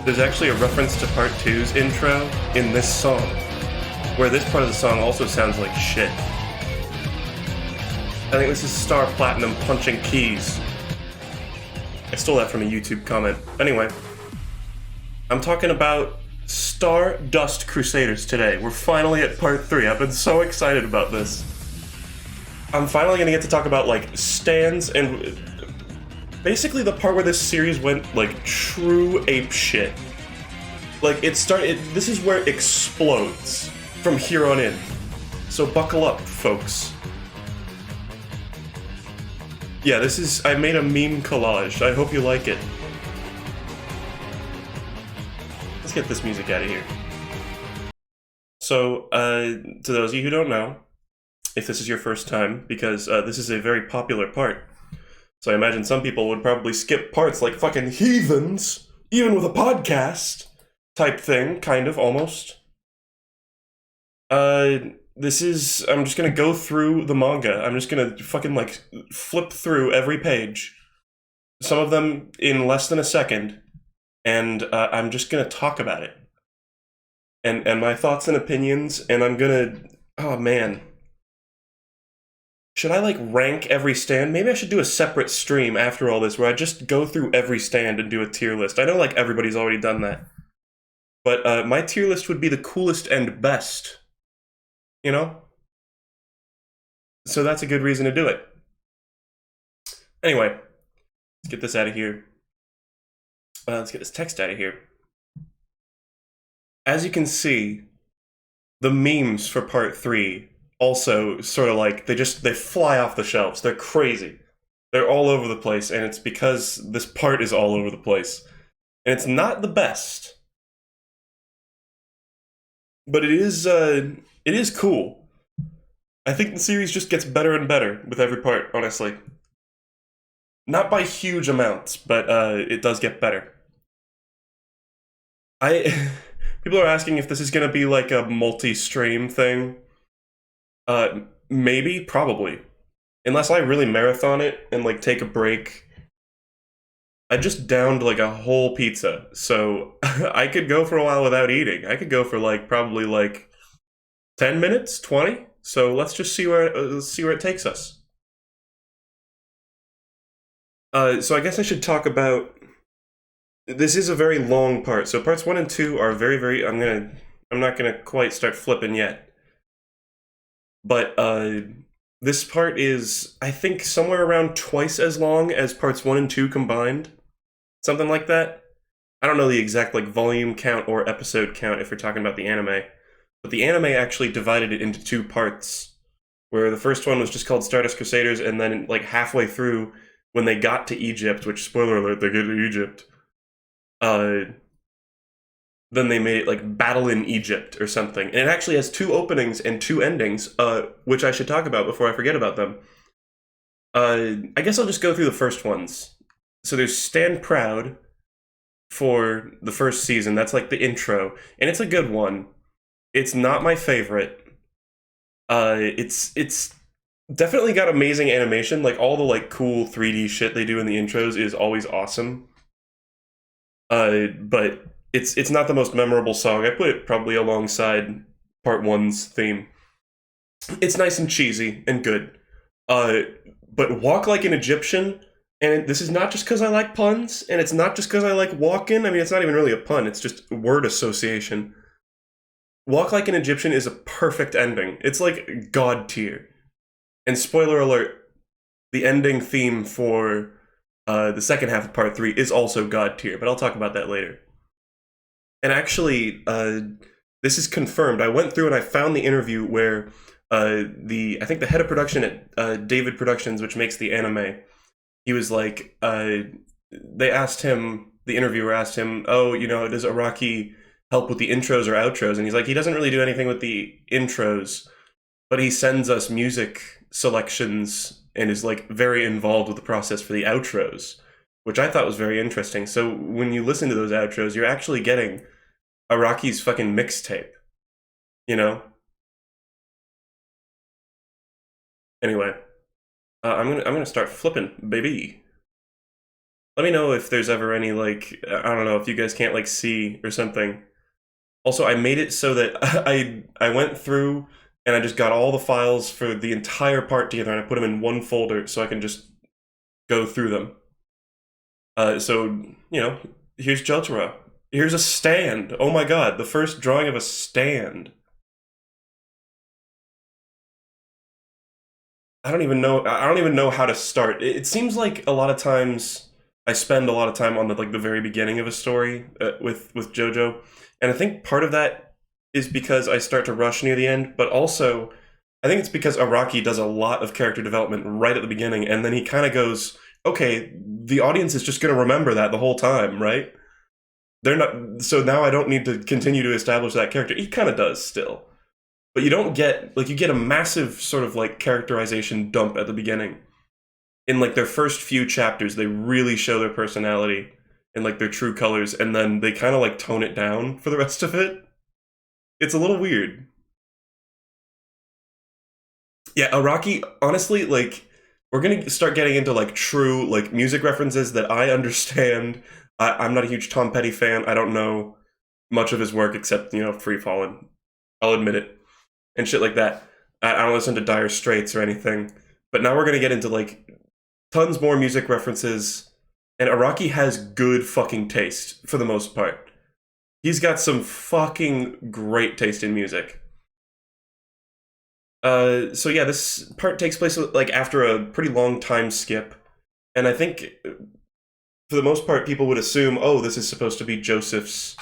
There's actually a reference to Part Two's intro in this song, where this part of the song also sounds like shit. I think this is Star Platinum punching keys. I stole that from a YouTube comment. Anyway, I'm talking about Stardust Crusaders today. We're finally at Part 3. I've been so excited about this. I'm finally gonna get to talk about, like, stands and basically the part where this series went, like, true ape shit. Like, this is where it explodes from here on in. So buckle up, folks. Yeah, I made a meme collage. I hope you like it. Let's get this music out of here. So, to those of you who don't know, if this is your first time, because this is a very popular part, so I imagine some people would probably skip parts like fucking heathens, even with a podcast type thing, kind of, almost. I'm just gonna go through the manga. I'm just gonna fucking, like, flip through every page. Some of them in less than a second. And I'm just gonna talk about it. And my thoughts and opinions, and I'm gonna... Oh, man. Should I, like, rank every stand? Maybe I should do a separate stream after all this, where I just go through every stand and do a tier list. I know, like, everybody's already done that. But my tier list would be the coolest and best. You know? So that's a good reason to do it. Anyway, let's get this out of here. Let's get this text out of here. As you can see, the memes for Part 3 also sort of like, they fly off the shelves. They're crazy. They're all over the place, and it's because this part is all over the place. And it's not the best. But it is cool. I think the series just gets better and better with every part, honestly. Not by huge amounts, but it does get better. People are asking if this is gonna be like a multi-stream thing. Maybe, probably. Unless I really marathon it and, like, take a break. I just downed, like, a whole pizza, so I could go for a while without eating. I could go for, like, probably, like, 10 minutes, 20? So let's just see where it takes us. So I guess I should talk about... This is a very long part, so parts 1 and 2 are very, very... I'm not gonna quite start flipping yet. But, this part is, I think, somewhere around twice as long as parts 1 and 2 combined. Something like that. I don't know the exact, like, volume count or episode count if you're talking about the anime. But the anime actually divided it into 2 parts, where the first one was just called Stardust Crusaders, and then, like, halfway through, when they got to Egypt, which, spoiler alert, they get to Egypt, then they made it, like, Battle in Egypt or something. And it actually has 2 openings and 2 endings, which I should talk about before I forget about them. I guess I'll just go through the first ones. So there's Stand Proud for the first season. That's, like, the intro. And it's a good one. It's not my favorite. It's definitely got amazing animation. Like, all the, like, cool 3D shit they do in the intros is always awesome. But it's not the most memorable song. I put it probably alongside Part 1's theme. It's nice and cheesy and good. But Walk Like an Egyptian, and this is not just because I like puns, and it's not just because I like walking. I mean, it's not even really a pun, it's just word association. Walk Like an Egyptian is a perfect ending. It's like God tier. And spoiler alert, the ending theme for the second half of Part 3 is also God tier, but I'll talk about that later. And actually, this is confirmed. I went through and I found the interview where I think the head of production at David Productions, which makes the anime, he was like, they asked him, the interviewer asked him, oh, you know, does Araki help with the intros or outros? And he's like, he doesn't really do anything with the intros, but he sends us music selections and is, like, very involved with the process for the outros, which I thought was very interesting. So when you listen to those outros, you're actually getting Araki's fucking mixtape, you know? Anyway, I'm gonna start flipping, baby. Let me know if there's ever any, like, I don't know, if you guys can't, like, see or something. Also, I made it so that I went through and I just got all the files for the entire part together and I put them in one folder so I can just go through them. So, you know, here's Jotaro. Here's a stand. Oh my god, the first drawing of a stand. I don't even know how to start. It seems like a lot of times I spend a lot of time on the very beginning of a story with Jojo, and I think part of that is because I start to rush near the end, but also I think it's because Araki does a lot of character development right at the beginning, and then he kind of goes, "Okay, the audience is just going to remember that the whole time, right? They're not. So now I don't need to continue to establish that character." He kind of does still, but you don't get you get a massive sort of like characterization dump at the beginning. In like their first few chapters, they really show their personality and like their true colors, and then they kind of like tone it down for the rest of it. It's a little weird. Yeah, Araki, honestly, like we're gonna start getting into like true like music references that I understand. I'm not a huge Tom Petty fan. I don't know much of his work except Free Fallin'. I'll admit it, and shit like that. I don't listen to Dire Straits or anything. But now we're gonna get into like tons more music references, and Araki has good fucking taste for the most part. He's got some fucking great taste in music. So yeah, this part takes place like after a pretty long time skip, and I think for the most part people would assume, oh, this is supposed to be Joseph's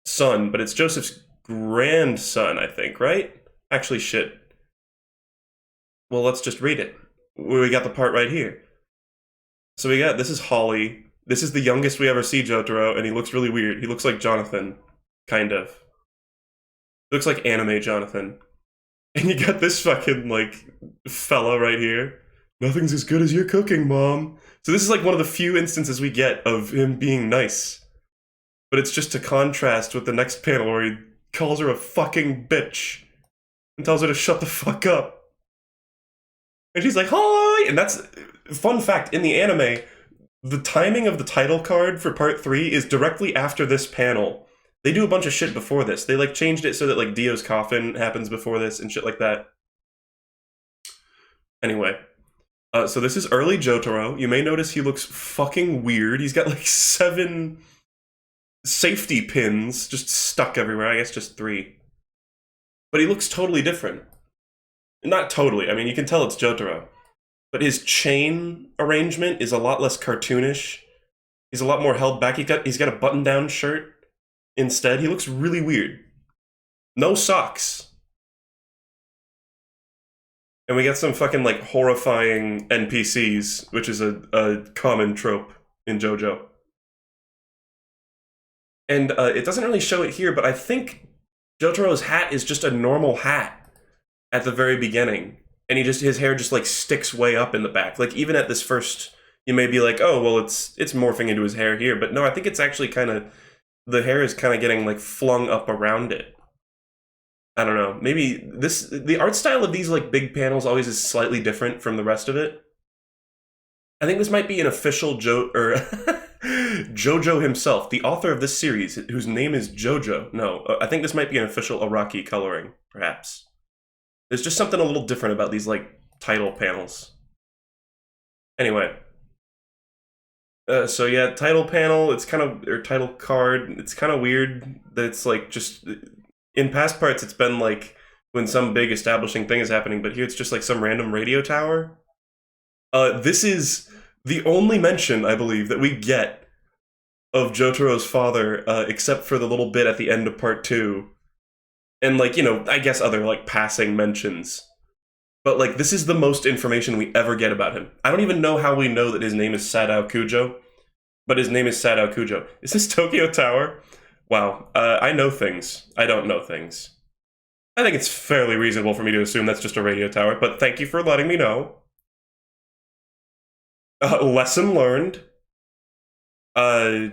son, but it's Joseph's grandson, I think, right? Actually, shit. Well, let's just read it. We got the part right here. So this is Holly. This is the youngest we ever see Jotaro, and he looks really weird. He looks like Jonathan, kind of. He looks like anime Jonathan. And you got this fucking, like, fella right here. Nothing's as good as your cooking, Mom. So this is like one of the few instances we get of him being nice. But it's just to contrast with the next panel where he calls her a fucking bitch and tells her to shut the fuck up. And she's like, hi! And that's, fun fact, in the anime, the timing of the title card for part 3 is directly after this panel. They do a bunch of shit before this. They like changed it so that like Dio's coffin happens before this and shit like that. Anyway, so this is early Jotaro. You may notice he looks fucking weird. He's got like 7 safety pins just stuck everywhere. I guess just 3. But he looks totally different. Not totally. I mean, you can tell it's Jotaro. But his chain arrangement is a lot less cartoonish. He's a lot more held back. He's got a button-down shirt instead. He looks really weird. No socks. And we got some fucking, like, horrifying NPCs, which is a common trope in JoJo. And it doesn't really show it here, but I think Jotaro's hat is just a normal hat at the very beginning. And his hair just, like, sticks way up in the back. Like, even at this first, you may be like, oh, well, it's morphing into his hair here. But no, I think it's actually kind of, the hair is kind of getting, like, flung up around it. I don't know. Maybe the art style of these, like, big panels always is slightly different from the rest of it. I think this might be an official Jojo himself, the author of this series, whose name is Jojo. No, I think this might be an official Araki coloring, perhaps. There's just something a little different about these, like, title panels. Anyway. So yeah, title panel, it's kind of, or title card, it's kind of weird that it's, like, just, in past parts it's been, like, when some big establishing thing is happening, but here it's just, like, some random radio tower. This is the only mention, I believe, that we get of Jotaro's father, except for the little bit at the end of part 2. And, like, I guess other, like, passing mentions. But, like, this is the most information we ever get about him. I don't even know how we know that his name is Sadao Kujo, but his name is Sadao Kujo. Is this Tokyo Tower? Wow, I know things. I don't know things. I think it's fairly reasonable for me to assume that's just a radio tower, but thank you for letting me know. Lesson learned. But,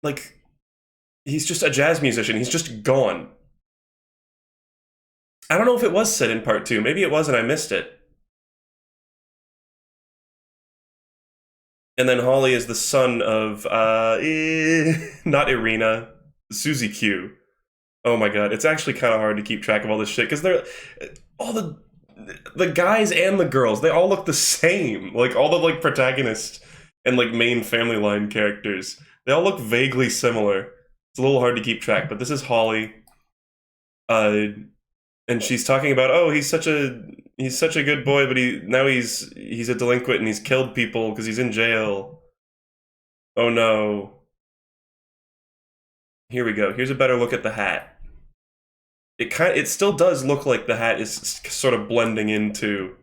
like, he's just a jazz musician. He's just gone. I don't know if it was said in part 2. Maybe it was and I missed it. And then Holly is the son of, not Irina, Suzy Q. Oh my god, it's actually kind of hard to keep track of all this shit, because they're, all the guys and the girls, they all look the same. Like, all the, like, protagonists and, like, main family line characters, they all look vaguely similar. It's a little hard to keep track, but this is Holly. And she's talking about, oh, he's such a good boy, but he's a delinquent and he's killed people because he's in jail. Oh no. Here we go. Here's a better look at the hat. It still does look like the hat is sort of blending into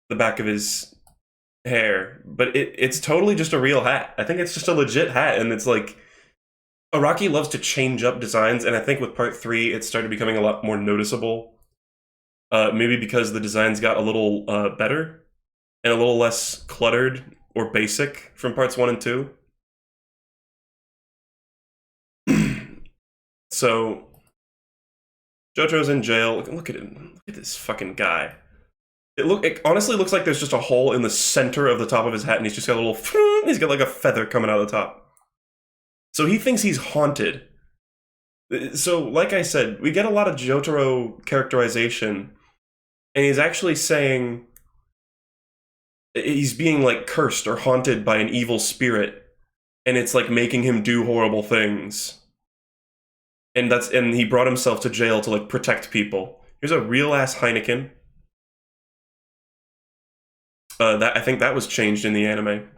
the back of his hair, but it's totally just a real hat. I think it's just a legit hat, and it's like, Araki loves to change up designs, and I think with part 3, it started becoming a lot more noticeable. Maybe because the designs got a little better, and a little less cluttered or basic from parts 1 and 2. So, Jojo's in jail. Look at him. Look at this fucking guy. It honestly looks like there's just a hole in the center of the top of his hat, and he's just got a little... He's got like a feather coming out of the top. So he thinks he's haunted. So, like I said, we get a lot of Jotaro characterization, and he's actually saying he's being, like, cursed or haunted by an evil spirit, and it's, like, making him do horrible things. And he brought himself to jail to, like, protect people. Here's a real-ass Heineken. I think that was changed in the anime.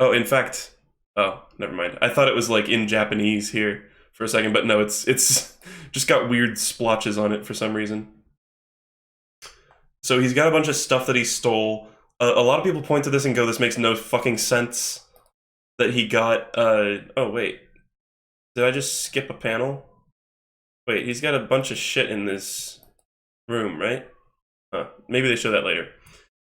Oh, in fact... Oh, never mind. I thought it was, like, in Japanese here for a second, but no, it's just got weird splotches on it for some reason. So he's got a bunch of stuff that he stole. A lot of people point to this and go, this makes no fucking sense that he got... Oh, wait. Did I just skip a panel? Wait, he's got a bunch of shit in this room, right? Huh, maybe they show that later.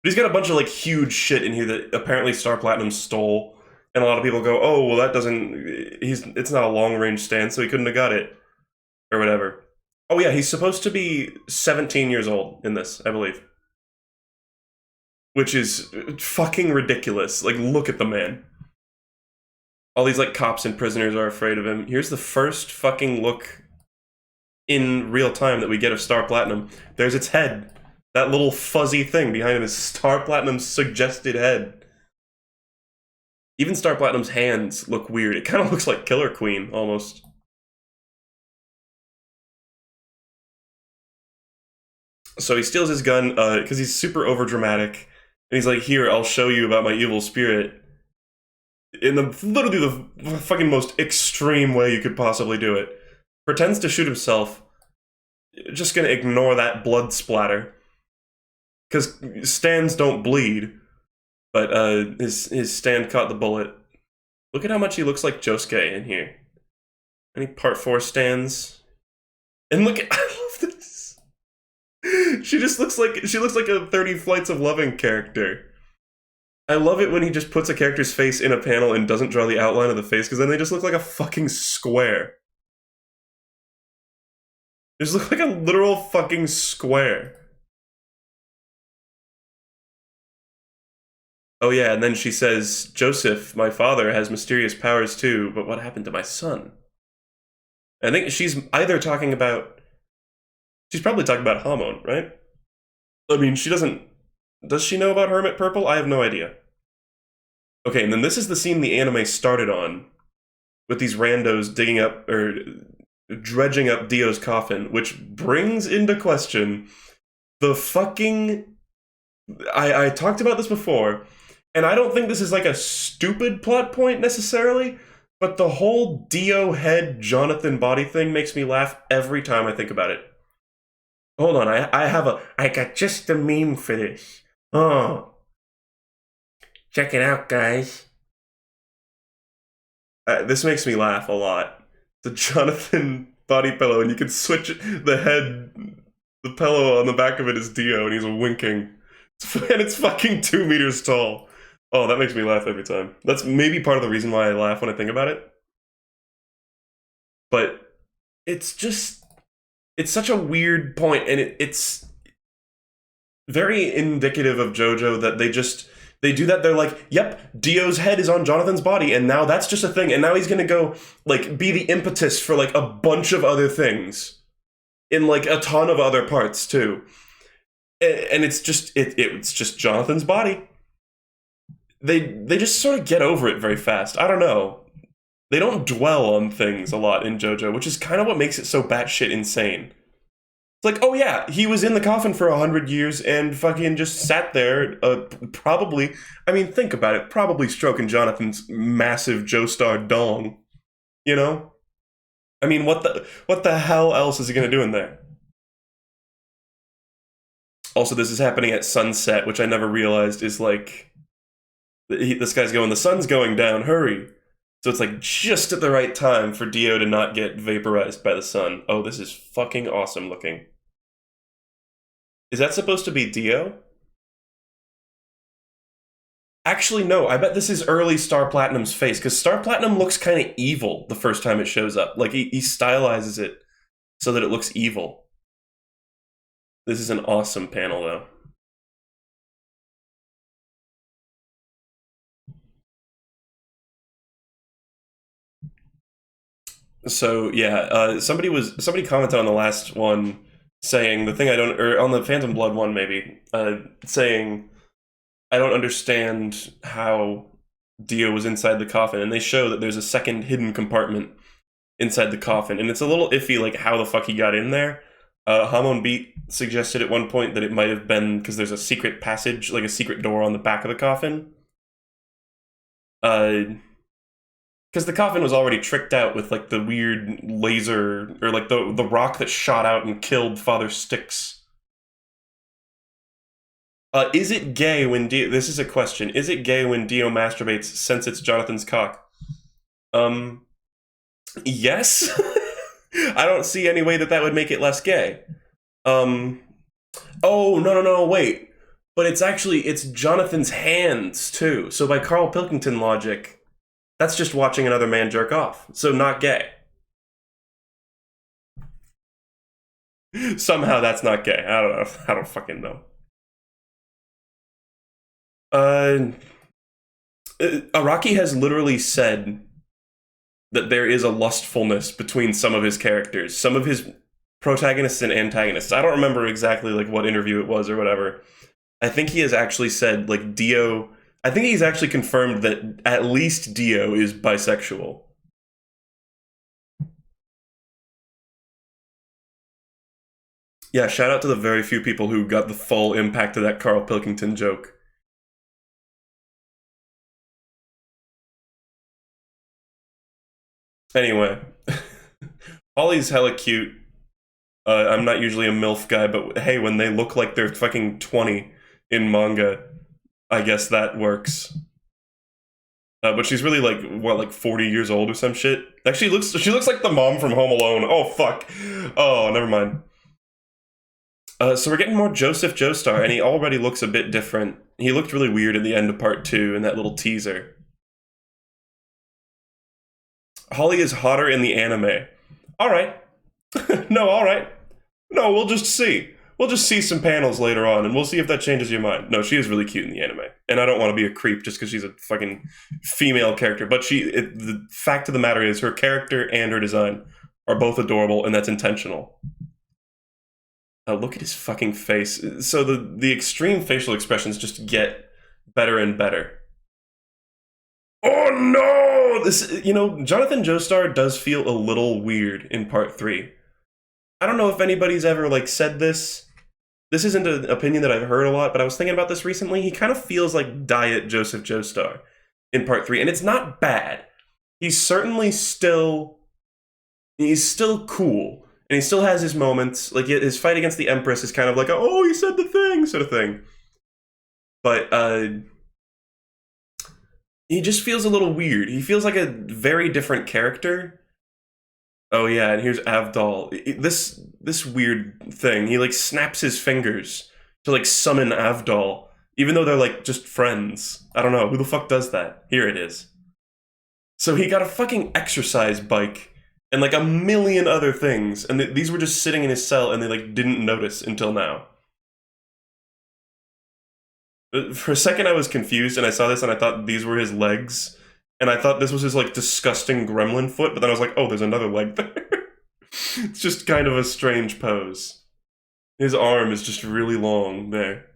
But he's got a bunch of, like, huge shit in here that apparently Star Platinum stole. And a lot of people go, oh, well, that doesn't... It's not a long-range stand, so he couldn't have got it. Or whatever. Oh, yeah, he's supposed to be 17 years old in this, I believe. Which is fucking ridiculous. Like, look at the man. All these, like, cops and prisoners are afraid of him. Here's the first fucking look in real time that we get of Star Platinum. There's its head. That little fuzzy thing behind him is Star Platinum's suggested head. Even Star Platinum's hands look weird. It kind of looks like Killer Queen, almost. So he steals his gun, because he's super overdramatic. And he's like, here, I'll show you about my evil spirit. In literally the fucking most extreme way you could possibly do it. Pretends to shoot himself. Just gonna ignore that blood splatter. Because stands don't bleed. But his stand caught the bullet. Look at how much he looks like Josuke in here. Any part 4 stands? And look at... I love this. She looks like a 30 Flights of Loving character. I love it when he just puts a character's face in a panel and doesn't draw the outline of the face, because then they just look like a fucking square. They just look like a literal fucking square. Oh yeah, and then she says, Joseph, my father, has mysterious powers too, but what happened to my son? I think she's either talking about... She's probably talking about Hamon, right? I mean, she doesn't... Does she know about Hermit Purple? I have no idea. Okay, and then this is the scene the anime started on, with these randos digging up, or dredging up Dio's coffin, which brings into question the fucking... I talked about this before, and I don't think this is like a stupid plot point necessarily, but the whole Dio head Jonathan body thing makes me laugh every time I think about it. Hold on, I got just a meme for this. Oh. Check it out, guys. This makes me laugh a lot. The Jonathan body pillow, and you can switch the head, the pillow on the back of it is Dio, and he's winking. And it's fucking 2 meters tall. Oh, that makes me laugh every time. That's maybe part of the reason why I laugh when I think about it. But it's just... It's such a weird point, and it's very indicative of JoJo that they just They do that, they're like, yep, Dio's head is on Jonathan's body, and now that's just a thing, and now he's gonna go, like, be the impetus for, like, a bunch of other things. In, like, a ton of other parts, too. And it's just, it's just Jonathan's body. They just sort of get over it very fast. I don't know. They don't dwell on things a lot in JoJo, which is kind of what makes it so batshit insane. It's like, oh yeah, he was in the coffin for 100 years and fucking just sat there, probably, I mean, think about it, probably stroking Jonathan's massive Joestar dong, you know? I mean, what the hell else is he gonna do in there? Also, this is happening at sunset, which I never realized is like, this guy's going, the sun's going down, hurry. So it's like just at the right time for Dio to not get vaporized by the sun. Oh, this is fucking awesome looking. Is that supposed to be Dio? Actually, no. I bet this is early Star Platinum's face, because Star Platinum looks kind of evil the first time it shows up. Like, he stylizes it so that it looks evil. This is an awesome panel, though. So yeah, somebody commented on the last one saying the thing I don't, or on the Phantom Blood one maybe, saying I don't understand how Dio was inside the coffin, and they show that there's a second hidden compartment inside the coffin, and it's a little iffy like how the fuck he got in there. Hamon Beat suggested at one point that it might have been because there's a secret passage, like a secret door on the back of the coffin. Because the coffin was already tricked out with, like, the weird laser, or, like, the rock that shot out and killed Father Styx. Is it gay when Dio... This is a question. Is it gay when Dio masturbates since it's Jonathan's cock? Yes? I don't see any way that would make it less gay. Oh, no, wait. But it's Jonathan's hands, too. So by Carl Pilkington logic... That's just watching another man jerk off, so not gay. Somehow that's not gay. I don't know. I don't fucking know. Araki has literally said that there is a lustfulness between some of his characters, some of his protagonists and antagonists. I don't remember exactly like what interview it was or whatever. I think he has actually said like Dio... I think he's actually confirmed that at least Dio is bisexual. Yeah, shout out to the very few people who got the full impact of that Carl Pilkington joke. Anyway, Holly's hella cute. I'm not usually a MILF guy, but hey, when they look like they're fucking 20 in manga... I guess that works. But she's really like, what, like 40 years old or some shit? Actually, she looks like the mom from Home Alone. Oh, fuck. Oh, never mind. So we're getting more Joseph Joestar, and he already looks a bit different. He looked really weird at the end of part 2 in that little teaser. Holly is hotter in the anime. Alright. No, alright. No, we'll just see. We'll just see some panels later on, and we'll see if that changes your mind. No, she is really cute in the anime. And I don't want to be a creep just because she's a fucking female character. But the fact of the matter is, her character and her design are both adorable, and that's intentional. Look at his fucking face. So the extreme facial expressions just get better and better. Oh no! This, you know, Jonathan Joestar does feel a little weird in part 3. I don't know if anybody's ever, like, said this. This isn't an opinion that I've heard a lot, but I was thinking about this recently. He kind of feels like Diet Joseph Joestar in part 3, and it's not bad. He's certainly still... He's still cool, and he still has his moments. Like, his fight against the Empress is kind of like, oh, he said the thing, sort of thing. But, he just feels a little weird. He feels like a very different character. Oh yeah, and here's Avdol. This weird thing. He like snaps his fingers to like summon Avdol, even though they're like just friends. I don't know who the fuck does that. Here it is. So he got a fucking exercise bike and like a million other things, and these were just sitting in his cell, and they like didn't notice until now. For a second, I was confused, and I saw this, and I thought these were his legs, and I thought this was his like disgusting gremlin foot. But then I was like, oh, there's another leg there. It's just kind of a strange pose. His arm is just really long there.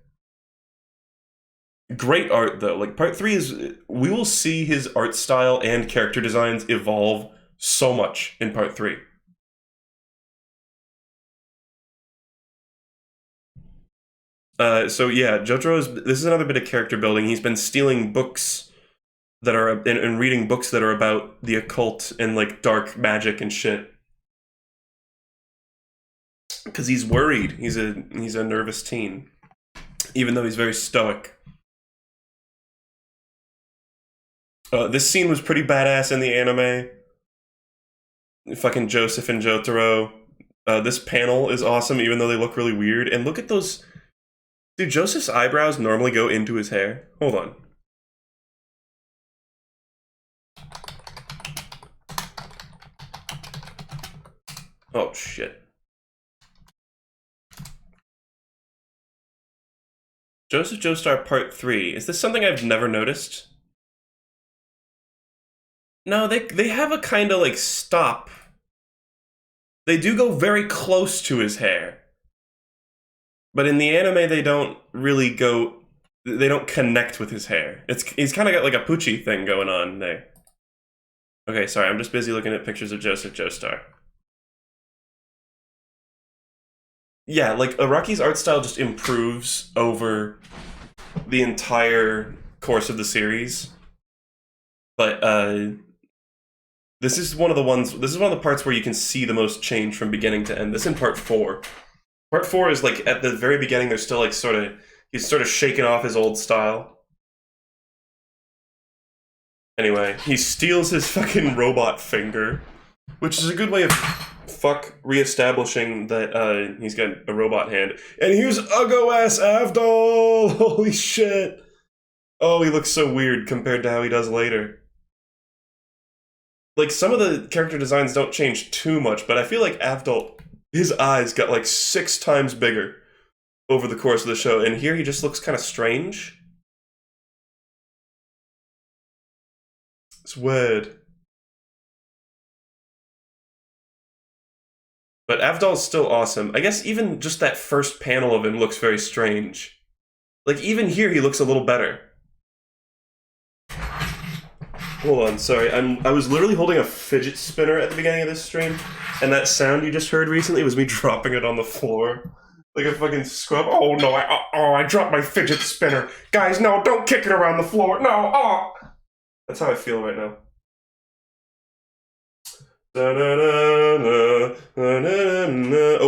Great art though. Like part 3 is, we will see his art style and character designs evolve so much in part 3. So yeah, this is another bit of character building. He's been stealing books that are and reading books that are about the occult and like dark magic and shit. Because he's worried. He's a nervous teen, even though he's very stoic. This scene was pretty badass in the anime. Fucking Joseph and Jotaro. This panel is awesome, even though they look really weird. And look at those. Do Joseph's eyebrows normally go into his hair? Hold on. Oh, shit. Joseph Joestar Part 3. Is this something I've never noticed? No, they have a kind of like stop. They do go very close to his hair. But in the anime, they don't really go. They don't connect with his hair. He's kind of got like a Poochie thing going on there. Okay, sorry, I'm just busy looking at pictures of Joseph Joestar. Yeah, like Araki's art style just improves over the entire course of the series. But this is one of the parts where you can see the most change from beginning to end. This is in part 4. Part 4 is like at the very beginning. There's still like he's sort of shaking off his old style. Anyway, he steals his fucking robot finger, which is a good way of reestablishing that he's got a robot hand. And here's Uggo ass Avdol. Holy shit! Oh, he looks so weird compared to how he does later. Like some of the character designs don't change too much, but I feel like Avdol, his eyes got like 6 times bigger over the course of the show, and here he just looks kind of strange. It's weird. But Avdol's still awesome. I guess even just that first panel of him looks very strange. Like even here he looks a little better. Hold on, sorry. I was literally holding a fidget spinner at the beginning of this stream, and that sound you just heard recently was me dropping it on the floor. Like a fucking scrub. Oh no, I dropped my fidget spinner. Guys, no, don't kick it around the floor. No, oh! That's how I feel right now. Oh,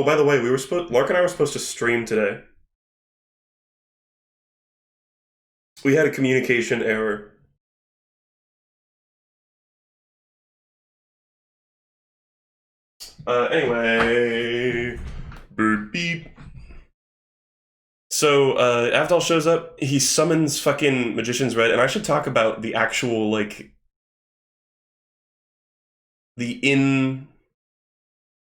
by the way, Lark and I were supposed to stream today. We had a communication error. Anyway, bird beep. So, Avdol shows up, he summons fucking Magician's Red, and I should talk about the actual, like, what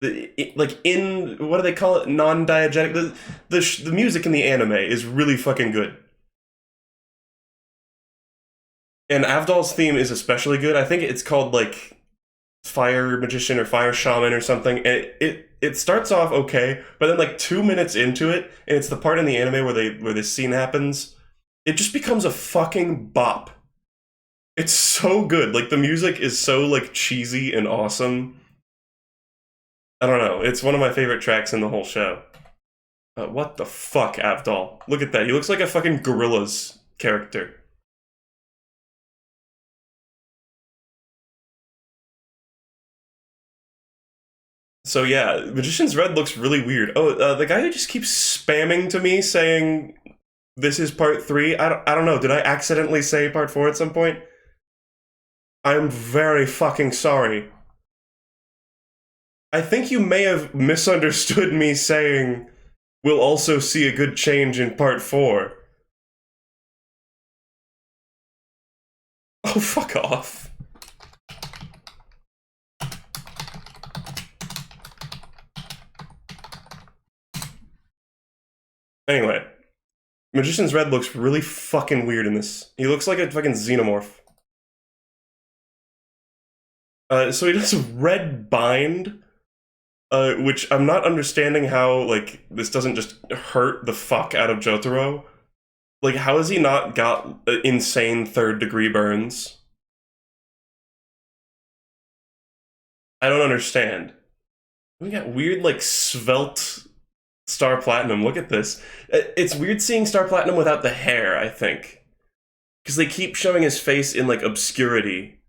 do they call it? Non-diegetic? The music in the anime is really fucking good. And Avdol's theme is especially good. I think it's called, like, Fire Magician or Fire Shaman or something. It starts off okay, but then like 2 minutes into it, and it's the part in the anime where this scene happens, it just becomes a fucking bop. It's so good. Like the music is so like cheesy and awesome. I don't know. It's one of my favorite tracks in the whole show. What the fuck, Avdol? Look at that. He looks like a fucking Gorillaz character. So yeah, Magician's Red looks really weird. Oh, the guy who just keeps spamming to me saying this is part 3. I don't know. Did I accidentally say part 4 at some point? I'm very fucking sorry. I think you may have misunderstood me saying we'll also see a good change in part 4. Oh, fuck off. Anyway, Magician's Red looks really fucking weird in this. He looks like a fucking xenomorph. So he does red bind, which I'm not understanding how, like, this doesn't just hurt the fuck out of Jotaro. Like, how has he not got insane third-degree burns? I don't understand. We got weird, like, svelte Star Platinum. Look at this. It's weird seeing Star Platinum without the hair, I think. Because they keep showing his face in, like, obscurity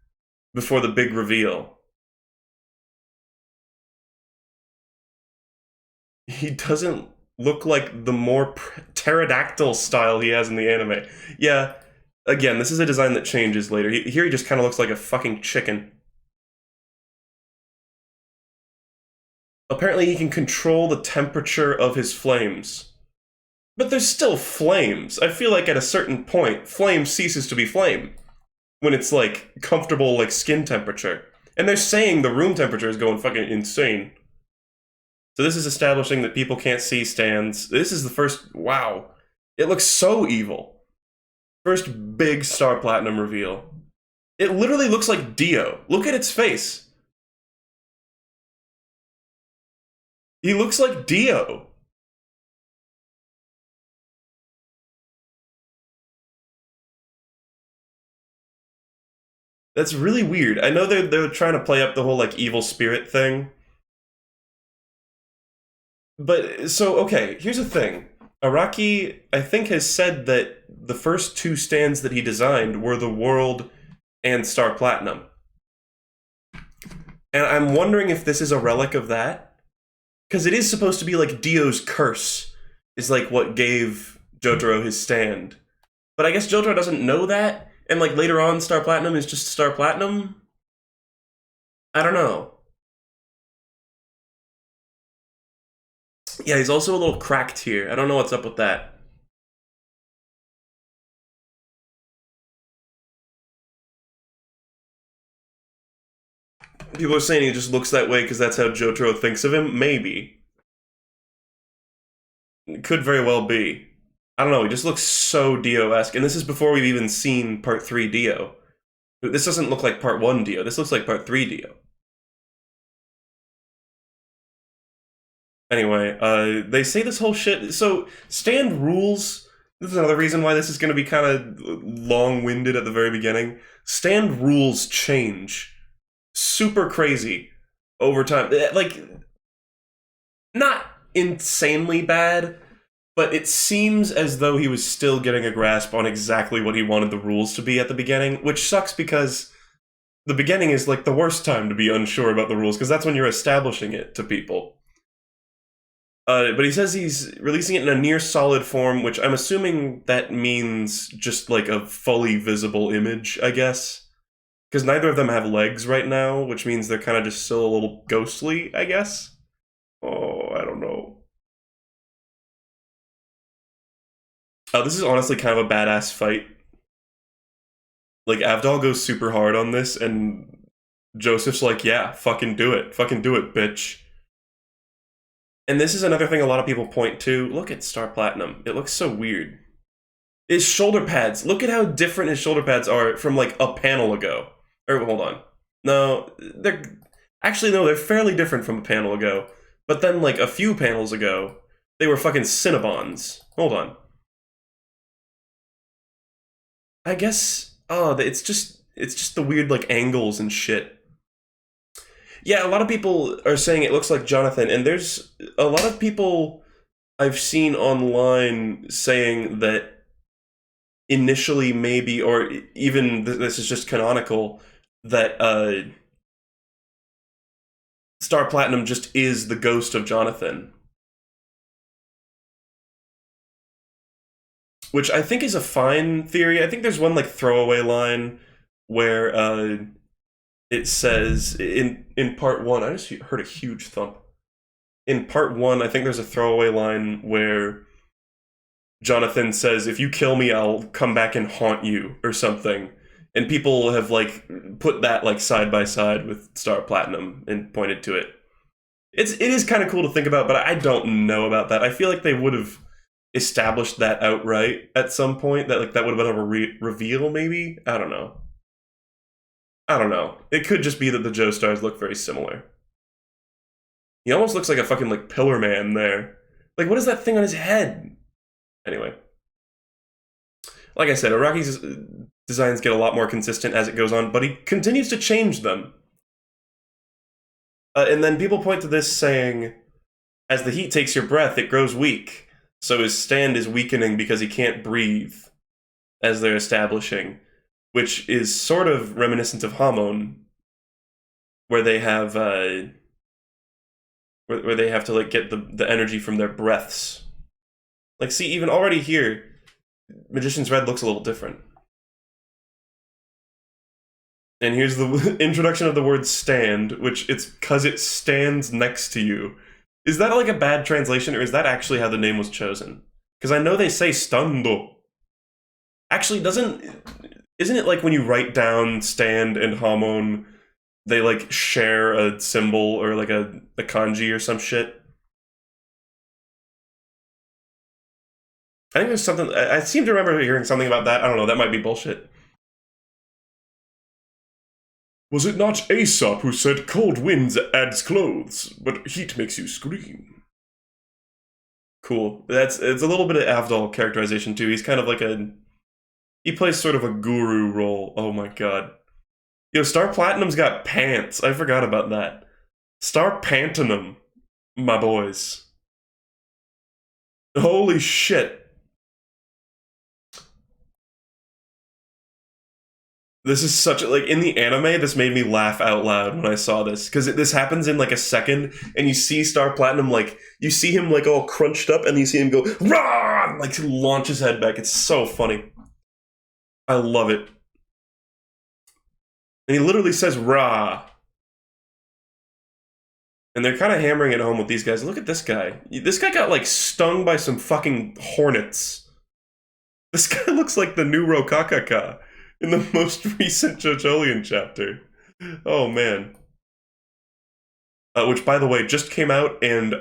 before the big reveal. He doesn't look like the more pterodactyl style he has in the anime. Yeah, again, this is a design that changes later. Here he just kind of looks like a fucking chicken. Apparently he can control the temperature of his flames. But there's still flames. I feel like at a certain point, flame ceases to be flame. When it's, like, comfortable, like, skin temperature. And they're saying the room temperature is going fucking insane. So this is establishing that people can't see stands. This is the first... Wow. It looks so evil. First big Star Platinum reveal. It literally looks like Dio. Look at its face. He looks like Dio. That's really weird. I know they're trying to play up the whole, like, evil spirit thing. But, so, okay, here's the thing. Araki, I think, has said that the first two stands that he designed were the World and Star Platinum. And I'm wondering if this is a relic of that. Because it is supposed to be like Dio's curse is like what gave Jotaro his stand. But I guess Jotaro doesn't know that, and like later on Star Platinum is just Star Platinum? I don't know. Yeah, he's also a little cracked here. I don't know what's up with that. People are saying he just looks that way because that's how Jotaro thinks of him? Maybe. It could very well be. I don't know, he just looks so Dio-esque. And this is before we've even seen Part 3 Dio. This doesn't look like Part 1 Dio, this looks like Part 3 Dio. Anyway, they say this whole shit... So, stand rules... This is another reason why this is going to be kind of long-winded at the very beginning. Stand rules change. Super crazy over time. Like, not insanely bad, but it seems as though he was still getting a grasp on exactly what he wanted the rules to be at the beginning, which sucks because the beginning is like the worst time to be unsure about the rules, because that's when you're establishing it to people. But he says he's releasing it in a near solid form, which I'm assuming that means just like a fully visible image, I guess. Because neither of them have legs right now, which means they're kind of just still a little ghostly, I guess? Oh, I don't know. This is honestly kind of a badass fight. Like, Avdol goes super hard on this, and Joseph's like, yeah, fucking do it. Fucking do it, bitch. And this is another thing a lot of people point to. Look at Star Platinum. It looks so weird. His shoulder pads. Look at how different his shoulder pads are from, like, a panel ago. Or, hold on. No, they're... Actually, no, they're fairly different from a panel ago. But then, like, a few panels ago, they were fucking Cinnabons. Hold on. I guess... Oh, it's just the weird, like, angles and shit. Yeah, a lot of people are saying it looks like Jonathan, and there's a lot of people I've seen online saying that initially maybe, or even this is just canonical, that Star Platinum just is the ghost of Jonathan. Which I think is a fine theory. I think there's one, like, throwaway line where it says, in part 1, I just heard a huge thump. In part 1, I think there's a throwaway line where Jonathan says, if you kill me, I'll come back and haunt you, or something. And people have, like, put that, like, side by side with Star Platinum and pointed to it. It is kind of cool to think about, but I don't know about that. I feel like they would have established that outright at some point. That that would have been a reveal, maybe? I don't know. It could just be that the Joestars look very similar. He almost looks like a fucking like Pillar Man there. Like, what is that thing on his head? Anyway. Like I said, Araki's designs get a lot more consistent as it goes on, but he continues to change them. And then people point to this saying, as the heat takes your breath, it grows weak. So his stand is weakening because he can't breathe, as they're establishing, which is sort of reminiscent of Hamon, where they have where they have to like get the energy from their breaths. Like, see, even already here, Magician's Red looks a little different. And here's the introduction of the word stand, which it's because it stands next to you. Is that like a bad translation, or is that actually how the name was chosen? Because I know they say stando. Actually, isn't it like when you write down stand and Hamon, they like share a symbol or like a kanji or some shit? I think there's something, I seem to remember hearing something about that. I don't know, that might be bullshit. Was it not Aesop who said cold winds adds clothes, but heat makes you scream? Cool. It's a little bit of Avdol characterization too. He's kind of like he plays sort of a guru role. Oh my god. Yo, Star Platinum's got pants. I forgot about that. Star Pantinum, my boys. Holy shit. This is such a, like, in the anime, this made me laugh out loud when I saw this. Because this happens in, like, a second, and you see Star Platinum, like, you see him, like, all crunched up, and you see him go, rah! And, like, launch his head back. It's so funny. I love it. And he literally says, rah. And they're kind of hammering it home with these guys. Look at this guy. This guy got, like, stung by some fucking hornets. This guy looks like the new Rokakaka in the most recent JoJolion chapter. Oh, man. Which, by the way, just came out, and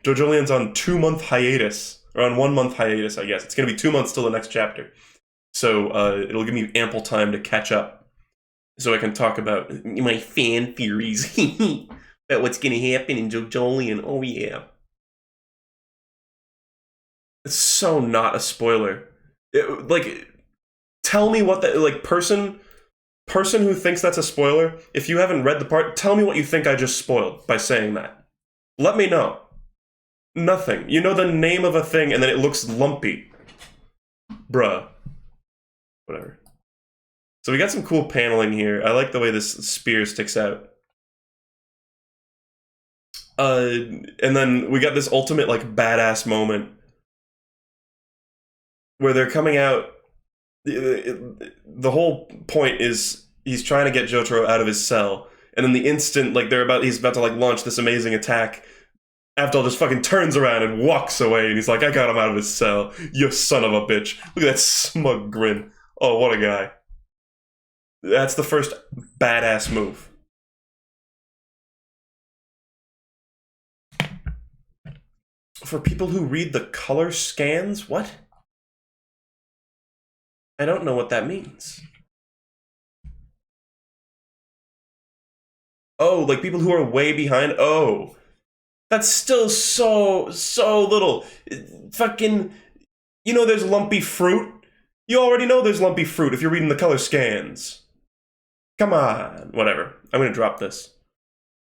JoJolion's on 2-month hiatus. Or on 1-month hiatus, I guess. It's going to be 2 months till the next chapter. So it'll give me ample time to catch up. So I can talk about my fan theories. About what's going to happen in JoJolion. Oh, yeah. It's so not a spoiler. Like, tell me what that, like, person who thinks that's a spoiler, if you haven't read the part, tell me what you think I just spoiled by saying that. Let me know. Nothing. You know the name of a thing and then it looks lumpy. Bruh. Whatever. So we got some cool paneling here. I like the way this spear sticks out. And then we got this ultimate, like, badass moment where they're coming out. The whole point is he's trying to get Jotaro out of his cell, and in the instant, like, he's about to, like, launch this amazing attack, Avdol just fucking turns around and walks away, and he's like, I got him out of his cell, you son of a bitch. Look at that smug grin. Oh, what a guy. That's the first badass move. For people who read the color scans, what? I don't know what that means. Oh, like people who are way behind? Oh. That's still so little. Fucking, you know there's lumpy fruit? You already know there's lumpy fruit if you're reading the color scans. Come on. Whatever. I'm gonna drop this.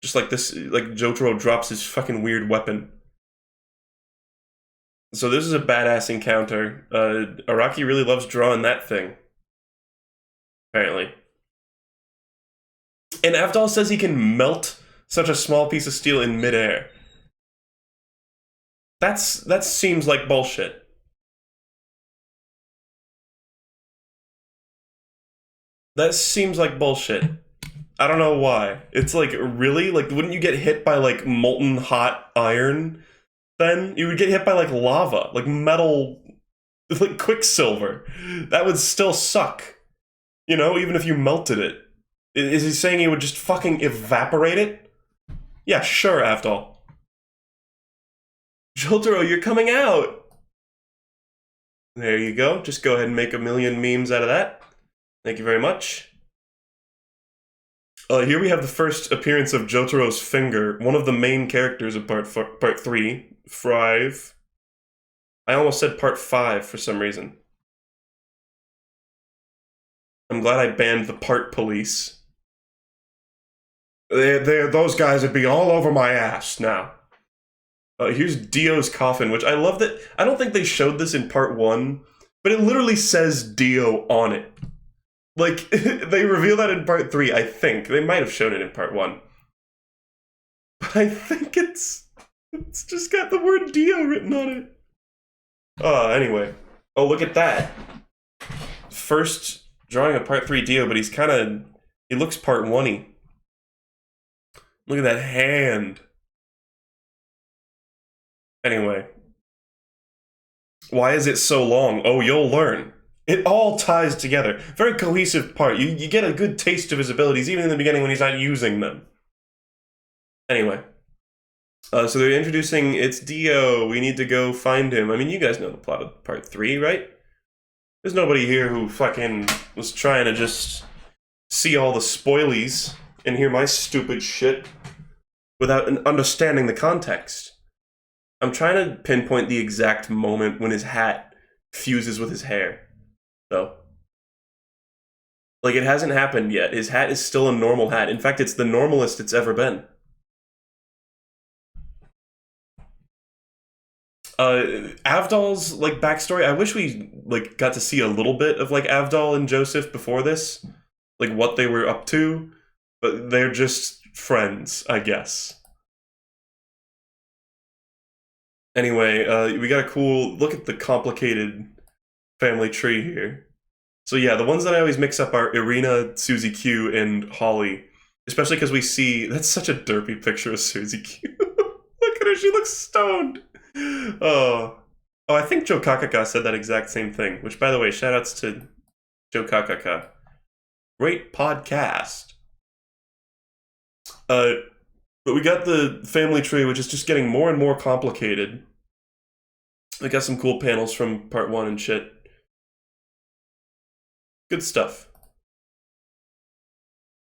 Just like this, like Jotaro drops his fucking weird weapon. So this is a badass encounter. Araki really loves drawing that thing. Apparently. And Avdol says he can melt such a small piece of steel in midair. That seems like bullshit. That seems like bullshit. I don't know why. It's like, really? Like, wouldn't you get hit by, like, molten hot iron? Then you would get hit by, like, lava, like metal, like quicksilver. That would still suck. You know, even if you melted it. Is he saying he would just fucking evaporate it? Yeah, sure, Avdol. Jotaro, you're coming out! There you go. Just go ahead and make a million memes out of that. Thank you very much. Here we have the first appearance of Jotaro's finger, one of the main characters of part 3. 5. I almost said part 5 for some reason. I'm glad I banned the part police. Those guys would be all over my ass now. Here's Dio's coffin, which I love that. I don't think they showed this in part 1, but it literally says Dio on it. Like, they reveal that in part 3, I think. They might have shown it in part 1. But I think it's just got the word Dio written on it. Anyway. Oh, look at that. First drawing of part 3 Dio, but he looks part 1-y. Look at that hand. Anyway. Why is it so long? Oh, you'll learn. It all ties together. Very cohesive part. You get a good taste of his abilities, even in the beginning when he's not using them. Anyway. So they're introducing, it's Dio, we need to go find him. I mean, you guys know the plot of part 3, right? There's nobody here who fucking was trying to just see all the spoilies and hear my stupid shit without understanding the context. I'm trying to pinpoint the exact moment when his hat fuses with his hair, though. Like, it hasn't happened yet. His hat is still a normal hat. In fact, it's the normalest it's ever been. Avdol's, like, backstory, I wish we, like, got to see a little bit of, like, Avdol and Joseph before this. Like, what they were up to. But they're just friends, I guess. Anyway, we got a cool, look at the complicated family tree here. So yeah, the ones that I always mix up are Irina, Suzy Q, and Holly. Especially because we see, that's such a derpy picture of Suzy Q. Look at her, she looks stoned. Oh, I think Joe Kakaka said that exact same thing, which, by the way, shoutouts to Joe Kakaka. Great podcast. But we got the family tree, which is just getting more and more complicated. We got some cool panels from part 1 and shit. Good stuff.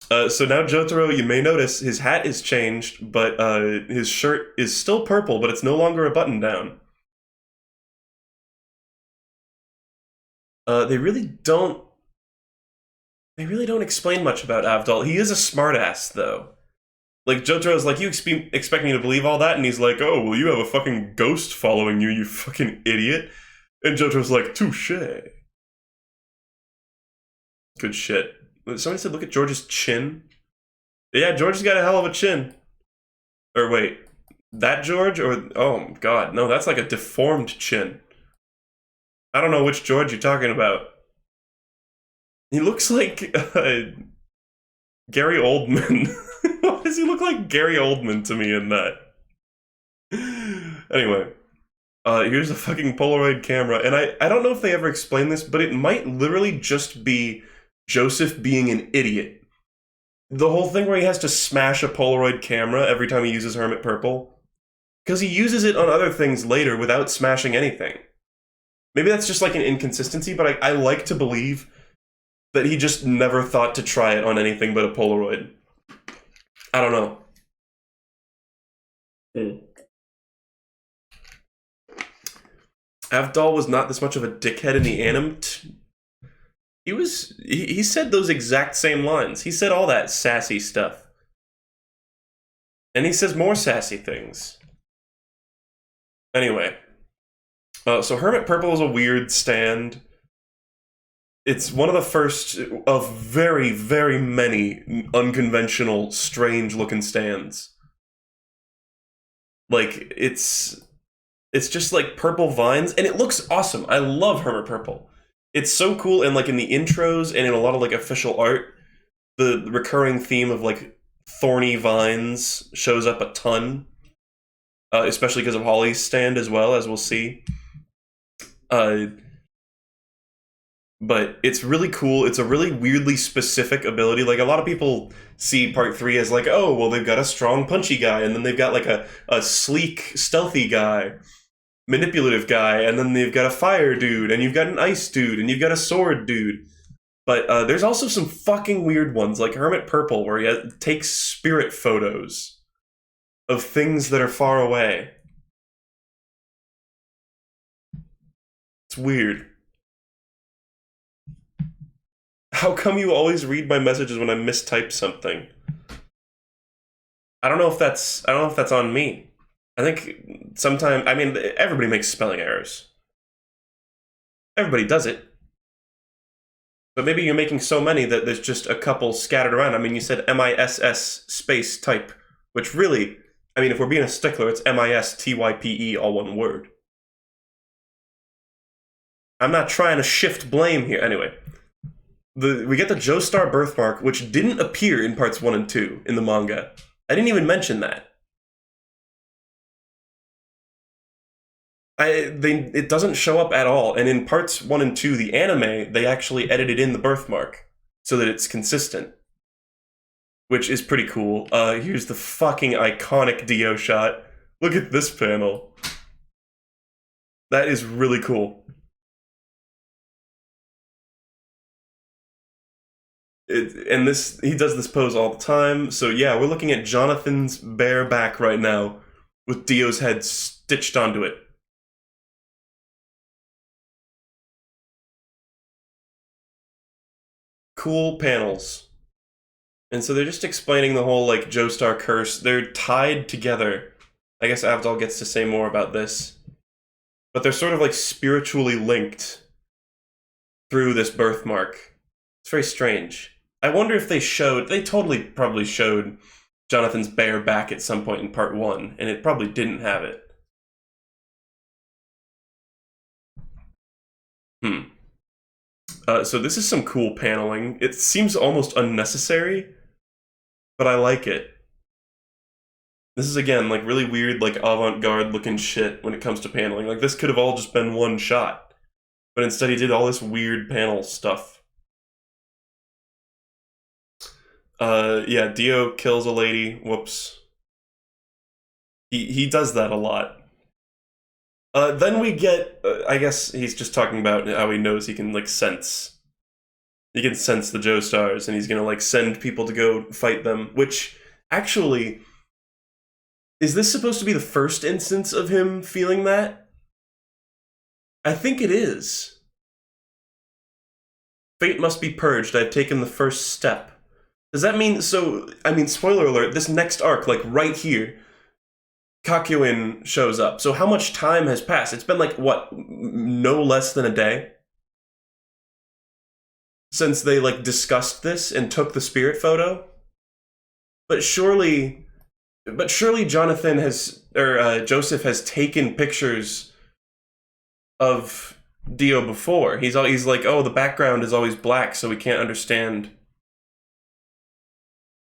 So now Jotaro, you may notice, his hat is changed, but his shirt is still purple, but it's no longer a button-down. They really don't explain much about Avdol. He is a smartass, though. Like, Jotaro's like, you expect me to believe all that? And he's like, oh, well, you have a fucking ghost following you, you fucking idiot. And Jotaro's like, touche. Good shit. Somebody said, look at George's chin. Yeah, George's got a hell of a chin. Or wait, that George? Or, oh, God, no, that's like a deformed chin. I don't know which George you're talking about. He looks like Gary Oldman. Why does he look like Gary Oldman to me in that? Anyway, here's a fucking Polaroid camera, and I don't know if they ever explain this, but it might literally just be Joseph being an idiot. The whole thing where he has to smash a Polaroid camera every time he uses Hermit Purple, because he uses it on other things later without smashing anything. Maybe that's just like an inconsistency, but I like to believe that he just never thought to try it on anything but a Polaroid. I don't know. Avdol was not this much of a dickhead in the anime. He said those exact same lines. He said all that sassy stuff. And he says more sassy things. Anyway. So Hermit Purple is a weird stand. It's one of the first of very, very many unconventional, strange-looking stands. Like, it's just like purple vines, and it looks awesome. I love Hermit Purple. It's so cool, and like in the intros and in a lot of like official art, the recurring theme of like thorny vines shows up a ton, especially because of Holly's stand as well, as we'll see. But it's really cool. It's a really weirdly specific ability. Like, a lot of people see part 3 as like, oh, well, they've got a strong, punchy guy, and then they've got like a sleek, stealthy guy. manipulative guy, and then you've got a fire dude, and you've got an ice dude, and you've got a sword dude. But there's also some fucking weird ones, like Hermit Purple, where he takes spirit photos of things that are far away. It's weird. How come you always read my messages when I mistype something? I don't know if that's on me. I think sometimes, I mean, everybody makes spelling errors. Everybody does it. But maybe you're making so many that there's just a couple scattered around. I mean, you said MISS space type, which really, I mean, if we're being a stickler, it's MISTYPE, all one word. I'm not trying to shift blame here. Anyway, we get the Joestar birthmark, which didn't appear in parts 1 and 2 in the manga. I didn't even mention that. It doesn't show up at all, and in parts 1 and 2, the anime, they actually edited in the birthmark so that it's consistent, which is pretty cool. Here's the fucking iconic Dio shot. Look at this panel. That is really cool. And he does this pose all the time. So yeah, we're looking at Jonathan's bare back right now with Dio's head stitched onto it. Cool panels. And so they're just explaining the whole, like, Joestar curse. They're tied together. I guess Avdol gets to say more about this. But they're sort of, like, spiritually linked through this birthmark. It's very strange. I wonder if they totally probably showed Jonathan's bare back at some point in part 1, and it probably didn't have it. So this is some cool paneling. It seems almost unnecessary, but I like it. This is, again, like, really weird, like, avant-garde looking shit when it comes to paneling. Like, this could have all just been one shot, but instead he did all this weird panel stuff. Yeah, Dio kills a lady. Whoops. He does that a lot. Then we get, I guess he's just talking about how he knows he can, like, sense. He can sense the Joestars, and he's gonna, like, send people to go fight them, which, actually, is this supposed to be the first instance of him feeling that? I think it is. Fate must be purged. I've taken the first step. Does that mean, I mean, spoiler alert, this next arc, like, right here, Kakyoin shows up. So how much time has passed? It's been, like, what, no less than a day? Since they, like, discussed this and took the spirit photo? But surely Jonathan Joseph has taken pictures of Dio before. He's like, oh, the background is always black, so we can't understand.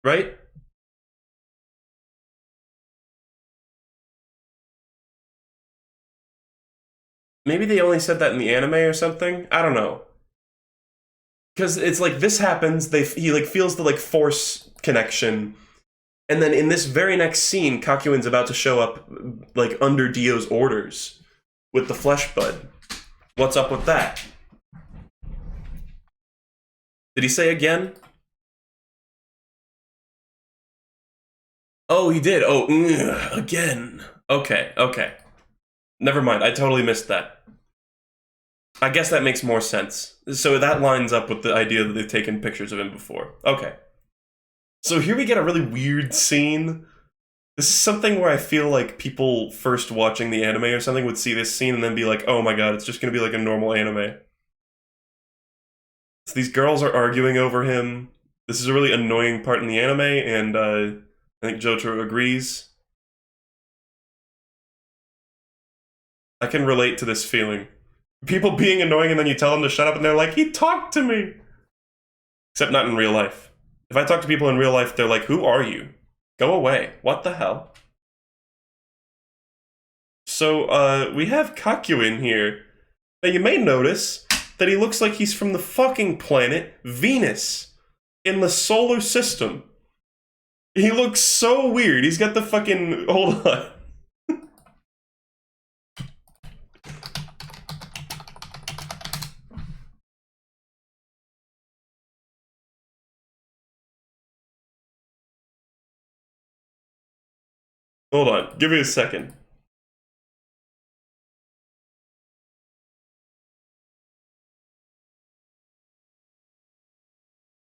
Right? Maybe they only said that in the anime or something? I don't know. Because it's like, this happens, he, like, feels the, like, force connection, and then in this very next scene, Kakyoin's about to show up, like, under Dio's orders with the flesh bud. What's up with that? Did he say again? Oh, he did. Oh, again. Okay. Never mind, I totally missed that. I guess that makes more sense. So that lines up with the idea that they've taken pictures of him before. Okay. So here we get a really weird scene. This is something where I feel like people first watching the anime or something would see this scene and then be like, oh my god, it's just gonna be like a normal anime. So these girls are arguing over him. This is a really annoying part in the anime, and I think Jotaro agrees. I can relate to this feeling. People being annoying and then you tell them to shut up and they're like, he talked to me! Except not in real life. If I talk to people in real life, they're like, who are you? Go away. What the hell? So, we have Kakyoin here. Now, you may notice that he looks like he's from the fucking planet Venus in the solar system. He looks so weird. He's got the fucking... Hold on. Hold on, give me a second.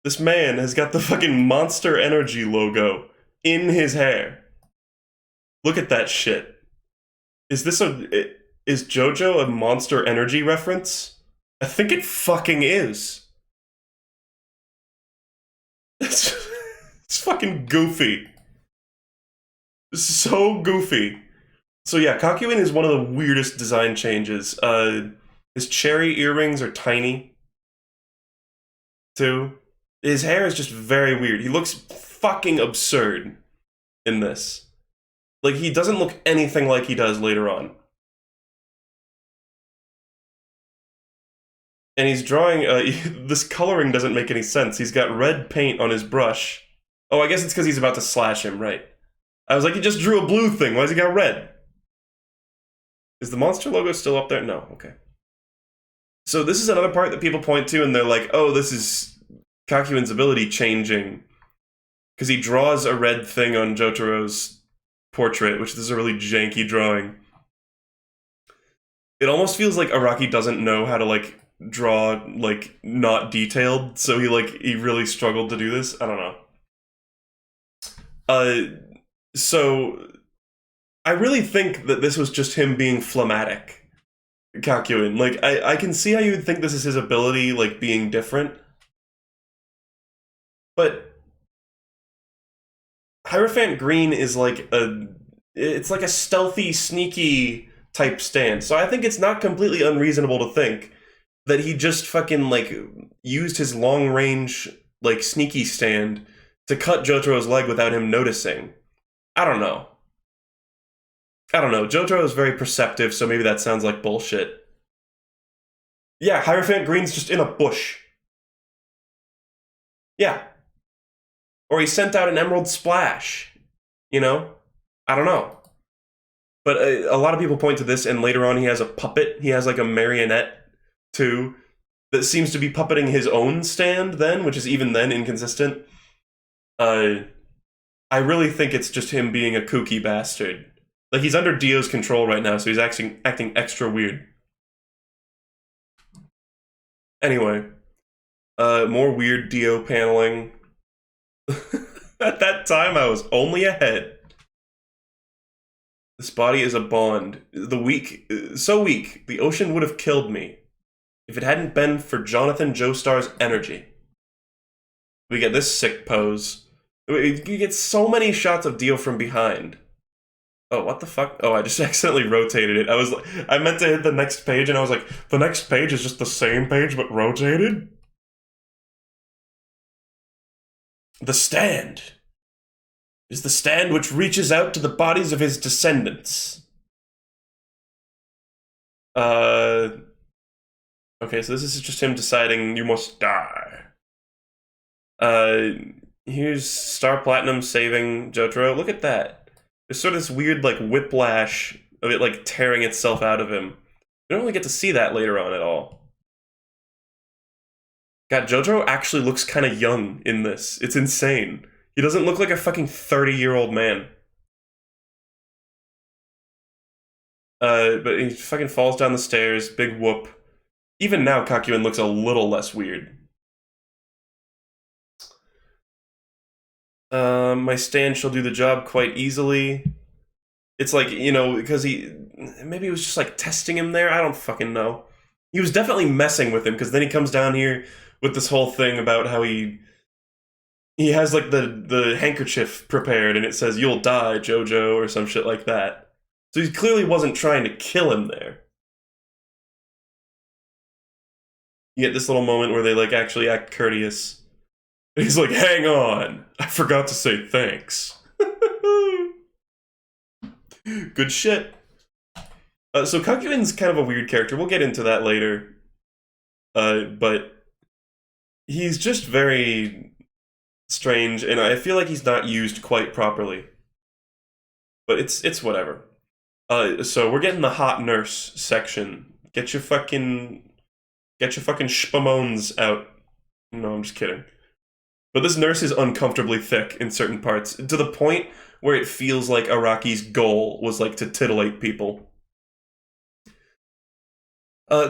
This man has got the fucking Monster Energy logo in his hair. Look at that shit. Is Jojo a Monster Energy reference? I think it fucking is. It's fucking goofy. So goofy. So yeah, Kakyoin is one of the weirdest design changes. His cherry earrings are tiny, too. His hair is just very weird. He looks fucking absurd in this. Like, he doesn't look anything like he does later on. And he's drawing, this coloring doesn't make any sense. He's got red paint on his brush. Oh, I guess it's because he's about to slash him, right? I was like, he just drew a blue thing. Why has he got red? Is the monster logo still up there? No, okay. So this is another part that people point to, and they're like, oh, this is Kakyoin's ability changing. Because he draws a red thing on Jotaro's portrait, which is a really janky drawing. It almost feels like Araki doesn't know how to, like, draw, like, not detailed, so he really struggled to do this. I don't know. So I really think that this was just him being phlegmatic, Kakyoin. Like, I can see how you would think this is his ability, like, being different. But Hierophant Green is like it's like a stealthy, sneaky type stand. So I think it's not completely unreasonable to think that he just fucking, like, used his long-range, like, sneaky stand to cut Jotaro's leg without him noticing. I don't know. Jotaro is very perceptive, so maybe that sounds like bullshit. Yeah, Hierophant Green's just in a bush. Yeah. Or he sent out an emerald splash. You know? I don't know. But a lot of people point to this, and later on he has a puppet. He has, like, a marionette, too, that seems to be puppeting his own stand then, which is even then inconsistent. I really think it's just him being a kooky bastard. Like, he's under Dio's control right now, so he's acting extra weird. Anyway. More weird Dio paneling. At that time, I was only a head. This body is a bond. So weak, the ocean would have killed me if it hadn't been for Jonathan Joestar's energy. We get this sick pose. You get so many shots of Dio from behind. Oh, what the fuck? Oh, I just accidentally rotated it. I meant to hit the next page, and I was like, the next page is just the same page, but rotated? The stand is the stand which reaches out to the bodies of his descendants. Okay, so this is just him deciding you must die. Here's Star Platinum saving Jotaro. Look at that. There's sort of this weird, like, whiplash of it, like, tearing itself out of him. We don't really get to see that later on at all. God, Jojo actually looks kind of young in this. It's insane. He doesn't look like a fucking 30-year-old man. But he fucking falls down the stairs, big whoop. Even now, Kakyoin looks a little less weird. My stand shall do the job quite easily. It's like, you know, because maybe he was just, like, testing him there? I don't fucking know. He was definitely messing with him, because then he comes down here with this whole thing about how he has, like, the handkerchief prepared, and it says, "You'll die, Jojo," or some shit like that. So he clearly wasn't trying to kill him there. You get this little moment where they, like, actually act courteous. And he's like, "Hang on, I forgot to say thanks." Good shit. So Kakyoin's kind of a weird character. We'll get into that later. But he's just very strange, and I feel like he's not used quite properly. But it's whatever. So we're getting the hot nurse section. Get your fucking shpamones out. No, I'm just kidding. But this nurse is uncomfortably thick in certain parts, to the point where it feels like Araki's goal was like to titillate people.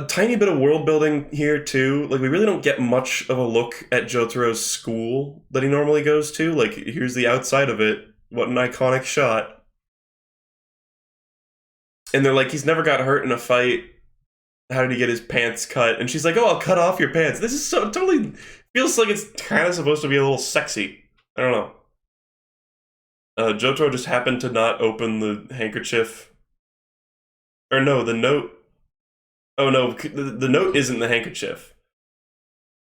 Tiny bit of world building here too. Like, we really don't get much of a look at Jotaro's school that he normally goes to. Like, here's the outside of it. What an iconic shot. And they're like, he's never got hurt in a fight. How did he get his pants cut? And she's like, oh, I'll cut off your pants. This is so totally feels like it's kind of supposed to be a little sexy. I don't know. Jotaro just happened to not open the handkerchief. Or no, the note. Oh no, the note isn't the handkerchief.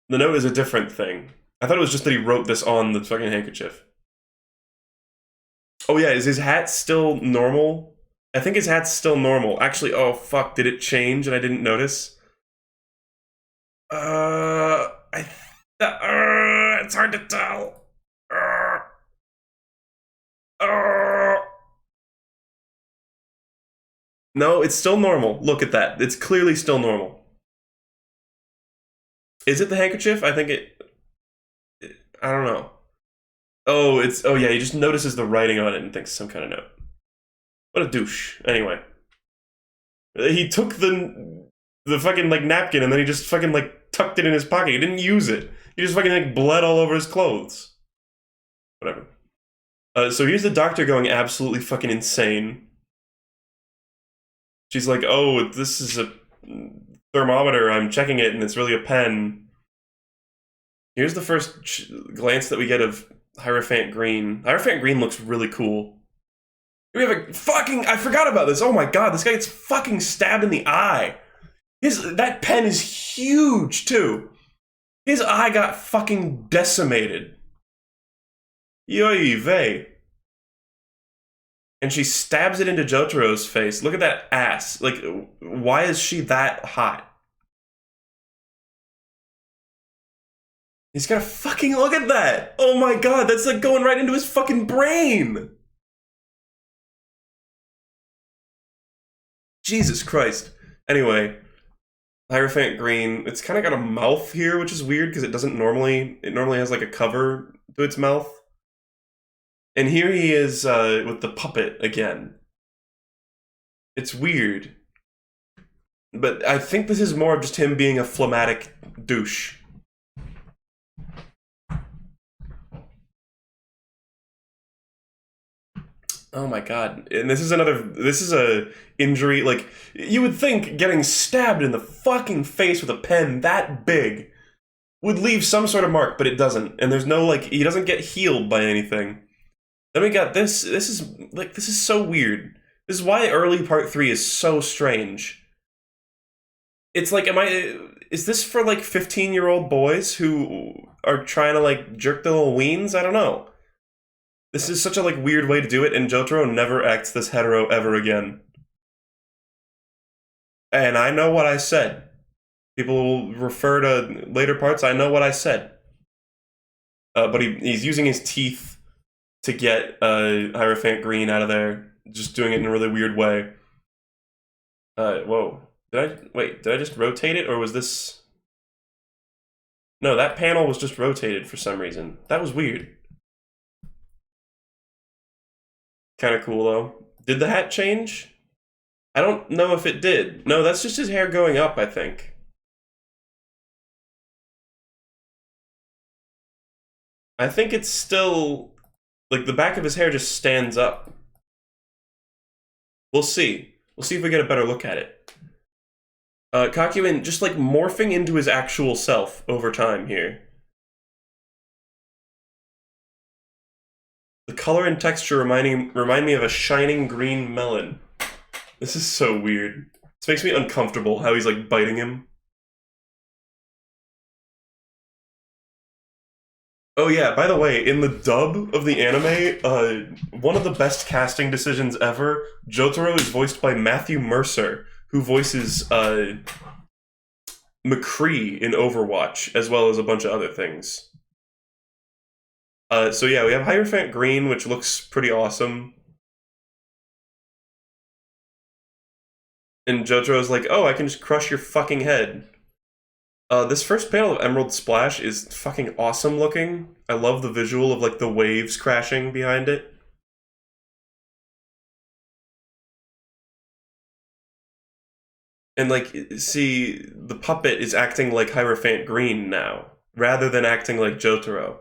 The note is a different thing. I thought it was just that he wrote this on the fucking handkerchief. Oh yeah, is his hat still normal? I think his hat's still normal. Actually, oh fuck, did it change and I didn't notice? It's hard to tell. No, it's still normal. Look at that. It's clearly still normal. Is it the handkerchief? I think I don't know. Oh, oh yeah, he just notices the writing on it and thinks some kind of note. What a douche. Anyway. He took the fucking, like, napkin and then he just fucking, like, tucked it in his pocket. He didn't use it. He just fucking, like, bled all over his clothes. Whatever. So here's the doctor going absolutely fucking insane. She's like, oh, this is a thermometer. I'm checking it, and it's really a pen. Here's the first glance that we get of Hierophant Green. Hierophant Green looks really cool. We have a fucking... I forgot about this. Oh my god, this guy gets fucking stabbed in the eye. That pen is huge, too. His eye got fucking decimated. Yoy vey. And she stabs it into Jotaro's face. Look at that ass. Like, why is she that hot? He's gotta fucking look at that! Oh my god, that's like going right into his fucking brain! Jesus Christ. Anyway, Hierophant Green, it's kind of got a mouth here, which is weird because it normally has like a cover to its mouth. And here he is with the puppet again. It's weird. But I think this is more of just him being a phlegmatic douche. Oh my god. And this is a injury, like, you would think getting stabbed in the fucking face with a pen that big would leave some sort of mark, but it doesn't. And there's no, like, he doesn't get healed by anything. Then we got this. This is so weird. This is why early part 3 is so strange. It's like, is this for like 15-year-old boys who are trying to like jerk their little weens? I don't know. This is such a like weird way to do it, and Jotaro never acts this hetero ever again. And I know what I said. People will refer to later parts. I know what I said. But he's using his teeth to get Hierophant Green out of there, just doing it in a really weird way. Whoa. Did I just rotate it, or was this... No, that panel was just rotated for some reason. That was weird. Kind of cool, though. Did the hat change? I don't know if it did. No, that's just his hair going up, I think. I think it's still... Like, the back of his hair just stands up. We'll see. We'll see if we get a better look at it. Kakyoin just, like, morphing into his actual self over time here. The color and texture remind me of a shining green melon. This is so weird. This makes me uncomfortable, how he's, like, biting him. Oh yeah, by the way, in the dub of the anime, one of the best casting decisions ever, Jotaro is voiced by Matthew Mercer, who voices McCree in Overwatch, as well as a bunch of other things. So yeah, we have Hierophant Green, which looks pretty awesome. And Jotaro's like, oh, I can just crush your fucking head. This first panel of Emerald Splash is fucking awesome looking. I love the visual of, like, the waves crashing behind it. And like, see, the puppet is acting like Hierophant Green now, rather than acting like Jotaro.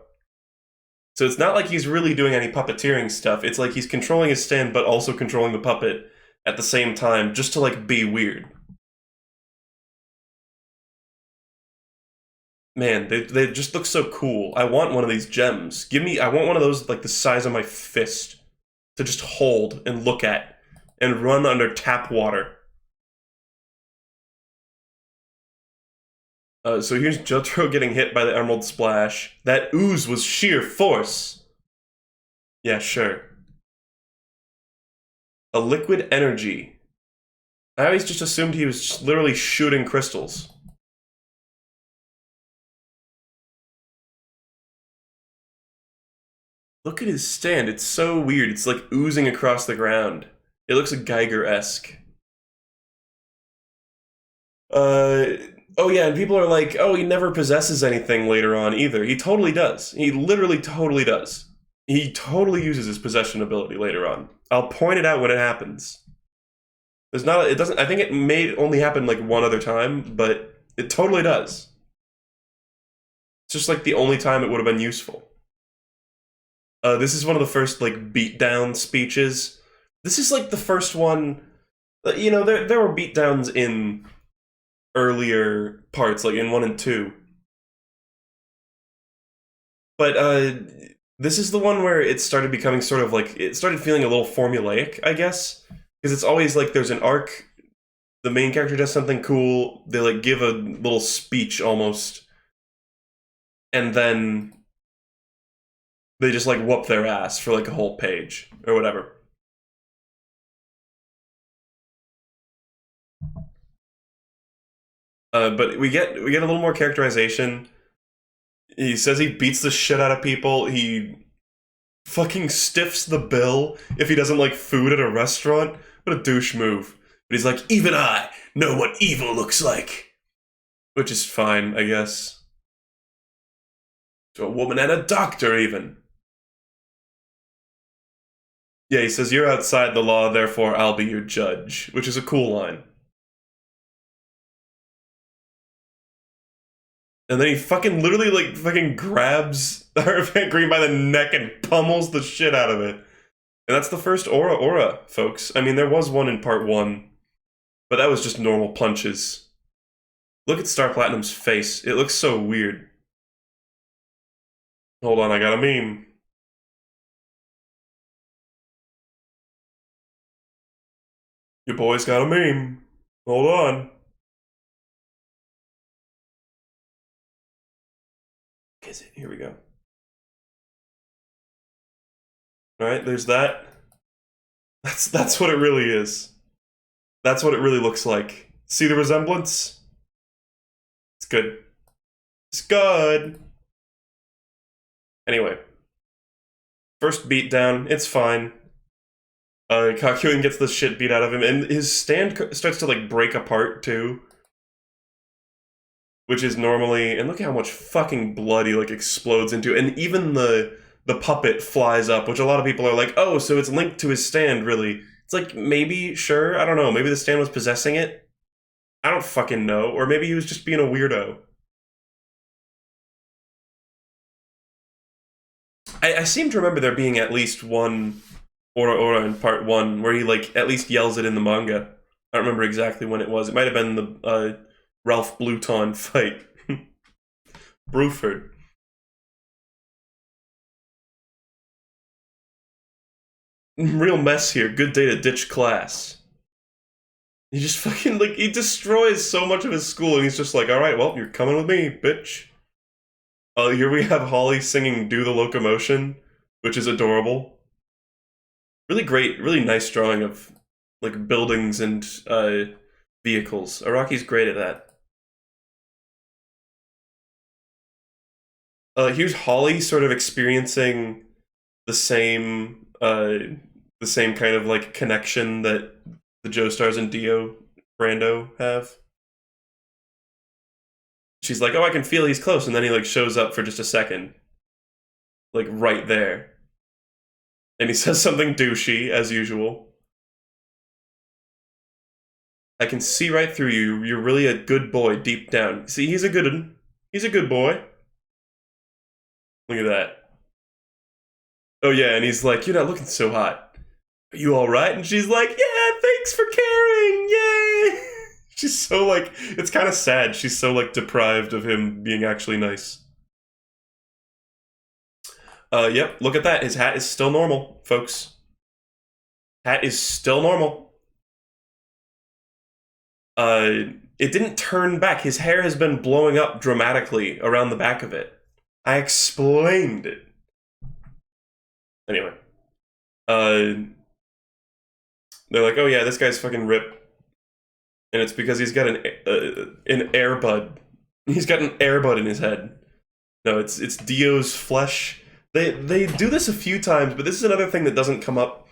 So it's not like he's really doing any puppeteering stuff. It's like he's controlling his stand, but also controlling the puppet at the same time, just to like be weird. Man, they just look so cool. I want one of these gems. I want one of those like the size of my fist to just hold and look at and run under tap water. So here's Jotaro getting hit by the Emerald Splash. That ooze was sheer force. Yeah, sure. A liquid energy. I always just assumed he was just literally shooting crystals. Look at his stand. It's so weird. It's like oozing across the ground. It looks like Geiger-esque. Oh yeah, and people are like, oh, he never possesses anything later on either. He totally does. He literally totally does. He totally uses his possession ability later on. I'll point it out when it happens. It doesn't, I think it may only happen like one other time, but it totally does. It's just like the only time it would have been useful. This is one of the first like beatdown speeches. This is like the first one, you know, there were beatdowns in earlier parts, like in 1 and 2. But this is the one where it started becoming sort of like, it started feeling a little formulaic, I guess. Because it's always like there's an arc, the main character does something cool, they like give a little speech almost, and then they just like whoop their ass for like a whole page, or whatever. But we get a little more characterization. He says he beats the shit out of people. He fucking stiffs the bill if he doesn't like food at a restaurant. What a douche move. But he's like, even I know what evil looks like. Which is fine, I guess. To a woman and a doctor, even. Yeah, he says, you're outside the law, therefore I'll be your judge. Which is a cool line. And then he fucking literally like fucking grabs Hierophant Green by the neck and pummels the shit out of it. And that's the first aura, folks. I mean, there was one in part 1, but that was just normal punches. Look at Star Platinum's face. It looks so weird. Hold on, I got a meme. Your boy's got a meme. Hold on. Is it? Here we go. Alright, there's that. That's what it really is. That's what it really looks like. See the resemblance? It's good. It's good. Anyway. First beatdown, it's fine. Kakyoin gets the shit beat out of him, and his stand starts to like break apart too. Which is normally, and look how much fucking blood he like explodes into, and even the puppet flies up, which a lot of people are like, oh, so it's linked to his stand, really. It's like, maybe, sure, I don't know, maybe the stand was possessing it? I don't fucking know, or maybe he was just being a weirdo. I seem to remember there being at least one Aura in part 1 where he like at least yells it in the manga. I don't remember exactly when it was. It might have been the Ralph Bluton fight. Bruford. Real mess here. Good day to ditch class. He just fucking, like, he destroys so much of his school, and he's just like, alright, well, you're coming with me, bitch. Here we have Holly singing Do the Locomotion, which is adorable. Really great, really nice drawing of, like, buildings and, vehicles. Araki's great at that. Here's Holly sort of experiencing the same kind of, like, connection that the Joestars and Dio Brando have. She's like, oh, I can feel he's close, and then he, like, shows up for just a second. Like, right there. And he says something douchey, as usual. I can see right through you. You're really a good boy deep down. See, he's a good one. He's a good boy. Look at that. Oh yeah, and he's like, you're not looking so hot. Are you alright? And she's like, yeah, thanks for caring, yay! She's so like, it's kind of sad. She's so like deprived of him being actually nice. Yep, look at that. His hat is still normal, folks. Hat is still normal. It didn't turn back. His hair has been blowing up dramatically around the back of it. I explained it. Anyway. They're like, oh yeah, this guy's fucking ripped. And it's because he's got an airbud. He's got an airbud in his head. No, it's Dio's flesh. They do this a few times, but this is another thing that doesn't come up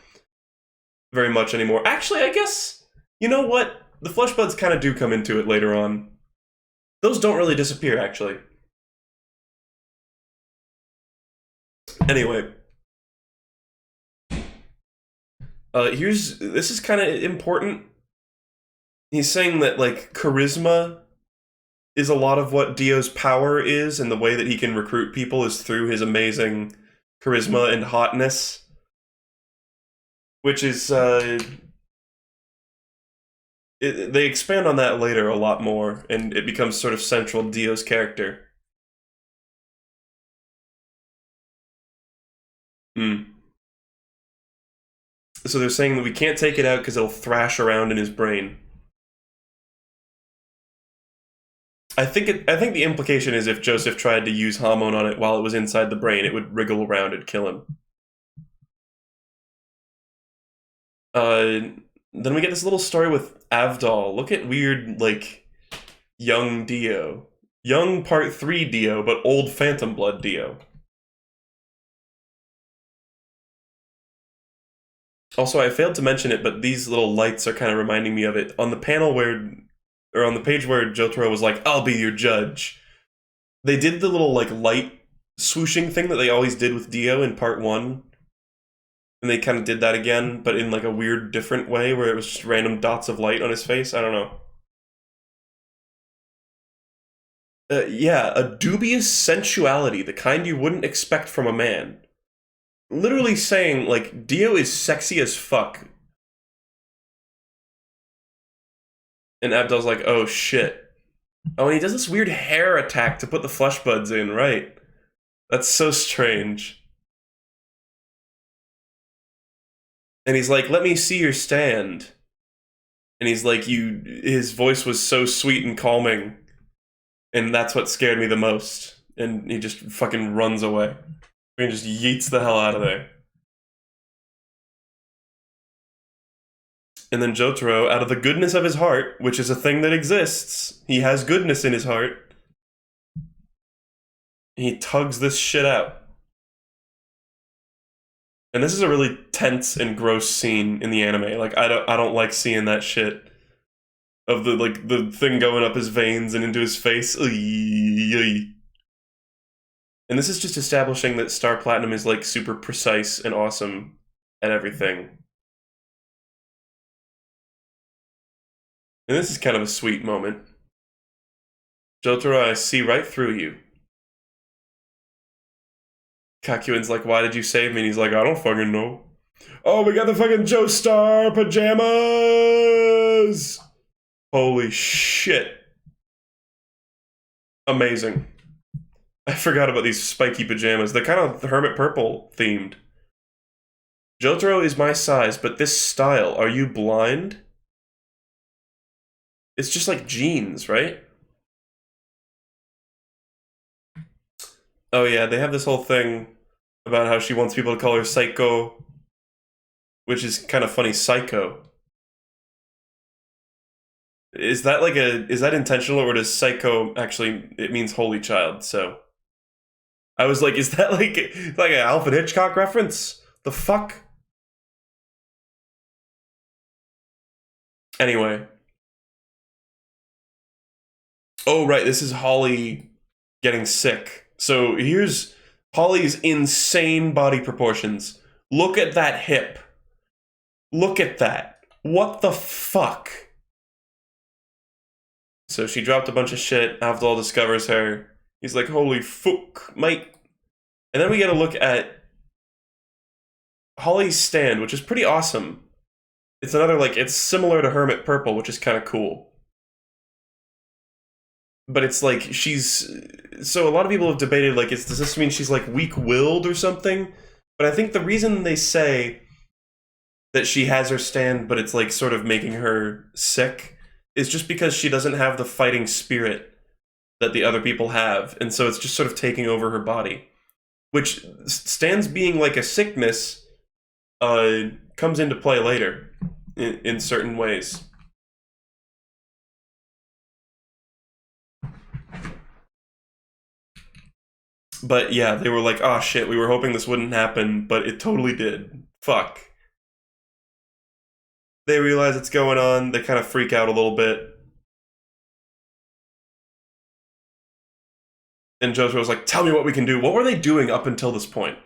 very much anymore. Actually, I guess, you know what? The flesh buds kind of do come into it later on. Those don't really disappear, actually. Anyway. This is kind of important. He's saying that, like, charisma is a lot of what Dio's power is, and the way that he can recruit people is through his amazing charisma and hotness. Which is, they expand on that later a lot more, and it becomes sort of central to Dio's character. So they're saying that we can't take it out because it'll thrash around in his brain. I think the implication is if Joseph tried to use Hamon on it while it was inside the brain, it would wriggle around and kill him. Then we get this little story with Avdol. Look at weird, like, young Dio. Young Part 3 Dio, but old Phantom Blood Dio. Also, I failed to mention it, but these little lights are kind of reminding me of it. On the panel where, or on the page where Jotaro was like, I'll be your judge, they did the little, like, light swooshing thing that they always did with Dio in Part 1. And they kind of did that again, but in, like, a weird, different way, where it was just random dots of light on his face. I don't know. Yeah, a dubious sensuality, the kind you wouldn't expect from a man. Literally saying, like, Dio is sexy as fuck. And Avdol's like, oh shit. Oh, and he does this weird hair attack to put the flesh buds in, right? That's so strange. And he's like, let me see your stand. And he's like, his voice was so sweet and calming. And that's what scared me the most. And he just fucking runs away. And just yeets the hell out of there. And then Jotaro, out of the goodness of his heart, which is a thing that exists, he has goodness in his heart, he tugs this shit out. And this is a really tense and gross scene in the anime. Like, I don't like seeing that shit. Of the thing going up his veins and into his face. And this is just establishing that Star Platinum is, like, super precise and awesome at everything. And this is kind of a sweet moment. Jotaro, I see right through you. Kakyoin's like, why did you save me? And he's like, I don't fucking know. Oh, we got the fucking Joestar pajamas! Holy shit. Amazing. I forgot about these spiky pajamas. They're kind of Hermit Purple themed. Jotaro is my size, but this style, are you blind? It's just like jeans, right? Oh yeah, they have this whole thing about how she wants people to call her Psycho, which is kind of funny, Psycho. Is that intentional, or does Psycho actually, it means holy child, so. I was like, is that like an Alfred Hitchcock reference? The fuck? Anyway. Oh, right, this is Holly getting sick. So here's Holly's insane body proportions. Look at that hip. Look at that. What the fuck? So she dropped a bunch of shit. Avdol discovers her. He's like, holy fuck, mate. And then we get a look at Holly's stand, which is pretty awesome. It's another, like, it's similar to Hermit Purple, which is kind of cool. But it's like, she's... So a lot of people have debated, like, does this mean she's, like, weak-willed or something? But I think the reason they say that she has her stand, but it's, like, sort of making her sick, is just because she doesn't have the fighting spirit that the other people have. And so it's just sort of taking over her body. Which stands being, like, a sickness comes into play later in certain ways. But yeah, they were like, oh shit, we were hoping this wouldn't happen, but it totally did. Fuck. They realize it's going on, they kind of freak out a little bit. And Jojo was like, tell me what we can do. What were they doing up until this point?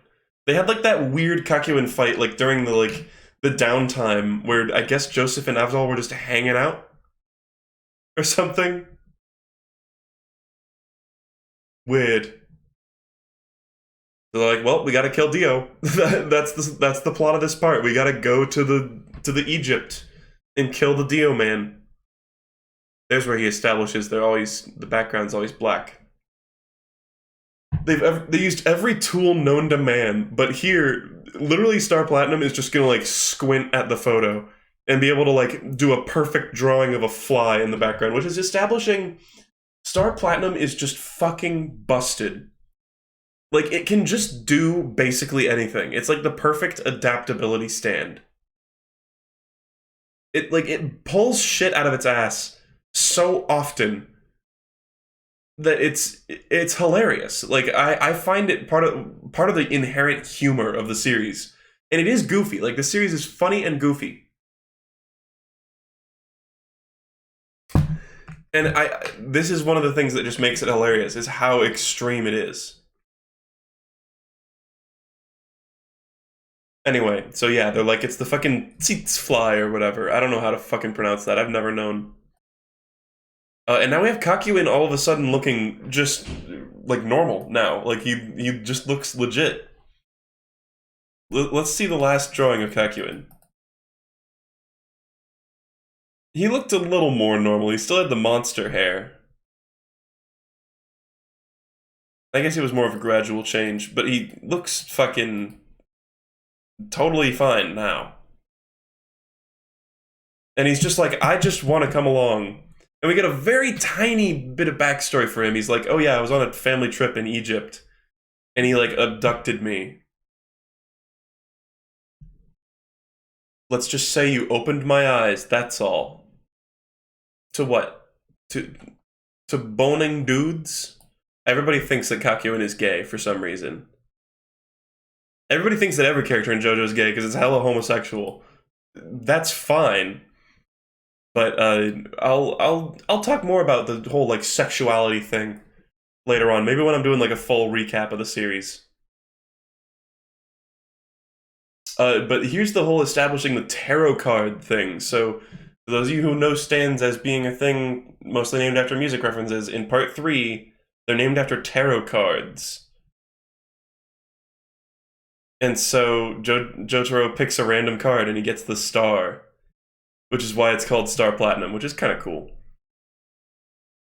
They had like that weird Kakyoin fight like during the downtime where I guess Joseph and Avdol were just hanging out or something. Weird. They're like, well, we gotta kill Dio. that's the plot of this part. We gotta go to the Egypt and kill the Dio man. There's where he establishes the background's always black. They used every tool known to man, but here, literally Star Platinum is just gonna like squint at the photo and be able to like do a perfect drawing of a fly in the background, which is establishing Star Platinum is just fucking busted. Like, it can just do basically anything. It's like the perfect adaptability stand. It pulls shit out of its ass so often that it's hilarious. Like, I find it part of the inherent humor of the series. And it is goofy. Like, the series is funny and goofy. And this is one of the things that just makes it hilarious, is how extreme it is. Anyway, so yeah, they're like, it's the fucking Tzitzfly fly or whatever. I don't know how to fucking pronounce that. I've never known. And now we have Kakyoin all of a sudden looking just, like, normal now. Like, he just looks legit. Let's see the last drawing of Kakyoin. He looked a little more normal. He still had the monster hair. I guess it was more of a gradual change, but he looks fucking totally fine now. And he's just like, I just want to come along. And we get a very tiny bit of backstory for him. He's like, oh yeah, I was on a family trip in Egypt. And he, like, abducted me. Let's just say you opened my eyes, that's all. To what? To boning dudes? Everybody thinks that Kakyoin is gay for some reason. Everybody thinks that every character in JoJo is gay because it's hella homosexual. That's fine. But I'll talk more about the whole like sexuality thing later on. Maybe when I'm doing like a full recap of the series. But here's the whole establishing the tarot card thing. So for those of you who know stands as being a thing mostly named after music references, in part 3, they're named after tarot cards. And so Jotaro picks a random card and he gets the star, which is why it's called Star Platinum, which is kind of cool.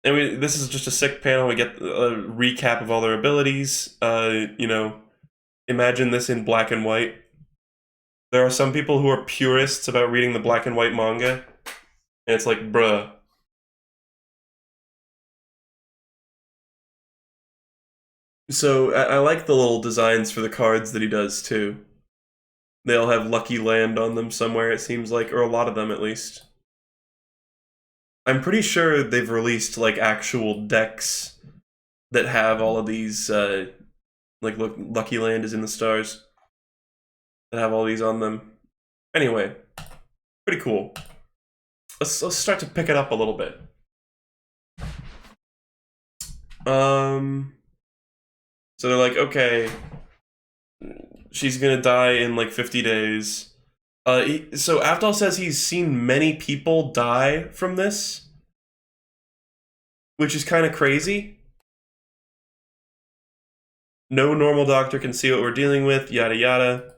And this is just a sick panel. We get a recap of all their abilities. You know, imagine this in black and white. There are some people who are purists about reading the black and white manga, and it's like, bruh. So I like the little designs for the cards that he does too. They all have Lucky Land on them somewhere, it seems like, or a lot of them at least. I'm pretty sure they've released like actual decks that have all of these, like Lucky Land is in the stars, that have all these on them. Anyway, pretty cool. Let's start to pick it up a little bit. So they're like, okay, she's gonna die in like 50 days. So Avdol says he's seen many people die from this. which is kind of crazy. No normal doctor can see what we're dealing with, yada yada.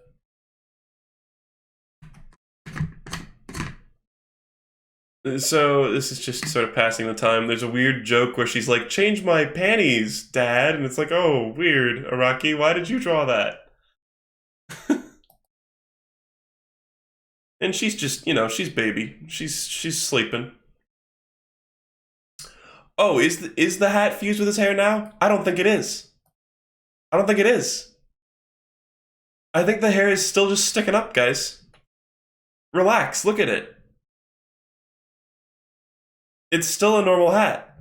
So this is just sort of passing the time. There's a weird joke where she's like, "Change my panties, Dad," and it's like, "Oh, weird, Araki. Why did you draw that?" And she's just, she's baby. She's sleeping. Oh, is the hat fused with his hair now? I don't think it is. I don't think it is. I think the hair is still just sticking up, guys. Relax. Look at it. It's still a normal hat.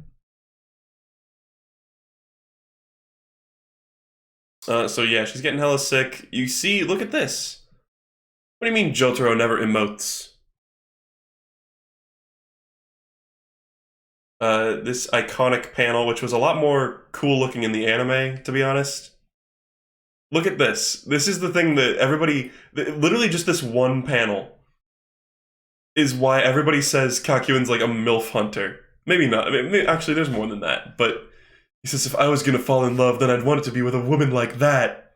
So yeah, she's getting hella sick. You see, look at this. What do you mean Jotaro never emotes? This iconic panel, which was a lot more cool looking in the anime, to be honest. Look at this. This is the thing that everybody, literally just this one panel, is why everybody says Kakyoin's like a MILF hunter. Maybe not. I mean, actually, there's more than that. But he says, if I was gonna fall in love, then I'd want it to be with a woman like that.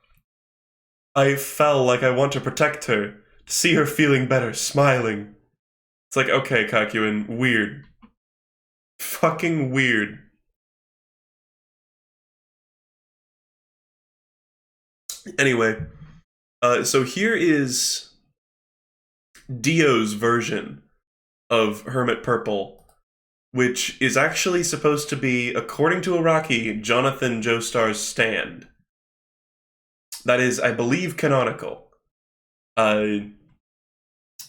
I fell like I want to protect her, to see her feeling better, smiling. It's like, okay, Kakyoin, weird. Fucking weird. Anyway, so here is Dio's version of Hermit Purple, which is actually supposed to be, according to Araki, Jonathan Joestar's stand. That is, I believe, canonical.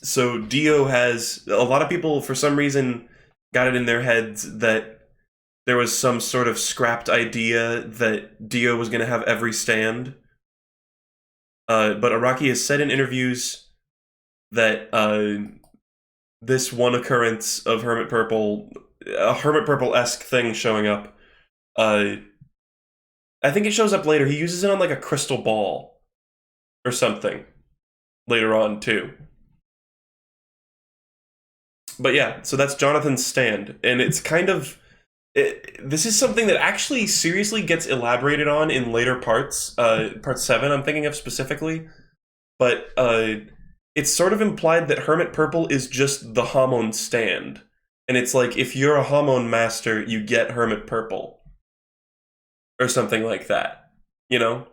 So Dio has, a lot of people, for some reason, got it in their heads that there was some sort of scrapped idea that Dio was going to have every stand. But Araki has said in interviews that this one occurrence of Hermit Purple, a Hermit Purple-esque thing showing up, I think it shows up later. He uses it on like a crystal ball or something later on too. But yeah, so that's Jonathan's stand, and it's kind of this is something that actually seriously gets elaborated on in later parts. Part 7, I'm thinking of specifically, but it's sort of implied that Hermit Purple is just the Hamon stand, and it's like if you're a Hamon master, you get Hermit Purple, or something like that. You know,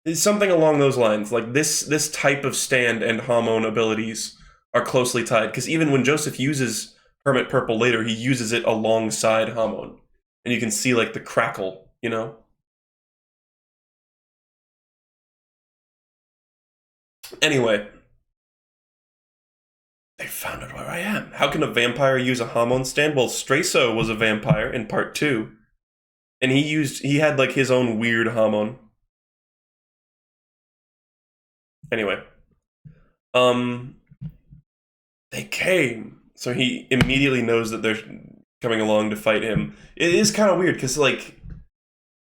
it's something along those lines. Like this type of stand and Hamon abilities are closely tied, because even when Joseph uses Hermit Purple later, he uses it alongside Hamon. And you can see, like, the crackle, you know? Anyway. They found out where I am. How can a vampire use a Hamon stand? Well, Strayso was a vampire in part 2. And he had, like, his own weird Hamon. Anyway. They came. So he immediately knows that they're coming along to fight him. It is kind of weird, because, like,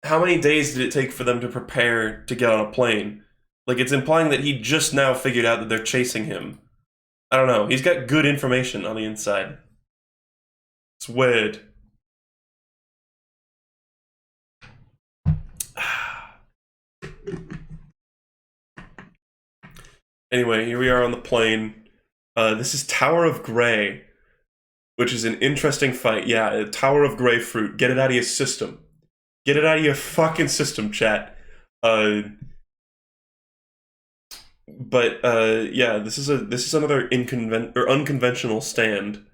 how many days did it take for them to prepare to get on a plane? Like, it's implying that he just now figured out that they're chasing him. I don't know. He's got good information on the inside. It's weird. Anyway, here we are on the plane. This is Tower of Grey, which is an interesting fight. Yeah, Tower of Grayfruit. Get it out of your system. Get it out of your fucking system, chat. Yeah, this is another unconventional stand.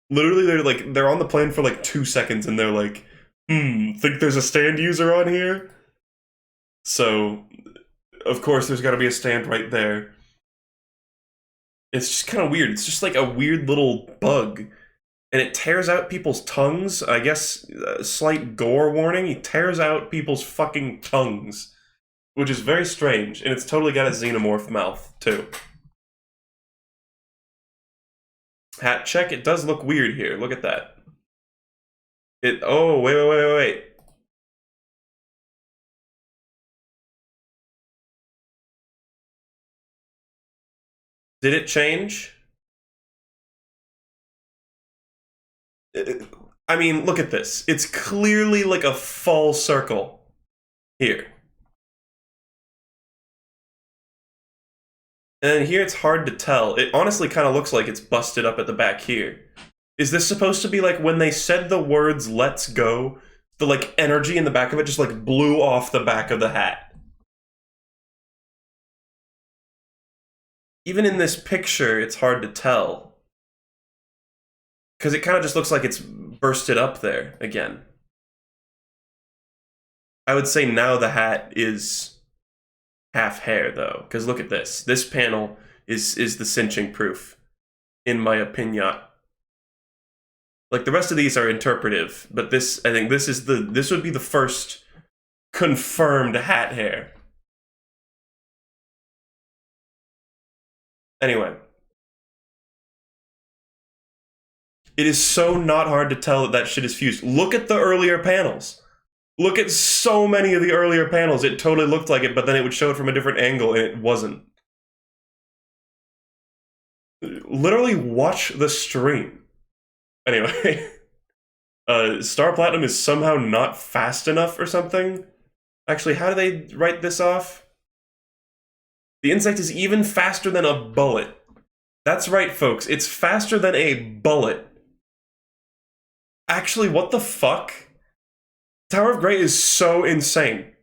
Literally, they're on the plane for like 2 seconds, and they're like, think there's a stand user on here? So, of course, there's got to be a stand right there. It's just kind of weird. It's just like a weird little bug. And it tears out people's tongues. I guess, slight gore warning. He tears out people's fucking tongues. Which is very strange. And it's totally got a xenomorph mouth, too. Hat check. It does look weird here. Look at that. Oh, wait. Did it change? I mean, look at this. It's clearly like a full circle here. And here it's hard to tell. It honestly kind of looks like it's busted up at the back here. Is this supposed to be like when they said the words "let's go," the like energy in the back of it just like blew off the back of the hat? Even in this picture, it's hard to tell. Because it kind of just looks like it's bursted up there again. I would say now the hat is half hair, though. Because look at this. This panel is the cinching proof, in my opinion. Like, the rest of these are interpretive, but this, I think this would be the first confirmed hat hair. Anyway. It is so not hard to tell that that shit is fused. Look at the earlier panels. Look at so many of the earlier panels. It totally looked like it, but then it would show it from a different angle, and it wasn't. Literally watch the stream. Anyway. Star Platinum is somehow not fast enough or something. Actually, how do they write this off? The insect is even faster than a bullet. That's right, folks. It's faster than a bullet. Actually, what the fuck? Tower of Grey is so insane.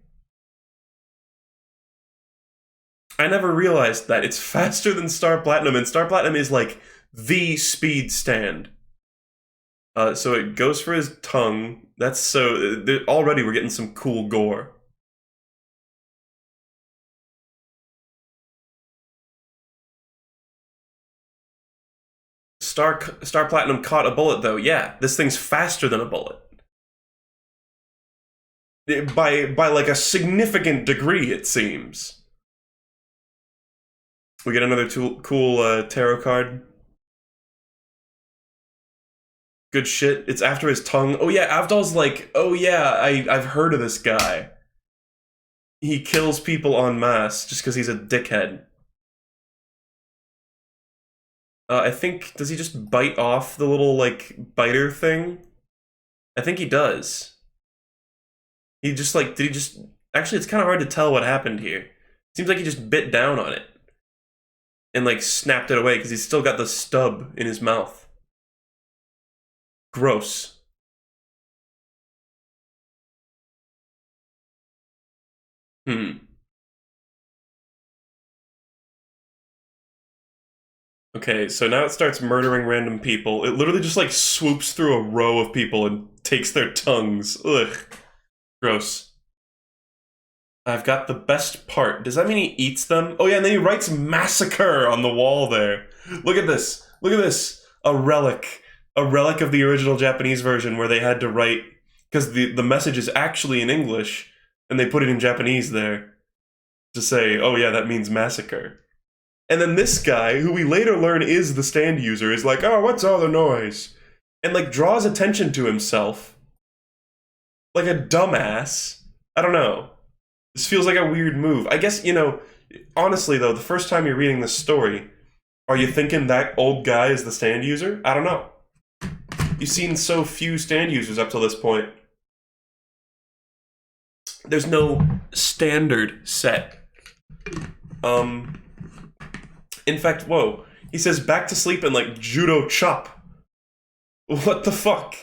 I never realized that. It's faster than Star Platinum, and Star Platinum is like the speed stand. So it goes for his tongue. That's so... Already we're getting some cool gore. Star Platinum caught a bullet, though. Yeah, this thing's faster than a bullet. By like a significant degree, it seems. We get another cool tarot card. Good shit. It's after his tongue. Oh yeah, Avdol's like, oh yeah, I've heard of this guy. He kills people en masse just because he's a dickhead. I think, does he just bite off the little, like, biter thing? I think he does. He just, like, did he just... Actually, it's kind of hard to tell what happened here. Seems like he just bit down on it. And, like, snapped it away, because he's still got the stub in his mouth. Gross. Okay, so now it starts murdering random people. It literally just, like, swoops through a row of people and takes their tongues. Ugh. Gross. I've got the best part. Does that mean he eats them? Oh yeah, and then he writes massacre on the wall there. Look at this. Look at this. A relic. A relic of the original Japanese version where they had to write... Because the message is actually in English, and they put it in Japanese there to say, oh yeah, that means massacre. And then this guy, who we later learn is the stand user, is like, oh, what's all the noise? And, like, draws attention to himself. Like a dumbass. I don't know. This feels like a weird move. I guess, you know, honestly, though, the first time you're reading this story, are you thinking that old guy is the stand user? I don't know. You've seen so few stand users up till this point. There's no standard set. In fact, whoa. He says back to sleep and like judo chop. What the fuck?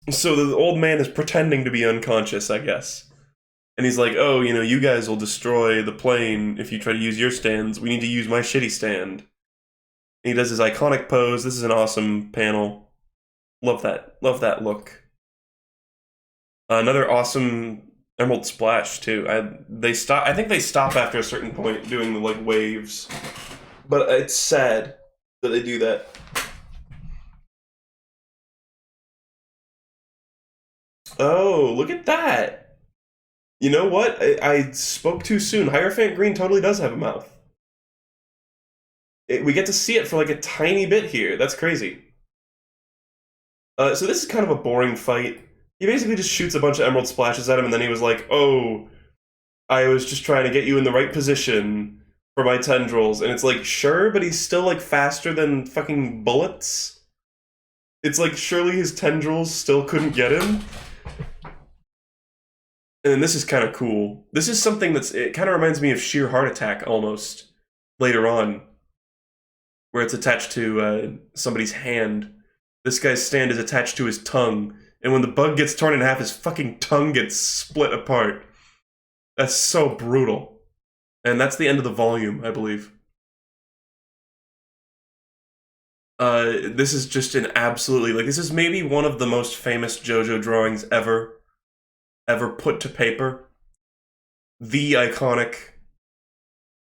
So the old man is pretending to be unconscious, I guess. And he's like, oh, you know, you guys will destroy the plane if you try to use your stands. We need to use my shitty stand. And he does his iconic pose. This is an awesome panel. Love that. Love that look. Another awesome Emerald Splash, too. I think they stop after a certain point doing the, like, waves. But it's sad that they do that. Oh, look at that! You know what? I spoke too soon. Hierophant Green totally does have a mouth. We get to see it for like a tiny bit here. That's crazy. So this is kind of a boring fight. He basically just shoots a bunch of emerald splashes at him, and then he was like, oh, I was just trying to get you in the right position for my tendrils. And it's like, sure, but he's still like faster than fucking bullets. It's like surely his tendrils still couldn't get him. And this is kind of cool. This is something it kind of reminds me of Sheer Heart Attack almost later on, where it's attached to somebody's hand. This guy's stand is attached to his tongue, and when the bug gets torn in half, his fucking tongue gets split apart. That's so brutal. And that's the end of the volume, I believe. This is just an absolutely, like, this is maybe one of the most famous JoJo drawings ever put to paper. The iconic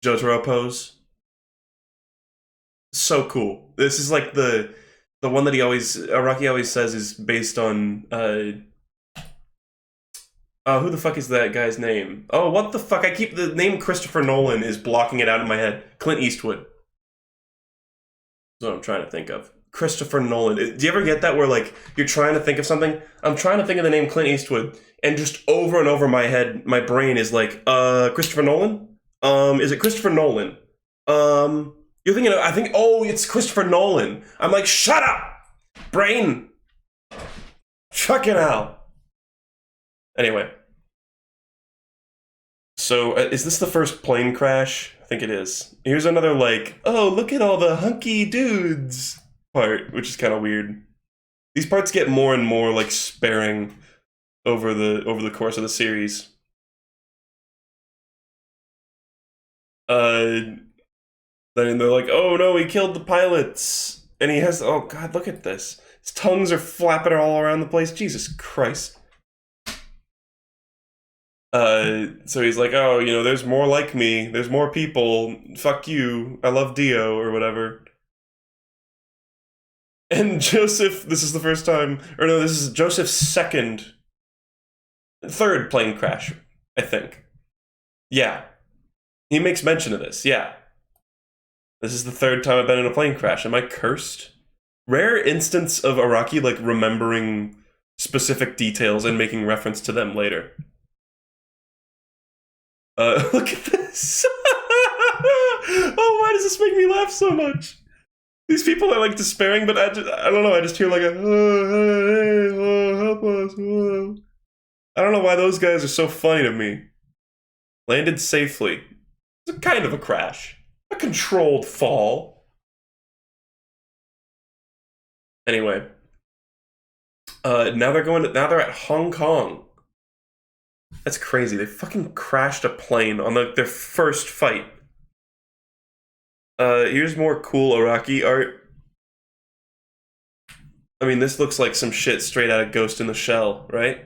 Jotaro pose. So cool. This is like the one that Araki always says is based on, who the fuck is that guy's name? Oh, what the fuck? The name Christopher Nolan is blocking it out of my head. Clint Eastwood. That's what I'm trying to think of. Christopher Nolan. Do you ever get that where, like, you're trying to think of something? I'm trying to think of the name Clint Eastwood, and just over and over my head, my brain is like, Christopher Nolan? Is it Christopher Nolan? You're thinking oh, it's Christopher Nolan. I'm like, shut up! Brain! Fucking hell. Anyway. So, is this the first plane crash? I think it is. Here's another, like, oh, look at all the hunky dudes part, which is kind of weird. These parts get more and more, like, sparing over the course of the series. Then they're like, oh no, he killed the pilots! And he has, oh god, look at this. His tongues are flapping all around the place. Jesus Christ. So he's like, oh, you know, there's more like me. There's more people. Fuck you. I love Dio, or whatever. And Joseph, this is the first time, or no, this is Joseph's third plane crash, I think. Yeah. He makes mention of this, yeah. This is the third time I've been in a plane crash. Am I cursed? Rare instance of Araki, like, remembering specific details and making reference to them later. Look at this! Oh, why does this make me laugh so much? These people are, like, despairing, but I don't know, I just hear, like, a, oh, help us, oh. I don't know why those guys are so funny to me. Landed safely. It's kind of a crash. A controlled fall. Anyway. Now they're at Hong Kong. That's crazy. They fucking crashed a plane on their first fight. Here's more cool Araki art. I mean, this looks like some shit straight out of Ghost in the Shell, right?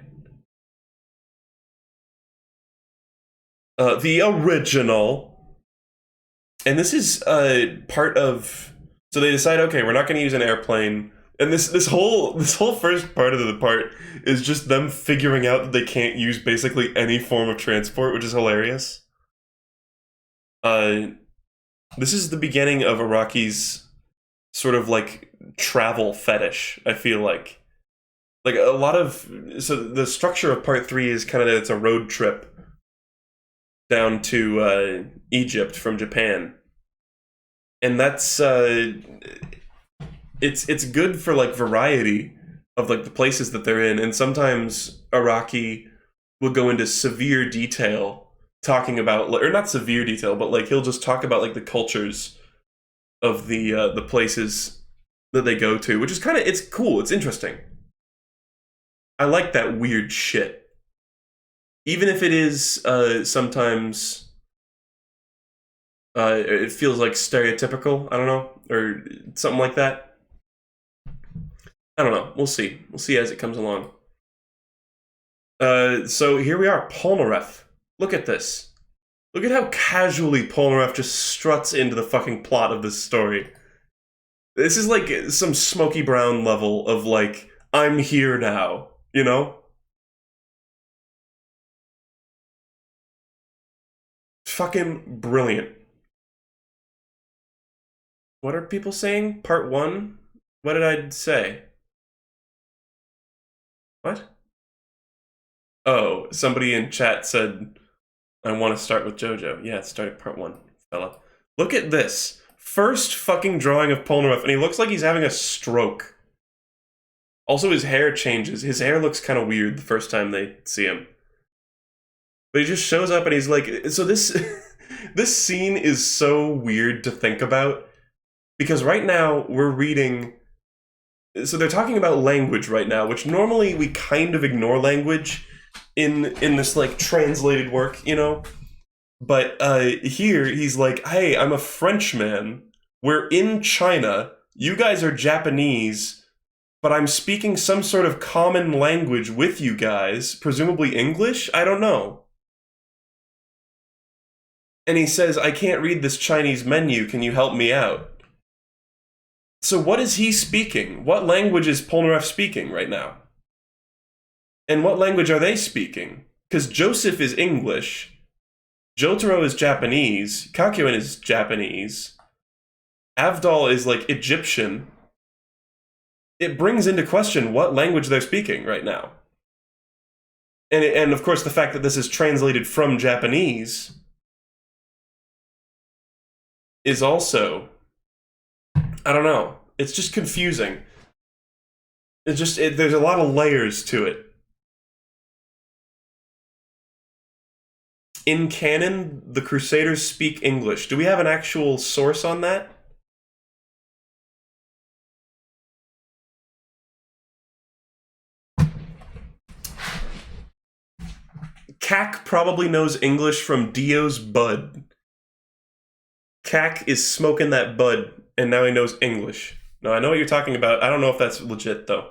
The original. And this is part of... So they decide, okay, we're not going to use an airplane. And this whole first part of the part is just them figuring out that they can't use basically any form of transport, which is hilarious. This is the beginning of Araki's sort of, like, travel fetish, I feel like. Like, a lot of... So the structure of part 3 is kind of that it's a road trip down to Egypt from Japan. And that's... It's good for, like, variety of, like, the places that they're in. And sometimes Araki will go into severe detail talking about, or not severe detail, but, like, he'll just talk about, like, the cultures of the places that they go to, which is kind of, it's cool, it's interesting. I like that weird shit. Even if it is sometimes it feels like stereotypical, I don't know, or something like that. I don't know, we'll see. We'll see as it comes along. So here we are, Polnareff. Look at this. Look at how casually Polnareff just struts into the fucking plot of this story. This is like some Smokey Brown level of, like, I'm here now, you know? Fucking brilliant. What are people saying? Part 1? What did I say? What? Oh, somebody in chat said, I want to start with Jojo. Yeah, start at part 1, fella. Look at this. First fucking drawing of Polnareff, and he looks like he's having a stroke. Also, his hair changes. His hair looks kind of weird the first time they see him. But he just shows up and he's like, so this this scene is so weird to think about because right now we're reading, so they're talking about language right now, which normally we kind of ignore language in this like translated work, you know? But here he's like, hey, I'm a Frenchman. We're in China. You guys are Japanese, but I'm speaking some sort of common language with you guys, presumably English? I don't know. And he says, I can't read this Chinese menu. Can you help me out? So what is he speaking? What language is Polnareff speaking right now? And what language are they speaking? Because Joseph is English, Jotaro is Japanese, Kakyoin is Japanese, Avdol is like Egyptian. It brings into question what language they're speaking right now. And of course the fact that this is translated from Japanese is also, I don't know, it's just confusing. It's just, there's a lot of layers to it. In canon, the Crusaders speak English. Do we have an actual source on that? Kak probably knows English from Dio's bud. Kak is smoking that bud, and now he knows English. No, I know what you're talking about. I don't know if that's legit, though.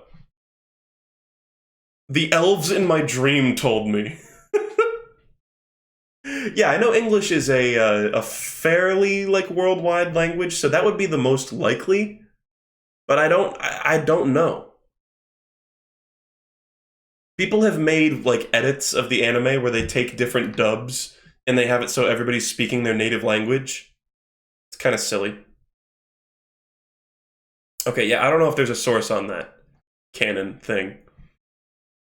The elves in my dream told me. Yeah, I know English is a fairly, like, worldwide language, so that would be the most likely. But I don't know. People have made, like, edits of the anime where they take different dubs, and they have it so everybody's speaking their native language. It's kind of silly. Okay, yeah, I don't know if there's a source on that canon thing.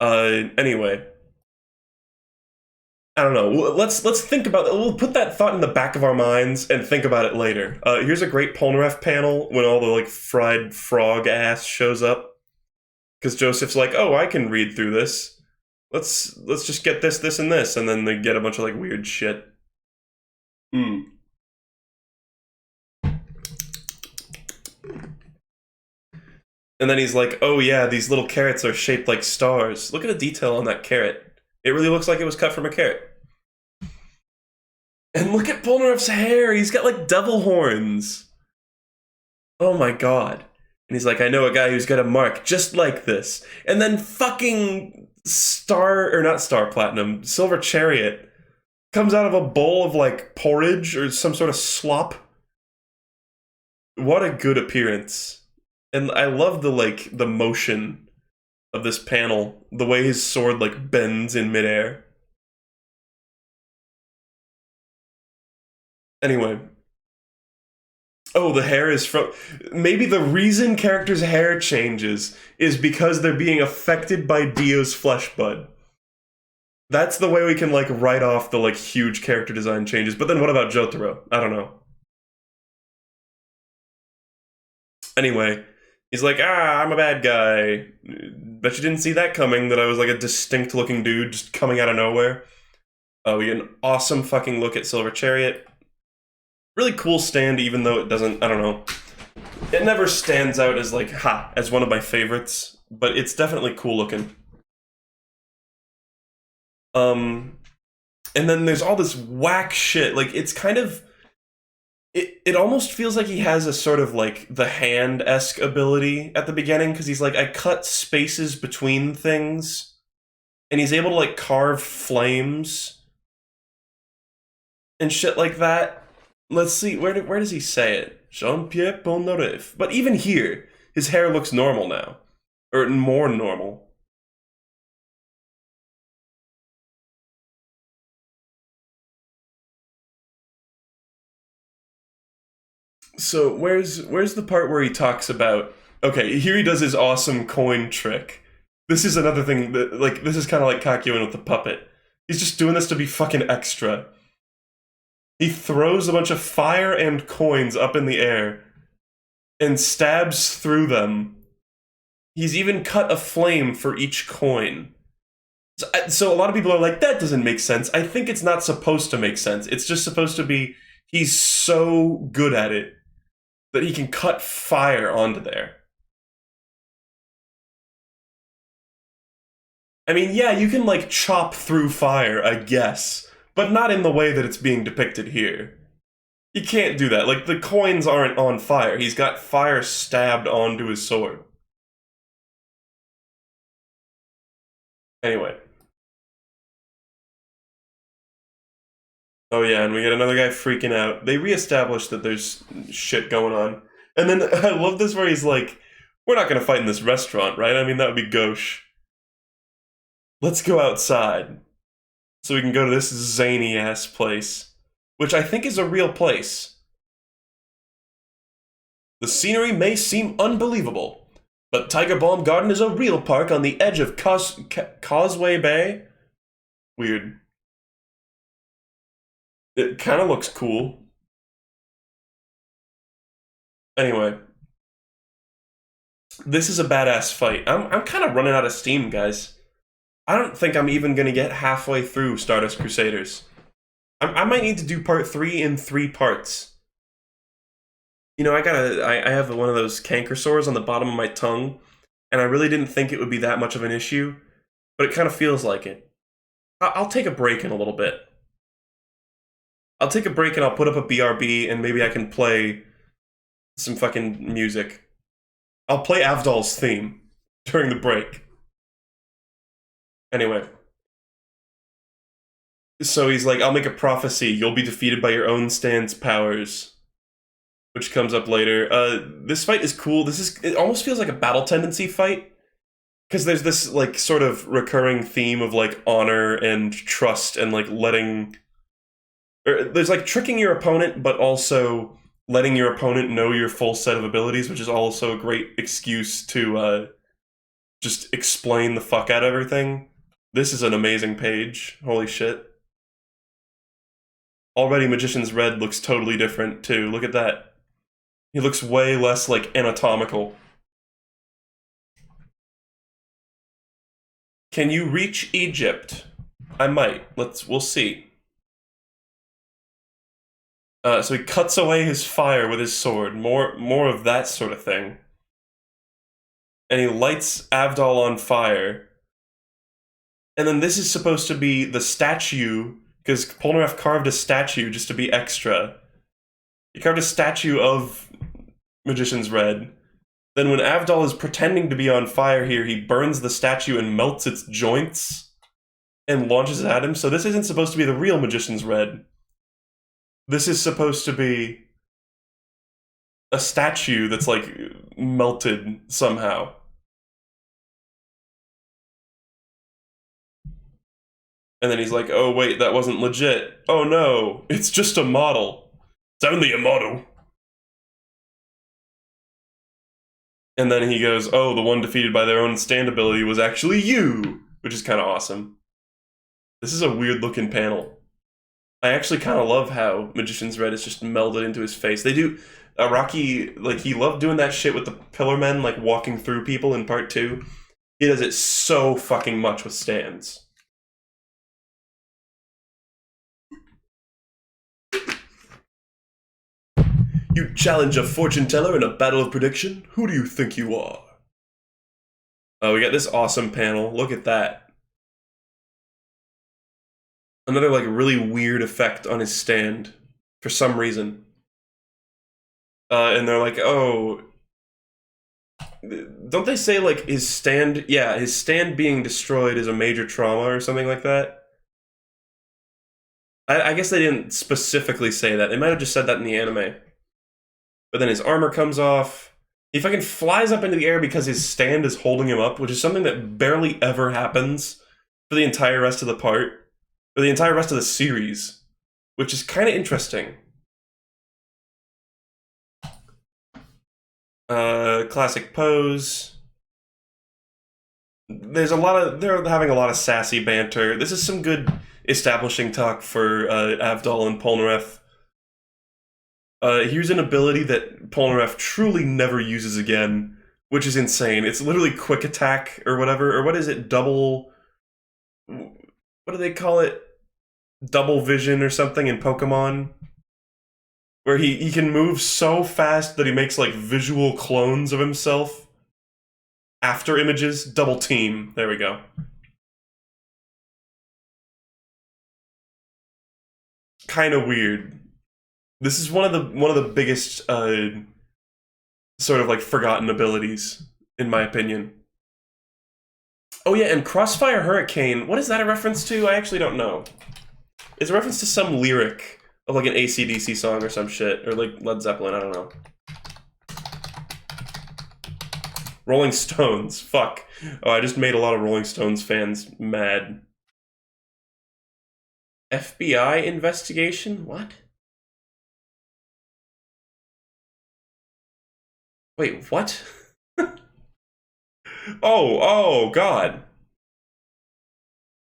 Anyway. I don't know. Let's think about it. We'll put that thought in the back of our minds and think about it later. Here's a great Polnareff panel when all the like fried frog ass shows up. Because Joseph's like, oh, I can read through this. Let's just get this, this, and this, and then they get a bunch of like weird shit. And then he's like, oh yeah, these little carrots are shaped like stars. Look at the detail on that carrot. It really looks like it was cut from a carrot. And look at Polnareff's hair. He's got like devil horns. Oh my god. And he's like, I know a guy who's got a mark just like this. And then fucking Silver Chariot comes out of a bowl of like porridge or some sort of slop. What a good appearance. And I love the motion of this panel, the way his sword like bends in midair. Anyway. Oh, the hair is from... Maybe the reason characters' hair changes is because they're being affected by Dio's flesh bud. That's the way we can like write off the like huge character design changes. But then what about Jotaro? I don't know. Anyway, he's like, I'm a bad guy. Bet you didn't see that coming, that I was like a distinct looking dude just coming out of nowhere. We get an awesome fucking look at Silver Chariot. Really cool stand, even though it doesn't, I don't know. It never stands out as like, as one of my favorites, but it's definitely cool looking. And then there's all this whack shit, like it's kind of, it almost feels like he has a sort of like the hand-esque ability at the beginning, because he's like, I cut spaces between things, and he's able to like carve flames and shit like that. Let's see, where does he say it? Jean-Pierre Polnareff. But even here, his hair looks normal now. Or more normal. So where's the part where he talks about... Okay, here he does his awesome coin trick. This is another thing that, like, this is kind of like Kakyoin with the puppet. He's just doing this to be fucking extra. He throws a bunch of fire and coins up in the air and stabs through them He's even cut a flame for each coin. So a lot of people are like, that doesn't make sense. I think it's not supposed to make sense. It's just supposed to be, he's so good at it that he can cut fire onto there. I mean, yeah, you can, like, chop through fire, I guess, but not in the way that it's being depicted here. You can't do that. Like, the coins aren't on fire. He's got fire stabbed onto his sword. Anyway. Oh yeah, and we get another guy freaking out. They reestablished that there's shit going on. And then I love this where he's like, we're not gonna fight in this restaurant, right? I mean, that would be gauche. Let's go outside. So we can go to this zany-ass place. Which I think is a real place. The scenery may seem unbelievable, but Tiger Balm Garden is a real park on the edge of Causeway Bay. Weird. It kind of looks cool. Anyway. This is a badass fight. I'm kind of running out of steam, guys. I don't think I'm even going to get halfway through Stardust Crusaders. I might need to do part 3 in 3 parts. You know, I have one of those canker sores on the bottom of my tongue, and I really didn't think it would be that much of an issue, but it kind of feels like it. I'll take a break in a little bit. I'll take a break and I'll put up a BRB, and maybe I can play some fucking music. I'll play Avdol's theme during the break. Anyway. So he's like, I'll make a prophecy. You'll be defeated by your own stand's powers. Which comes up later. This fight is cool. It almost feels like a battle tendency fight. Because there's this, like, sort of recurring theme of, like, honor and trust and, like, there's, like, tricking your opponent, but also letting your opponent know your full set of abilities, which is also a great excuse to, just explain the fuck out of everything. This is an amazing page. Holy shit. Already Magician's Red looks totally different, too. Look at that. He looks way less, like, anatomical. Can you reach Egypt? I might. We'll see. So he cuts away his fire with his sword. More of that sort of thing. And he lights Avdol on fire. And then this is supposed to be the statue, because Polnareff carved a statue just to be extra. He carved a statue of Magician's Red. Then when Avdol is pretending to be on fire here, he burns the statue and melts its joints and launches it at him. So this isn't supposed to be the real Magician's Red. This is supposed to be a statue that's, like, melted somehow. And then he's like, oh wait, that wasn't legit. Oh no, it's just a model. It's only a model. And then he goes, oh, the one defeated by their own stand ability was actually you, which is kind of awesome. This is a weird looking panel. I actually kind of love how Magician's Red is just melded into his face. They do, Araki, like, he loved doing that shit with the Pillar Men, like, walking through people in part 2. He does it so fucking much with stands. You challenge a fortune teller in a battle of prediction? Who do you think you are? Oh, we got this awesome panel. Look at that. Another, like, really weird effect on his stand for some reason. And they're like, oh, don't they say, like, his stand being destroyed is a major trauma or something like that? I guess they didn't specifically say that. They might have just said that in the anime. But then his armor comes off. He fucking flies up into the air because his stand is holding him up, which is something that barely ever happens for the entire rest of the part. For the entire rest of the series. Which is kind of interesting. Classic pose. They're having a lot of sassy banter. This is some good establishing talk for Avdol and Polnareff. Here's an ability that Polnareff truly never uses again, which is insane. It's literally quick attack or whatever, or what is it? Double. What do they call it? Double vision or something in Pokemon, where he can move so fast that he makes like visual clones of himself after images. Double team. There we go. Kind of weird. This is one of the biggest sort of like forgotten abilities, in my opinion. Oh yeah, and Crossfire Hurricane, what is that a reference to? I actually don't know. It's a reference to some lyric of like an AC/DC song or some shit, or like Led Zeppelin, I don't know. Rolling Stones, fuck. Oh, I just made a lot of Rolling Stones fans mad. FBI investigation? What? Wait, what? Oh, God.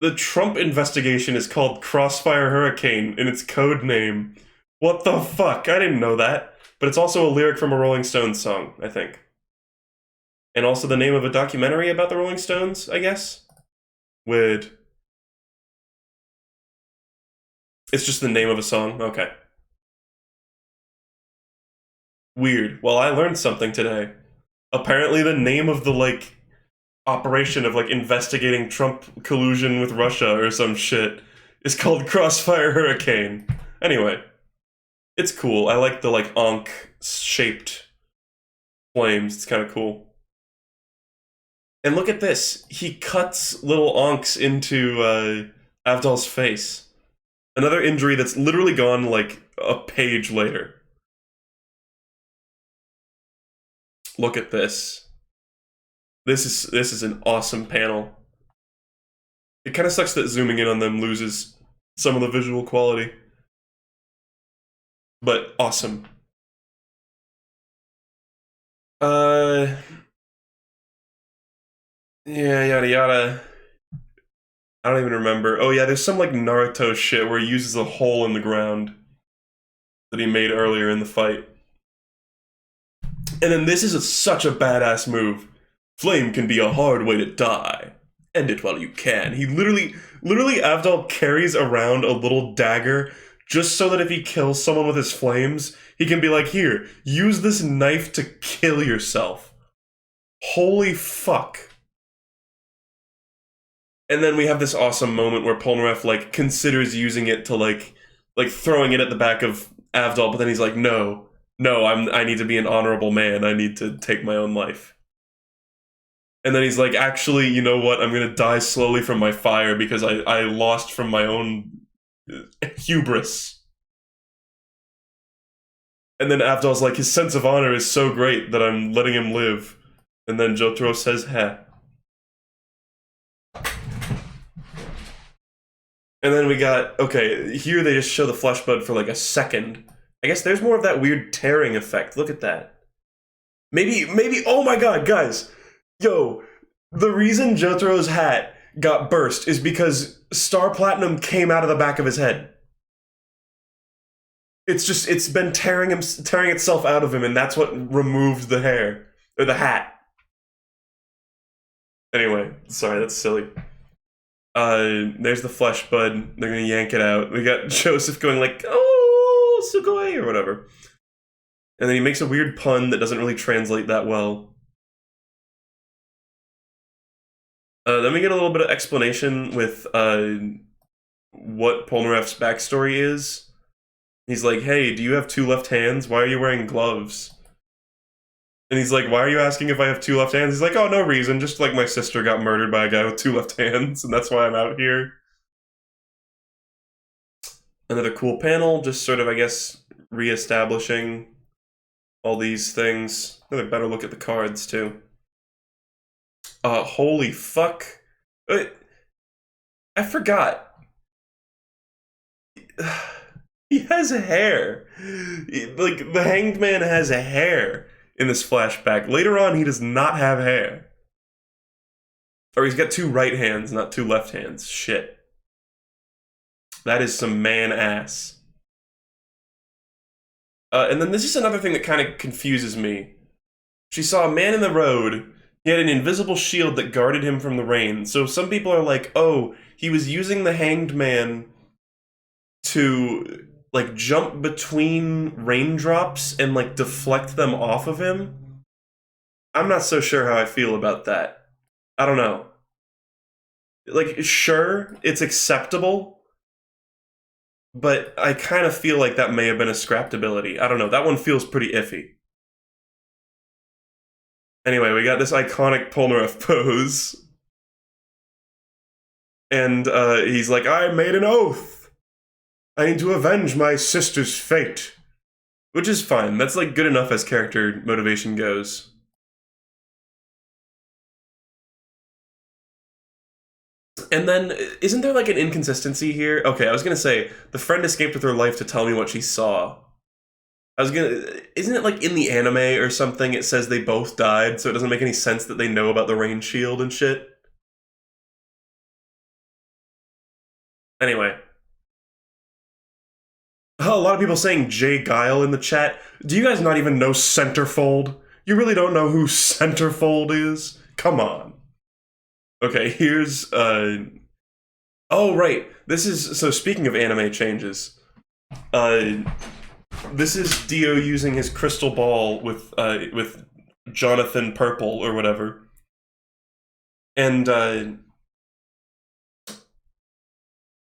The Trump investigation is called Crossfire Hurricane in its code name. What the fuck? I didn't know that. But it's also a lyric from a Rolling Stones song, I think. And also the name of a documentary about the Rolling Stones, I guess? Weird. It's just the name of a song? Okay. Weird. Well, I learned something today. Apparently the name of the, like, operation of, like, investigating Trump collusion with Russia or some shit is called Crossfire Hurricane. Anyway. It's cool. I like the, like, Ankh-shaped flames. It's kind of cool. And look at this. He cuts little Ankhs into Avdol's face. Another injury that's literally gone, like, a page later. Look at this. This is an awesome panel. It kind of sucks that zooming in on them loses some of the visual quality. But awesome. Yeah, yada yada. I don't even remember. Oh yeah, there's some like Naruto shit where he uses a hole in the ground that he made earlier in the fight. And then this is such a badass move. Flame can be a hard way to die. End it while you can. He literally Avdol carries around a little dagger just so that if he kills someone with his flames, he can be like, here, use this knife to kill yourself. Holy fuck. And then we have this awesome moment where Polnareff, like, considers using it to, like throwing it at the back of Avdol, but then he's like, no, I need to be an honorable man. I need to take my own life. And then he's like, actually, you know what? I'm gonna die slowly from my fire because I lost from my own hubris. And then Avdol's like, his sense of honor is so great that I'm letting him live. And then Jotaro says, heh. And then we got, okay, here they just show the flesh bud for like a second. I guess there's more of that weird tearing effect. Look at that. Maybe, oh my god, guys. Yo, the reason Jotaro's hat got burst is because Star Platinum came out of the back of his head. It's been tearing itself out of him, and that's what removed the hair, or the hat. Anyway, sorry, that's silly. There's the flesh bud. They're gonna yank it out. We got Joseph going like, oh, Sugoi, or whatever. And then he makes a weird pun that doesn't really translate that well. Then we get a little bit of explanation with what Polnareff's backstory is. He's like, hey, do you have two left hands? Why are you wearing gloves? And he's like, why are you asking if I have two left hands? He's like, oh, no reason. Just like my sister got murdered by a guy with two left hands, and that's why I'm out here. Another cool panel, just sort of, I guess, reestablishing all these things. Another better look at the cards, too. Holy fuck. I forgot. He has hair. Like, the Hanged Man has hair in this flashback. Later on, he does not have hair. Or he's got two right hands, not two left hands. Shit. That is some man ass. And then this is another thing that kind of confuses me. She saw a man in the road. He had an invisible shield that guarded him from the rain. So some people are like, oh, he was using the hanged man to, like, jump between raindrops and, like, deflect them off of him. I'm not so sure how I feel about that. I don't know. Like, sure, it's acceptable, but I kind of feel like that may have been a scrapped ability. I don't know. That one feels pretty iffy. Anyway, we got this iconic Polnareff pose. And he's like, I made an oath. I need to avenge my sister's fate. Which is fine. That's like good enough as character motivation goes. And then, isn't there like an inconsistency here? Okay, I was gonna say, the friend escaped with her life to tell me what she saw. Isn't it like in the anime or something it says they both died, so it doesn't make any sense that they know about the rain shield and shit? Anyway. Oh, a lot of people saying Jay Guile in the chat. Do you guys not even know Centerfold? You really don't know who Centerfold is? Come on. Okay, here's, oh, right. This is, so speaking of anime changes, this is Dio using his crystal ball with Jonathan Purple or whatever. And,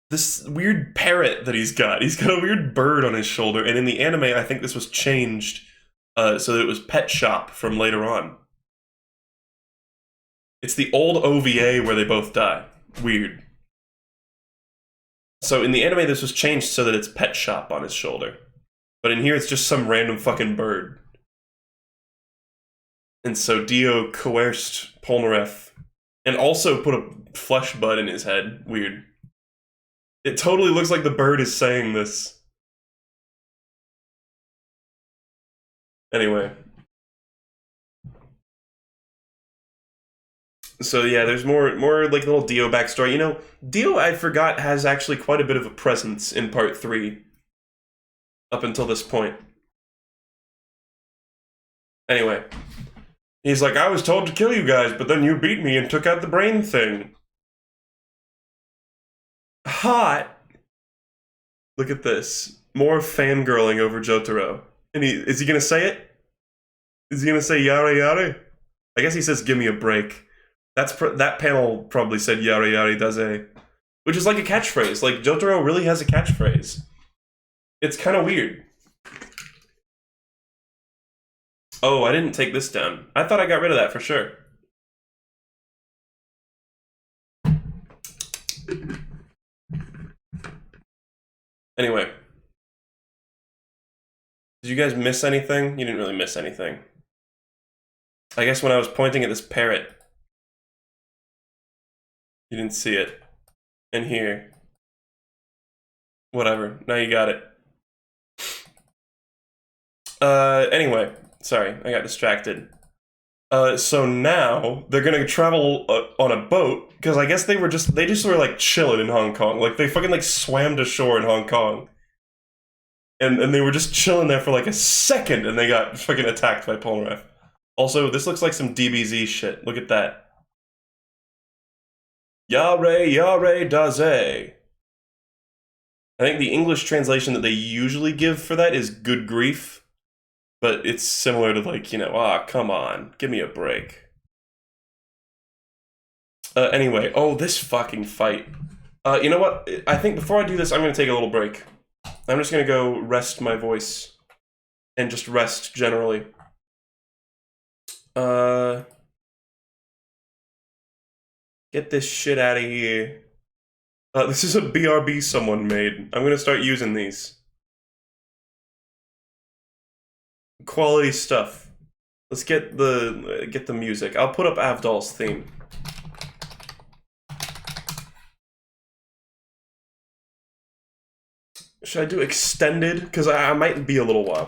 this weird parrot that he's got a weird bird on his shoulder, and in the anime, I think this was changed so that it was Pet Shop from later on. It's the old OVA where they both die. Weird. So in the anime, this was changed so that it's Pet Shop on his shoulder. But in here, it's just some random fucking bird. And so Dio coerced Polnareff and also put a flesh bud in his head. Weird. It totally looks like the bird is saying this. Anyway. So yeah, there's more like little Dio backstory. You know, Dio, I forgot, has actually quite a bit of a presence in part 3. Up until this point. Anyway. He's like, I was told to kill you guys, but then you beat me and took out the brain thing. Hot! Look at this. More fangirling over Jotaro. And is he gonna say it? Is he gonna say yare yare? I guess he says give me a break. That panel probably said yare yare daze. Which is like a catchphrase. Like, Jotaro really has a catchphrase. It's kind of weird. Oh, I didn't take this down. I thought I got rid of that for sure. Anyway. Did you guys miss anything? You didn't really miss anything. I guess when I was pointing at this parrot, you didn't see it. And here. Whatever. Now you got it. Anyway. Sorry, I got distracted. So now they're gonna travel on a boat, because I guess they just were like chilling in Hong Kong. Like, they fucking like swam to shore in Hong Kong. And they were just chilling there for like a second, and they got fucking attacked by Polnareff. Also, this looks like some DBZ shit. Look at that. Yare, yare, daze. I think the English translation that they usually give for that is good grief. But it's similar to, like, you know, come on, give me a break. Anyway, oh, this fucking fight. You know what? I think before I do this, I'm gonna take a little break. I'm just gonna go rest my voice. And just rest, generally. Get this shit out of here. This is a BRB someone made. I'm gonna start using these. Quality stuff. Let's get the music. I'll put up Avdol's theme. Should I do extended? Because I might be a little while.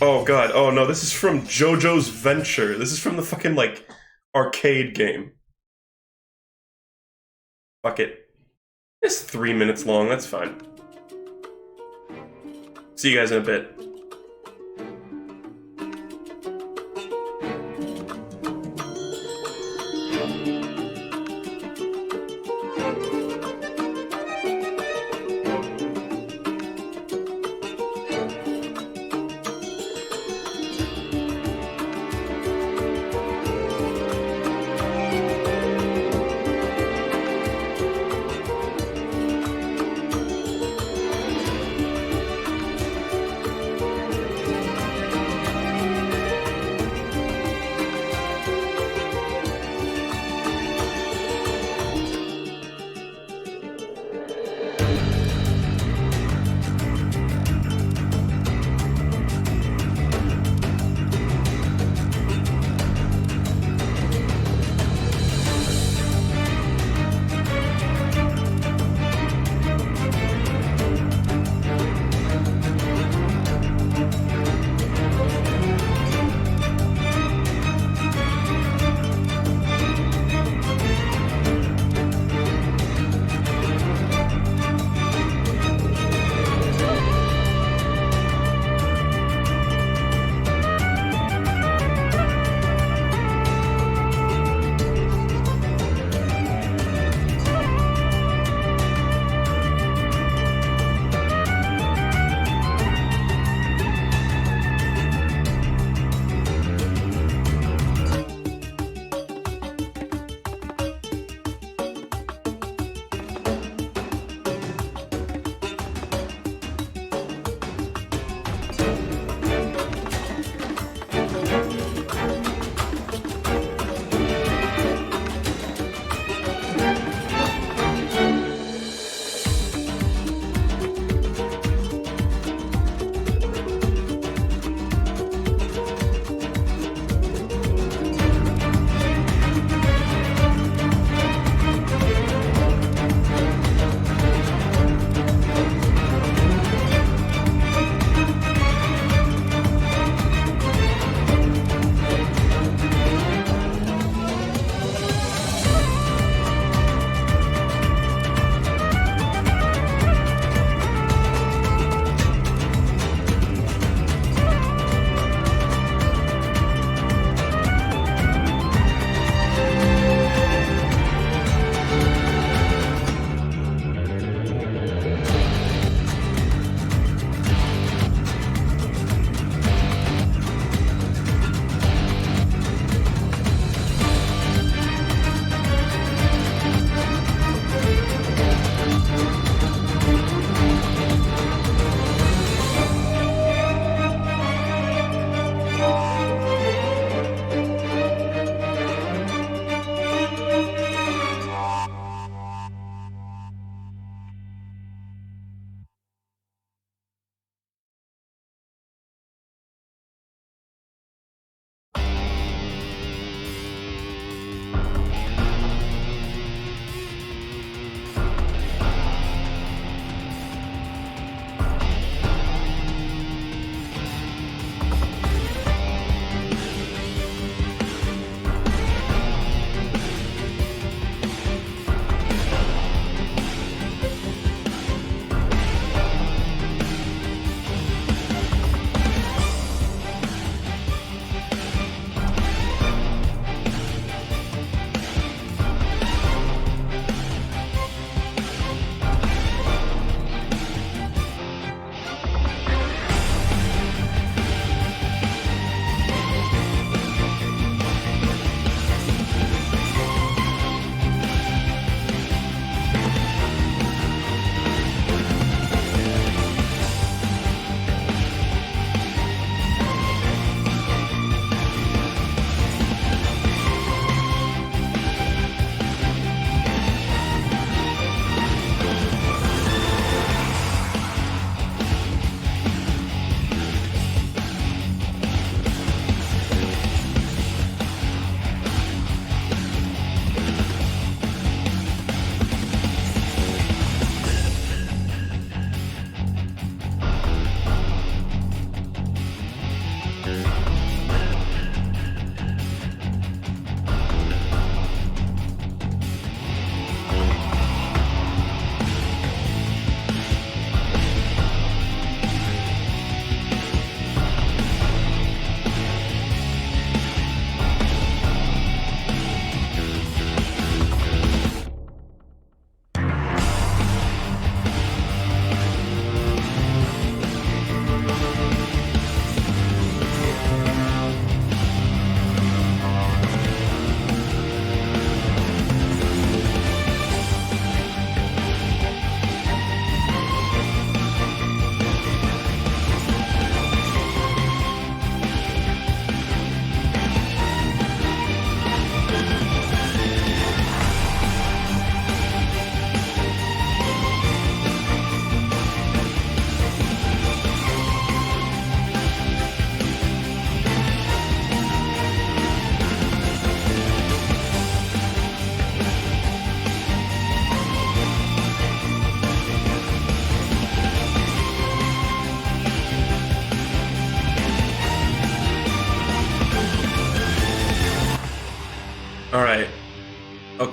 Oh god, oh no, this is from Jojo's Venture. This is from the fucking, like, arcade game. Fuck it. It's 3 minutes long, that's fine. See you guys in a bit.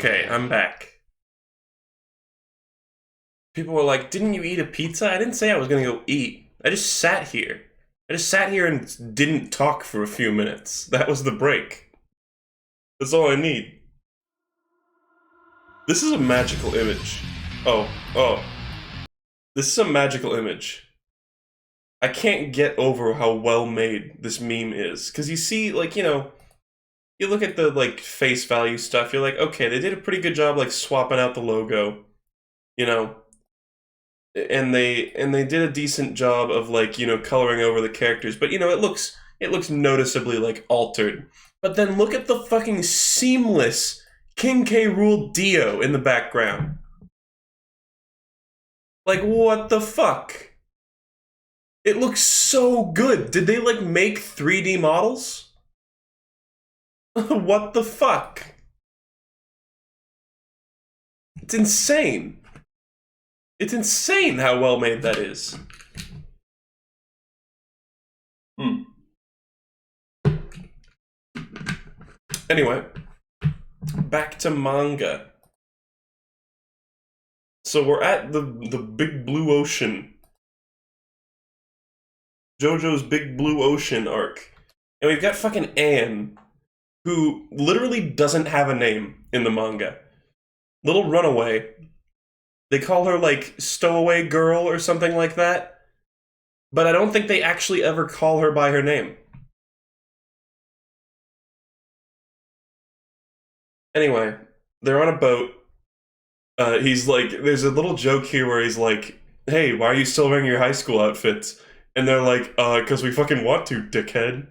Okay, I'm back. People were like, didn't you eat a pizza? I didn't say I was gonna go eat. I just sat here. I just sat here and didn't talk for a few minutes. That was the break. That's all I need. This is a magical image. Oh. This is a magical image. I can't get over how well made this meme is. Because you see, like, you know, you look at the, like, face value stuff, you're like, okay, they did a pretty good job, like, swapping out the logo. You know? And they did a decent job of, like, you know, coloring over the characters. But, you know, it looks noticeably, like, altered. But then look at the fucking seamless King K. Rool Dio in the background. Like, what the fuck? It looks so good. Did they, like, make 3D models? What the fuck? It's insane. It's insane how well made that is. Anyway, back to manga. So we're at the Big Blue Ocean. Jojo's Big Blue Ocean arc. And we've got fucking Anne, who literally doesn't have a name in the manga. Little Runaway. They call her, like, Stowaway Girl or something like that. But I don't think they actually ever call her by her name. Anyway, they're on a boat. He's like, there's a little joke here where he's like, hey, why are you still wearing your high school outfits? And they're like, because we fucking want to, dickhead.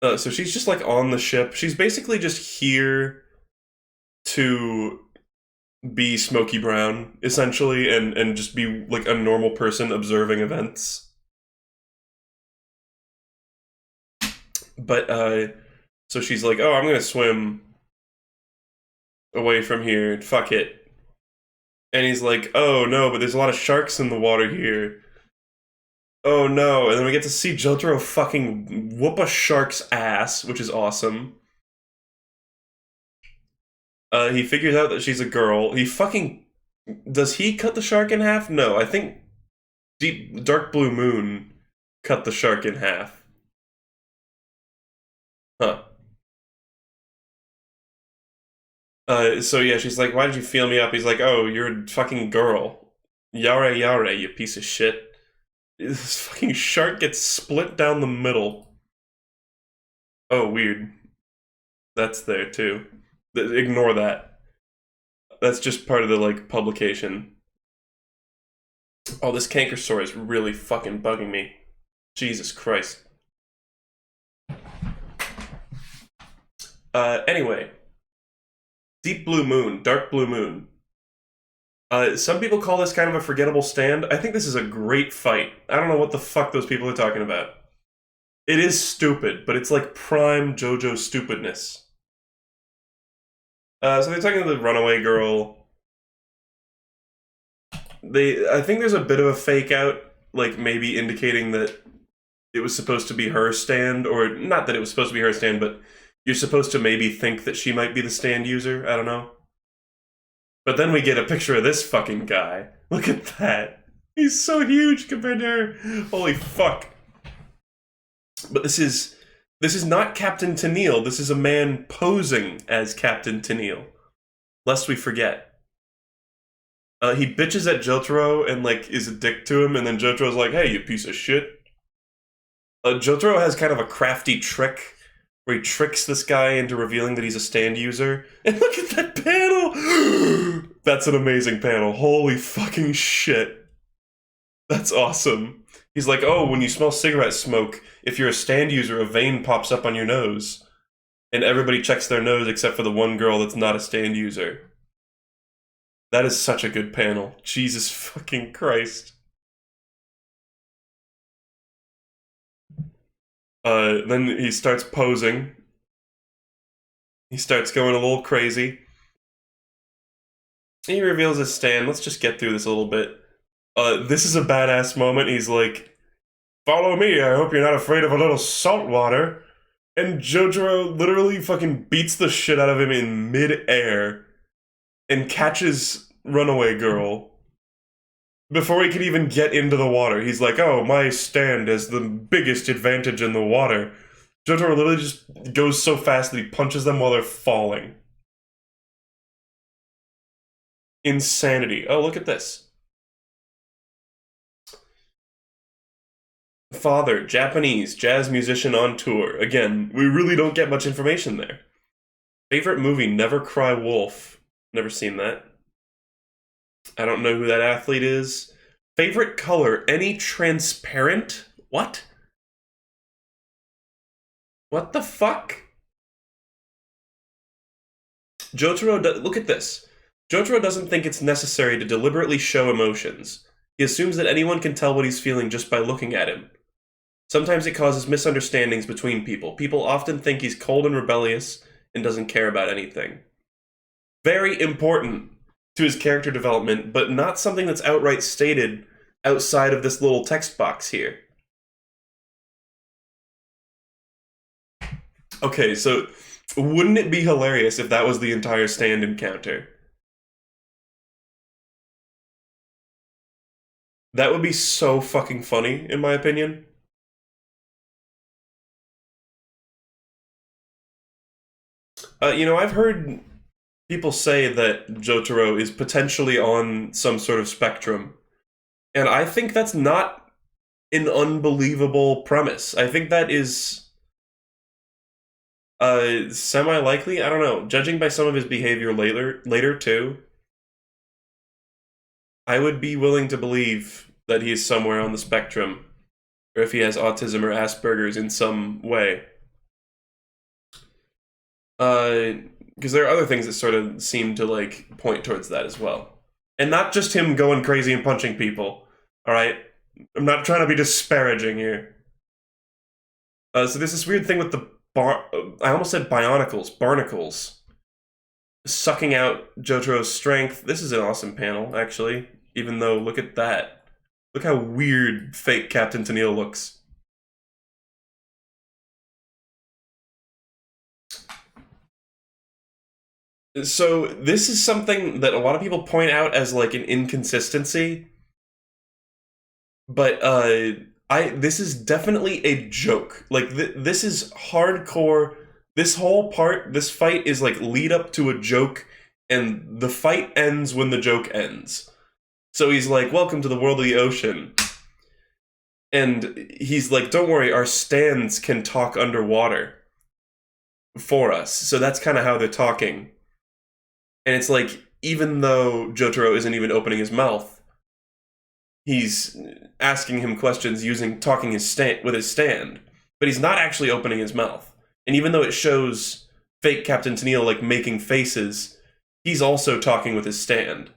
So she's just, like, on the ship. She's basically just here to be Smokey Brown, essentially, and just be, like, a normal person observing events. But, so she's like, oh, I'm gonna swim away from here, fuck it. And he's like, oh no, but there's a lot of sharks in the water here. Oh no, and then we get to see Jotaro fucking whoop a shark's ass, which is awesome. He figures out that she's a girl. He fucking... Does he cut the shark in half? No, I think Dark Blue Moon cut the shark in half. Huh. So yeah, she's like, why did you feel me up? He's like, oh, you're a fucking girl. Yare yare, you piece of shit. This fucking shark gets split down the middle. Oh, weird. That's there, too. Ignore that. That's just part of the, like, publication. Oh, this canker sore is really fucking bugging me. Jesus Christ. Anyway. Deep Blue Moon, Dark Blue Moon. Some people call this kind of a forgettable stand. I think this is a great fight. I don't know what the fuck those people are talking about. It is stupid, but it's like prime JoJo stupidness. So they're talking to the runaway girl. I think there's a bit of a fake out, like maybe indicating that it was supposed to be her stand, or not that it was supposed to be her stand, but you're supposed to maybe think that she might be the stand user. I don't know. But then we get a picture of this fucking guy. Look at that. He's so huge compared to her. Holy fuck. But this is not Captain Tennille. This is a man posing as Captain Tennille. Lest we forget. He bitches at Jotaro and, like, is a dick to him, and then Jotaro's like, hey, you piece of shit. Jotaro has kind of a crafty trick where he tricks this guy into revealing that he's a stand user. And look at that panel! That's an amazing panel. Holy fucking shit. That's awesome. He's like, oh, when you smell cigarette smoke, if you're a stand user, a vein pops up on your nose. And everybody checks their nose except for the one girl that's not a stand user. That is such a good panel. Jesus fucking Christ. Then he starts posing. He starts going a little crazy. He reveals his stand. Let's just get through this a little bit. This is a badass moment. He's like, follow me. I hope you're not afraid of a little salt water. And Jojo literally fucking beats the shit out of him in mid-air and catches Runaway Girl before he can even get into the water. He's like, oh, my stand has the biggest advantage in the water. Jojo literally just goes so fast that he punches them while they're falling. Insanity. Oh, look at this. Father, Japanese, jazz musician on tour. Again, we really don't get much information there. Favorite movie, Never Cry Wolf. Never seen that. I don't know who that athlete is. Favorite color, any transparent? What? What the fuck? Jotaro, look at this. Jotaro doesn't think it's necessary to deliberately show emotions. He assumes that anyone can tell what he's feeling just by looking at him. Sometimes it causes misunderstandings between people. People often think he's cold and rebellious and doesn't care about anything. Very important to his character development, but not something that's outright stated outside of this little text box here. Okay, so wouldn't it be hilarious if that was the entire stand encounter? That would be so fucking funny, in my opinion. I've heard people say that Jotaro is potentially on some sort of spectrum. And I think that's not an unbelievable premise. I think that is semi-likely. I don't know. Judging by some of his behavior later too, I would be willing to believe that he is somewhere on the spectrum, or if he has autism or Asperger's in some way. Because there are other things that sort of seem to, like, point towards that as well. And not just him going crazy and punching people, alright? I'm not trying to be disparaging here. So there's this weird thing with the I almost said barnacles. Sucking out Jotaro's strength. This is an awesome panel, actually. Even though, look at that. Look how weird fake Captain Tennille looks. So this is something that a lot of people point out as like an inconsistency, but this is definitely a joke. Like this is hardcore. This whole part, this fight is like lead up to a joke, and the fight ends when the joke ends. So he's like, "Welcome to the world of the ocean," and he's like, "Don't worry, our stands can talk underwater for us." So that's kind of how they're talking. And it's like, even though Jotaro isn't even opening his mouth, he's asking him questions talking with his stand. But he's not actually opening his mouth. And even though it shows fake Captain Tennille, like, making faces, he's also talking with his stand.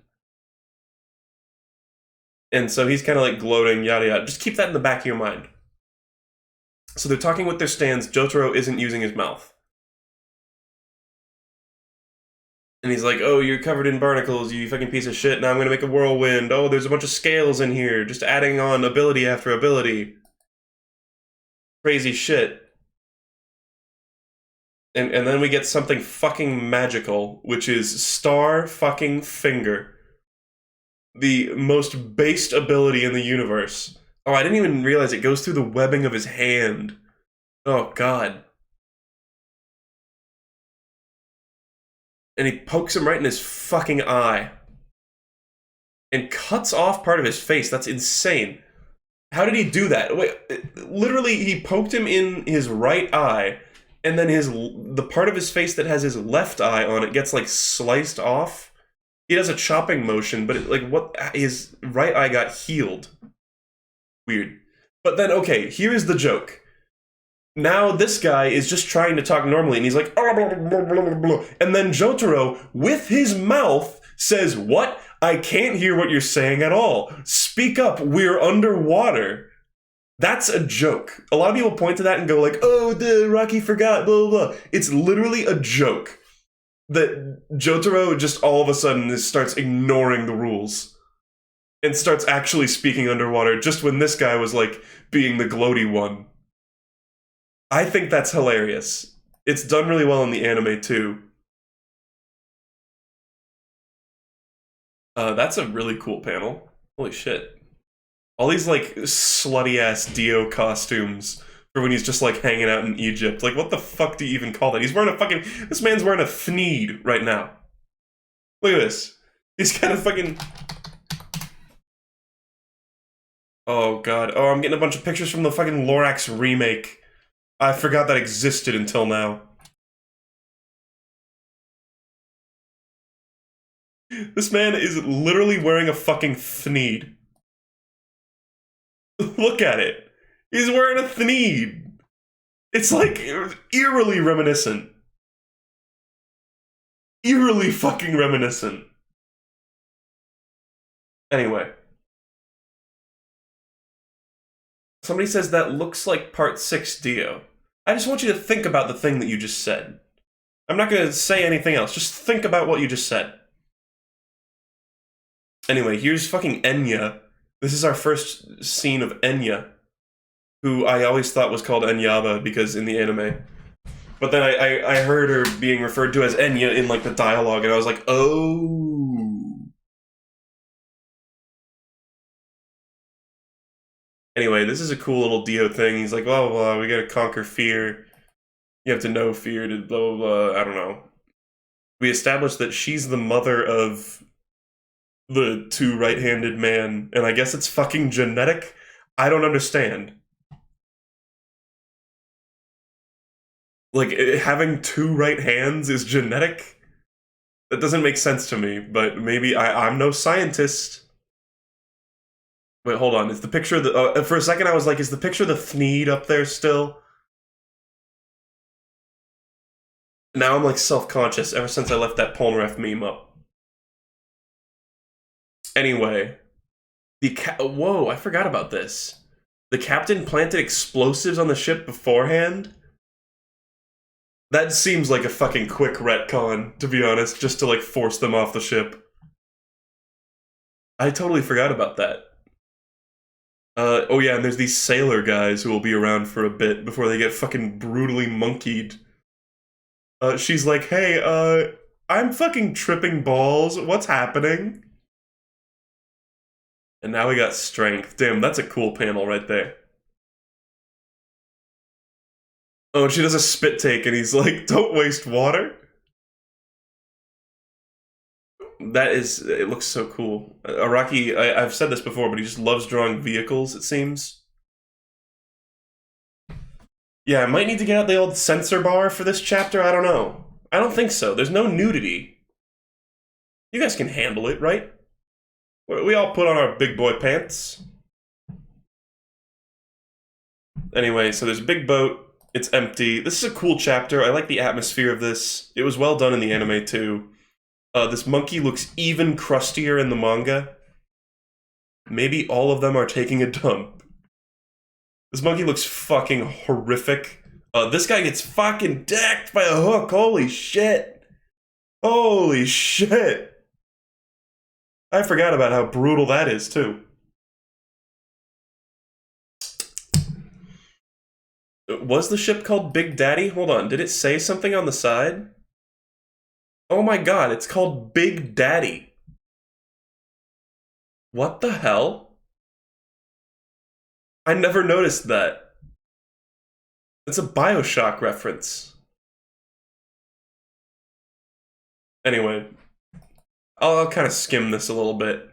And so he's kind of like gloating, yada yada. Just keep that in the back of your mind. So they're talking with their stands. Jotaro isn't using his mouth. And he's like, oh, you're covered in barnacles, you fucking piece of shit. Now I'm gonna make a whirlwind. Oh, there's a bunch of scales in here. Just adding on ability after ability. Crazy shit. And then we get something fucking magical, which is Star fucking Finger. The most based ability in the universe. Oh, I didn't even realize it goes through the webbing of his hand. Oh, God. And he pokes him right in his fucking eye. And cuts off part of his face. That's insane. How did he do that? Wait, literally, he poked him in his right eye, and then the part of his face that has his left eye on it gets, like, sliced off. He does a chopping motion, but, his right eye got healed. Weird. But then, okay, here's the joke. Now this guy is just trying to talk normally, and he's like, blah, blah, blah, blah, blah. And then Jotaro, with his mouth, says, what? I can't hear what you're saying at all. Speak up, we're underwater. That's a joke. A lot of people point to that and go like, oh, Rocky forgot, blah, blah, blah. It's literally a joke that Jotaro just all of a sudden starts ignoring the rules and starts actually speaking underwater just when this guy was like being the gloaty one. I think that's hilarious. It's done really well in the anime, too. That's a really cool panel. Holy shit. All these, like, slutty-ass Dio costumes for when he's just, like, hanging out in Egypt. Like, what the fuck do you even call that? He's wearing a fucking... This man's wearing a thneed right now. Look at this. He's got a fucking... Oh, God. Oh, I'm getting a bunch of pictures from the fucking Lorax remake. I forgot that existed until now. This man is literally wearing a fucking thneed. Look at it. He's wearing a thneed. It's like eerily reminiscent. Eerily fucking reminiscent. Anyway. Somebody says that looks like part 6 Dio. I just want you to think about the thing that you just said. I'm not going to say anything else. Just think about what you just said. Anyway, here's fucking Enya. This is our first scene of Enya, who I always thought was called Enyaba because in the anime. But then I heard her being referred to as Enya in like the dialogue, and I was like, oh. Anyway, this is a cool little Dio thing. He's like, blah, blah, blah, we gotta conquer fear. You have to know fear to blah, blah, blah. I don't know. We established that she's the mother of the 2 right-handed man, and I guess it's fucking genetic? I don't understand. Like, having 2 right hands is genetic? That doesn't make sense to me, but maybe I'm no scientist. Wait, hold on. Is the picture of the... for a second I was like, is the picture of the thneed up there still? Now I'm like self-conscious ever since I left that Polnareff meme up. Anyway, whoa, I forgot about this. The captain planted explosives on the ship beforehand? That seems like a fucking quick retcon, to be honest, just to like force them off the ship. I totally forgot about that. Oh yeah, and there's these sailor guys who will be around for a bit before they get fucking brutally monkeyed. She's like, hey, I'm fucking tripping balls, what's happening? And now we got strength. Damn, that's a cool panel right there. Oh, and she does a spit take, and he's like, don't waste water. That is, it looks so cool. Araki, I've said this before, but he just loves drawing vehicles, it seems. Yeah, I might need to get out the old censor bar for this chapter, I don't know. I don't think so, there's no nudity. You guys can handle it, right? We all put on our big boy pants. Anyway, so there's a big boat. It's empty. This is a cool chapter. I like the atmosphere of this. It was well done in the anime, too. This monkey looks even crustier in the manga. Maybe all of them are taking a dump. This monkey looks fucking horrific. This guy gets fucking decked by a hook. Holy shit. Holy shit. I forgot about how brutal that is, too. Was the ship called Big Daddy? Hold on, did it say something on the side? Oh my god, it's called Big Daddy. What the hell? I never noticed that. It's a BioShock reference. Anyway, I'll kind of skim this a little bit.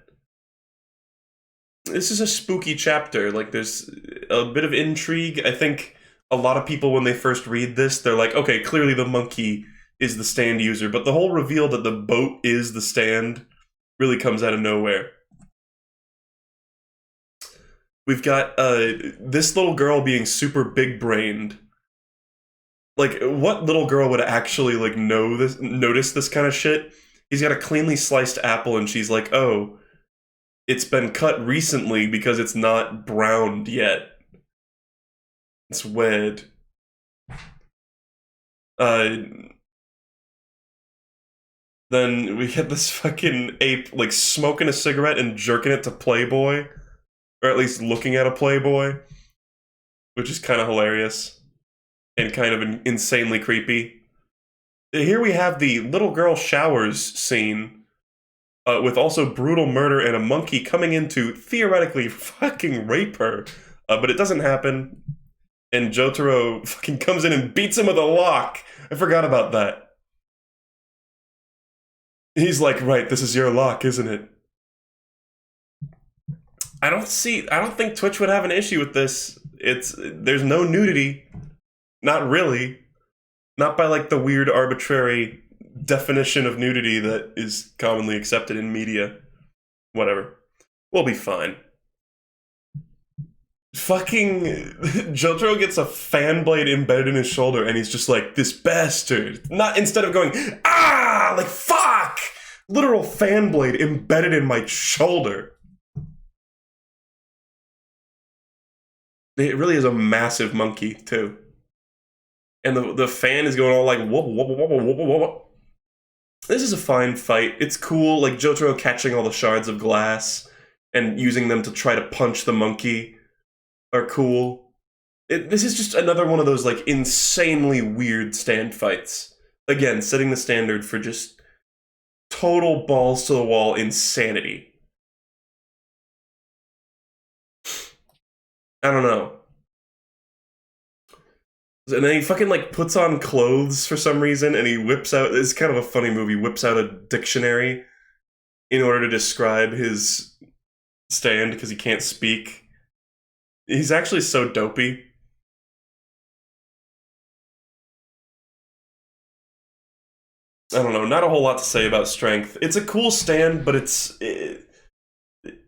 This is a spooky chapter. Like, there's a bit of intrigue. I think a lot of people, when they first read this, they're like, okay, clearly the monkey is the stand user. But the whole reveal that the boat is the stand really comes out of nowhere. We've got this little girl being super big-brained. Like, what little girl would actually, like, notice this kind of shit? He's got a cleanly sliced apple, and she's like, oh, it's been cut recently because it's not browned yet. It's weird. Then we get this fucking ape, like, smoking a cigarette and jerking it to Playboy. Or at least looking at a Playboy. Which is kind of hilarious. and kind of insanely creepy. Here we have the little girl showers scene, with also brutal murder and a monkey coming in to theoretically fucking rape her. But it doesn't happen, and Jotaro fucking comes in and beats him with a lock. I forgot about that. He's like, right, this is your lock, isn't it? I don't think Twitch would have an issue with this. There's no nudity. Not really. Not by like the weird arbitrary definition of nudity that is commonly accepted in media. Whatever. We'll be fine. Fucking Jotaro gets a fan blade embedded in his shoulder and he's just like, this bastard. Not instead of going, ah, like fuck! Literal fan blade embedded in my shoulder. It really is a massive monkey, too. And the fan is going all like, whoop, whoop, whoop, whoop, whoop, whoop. This is a fine fight. It's cool, like Jotaro catching all the shards of glass and using them to try to punch the monkey are cool. This is just another one of those like insanely weird stand fights. Again, setting the standard for just total balls to the wall insanity. I don't know. And then he fucking like puts on clothes for some reason and he whips out, it's kind of a funny movie, whips out a dictionary in order to describe his stand because he can't speak. He's actually so dopey. I don't know, not a whole lot to say about strength. It's a cool stand, but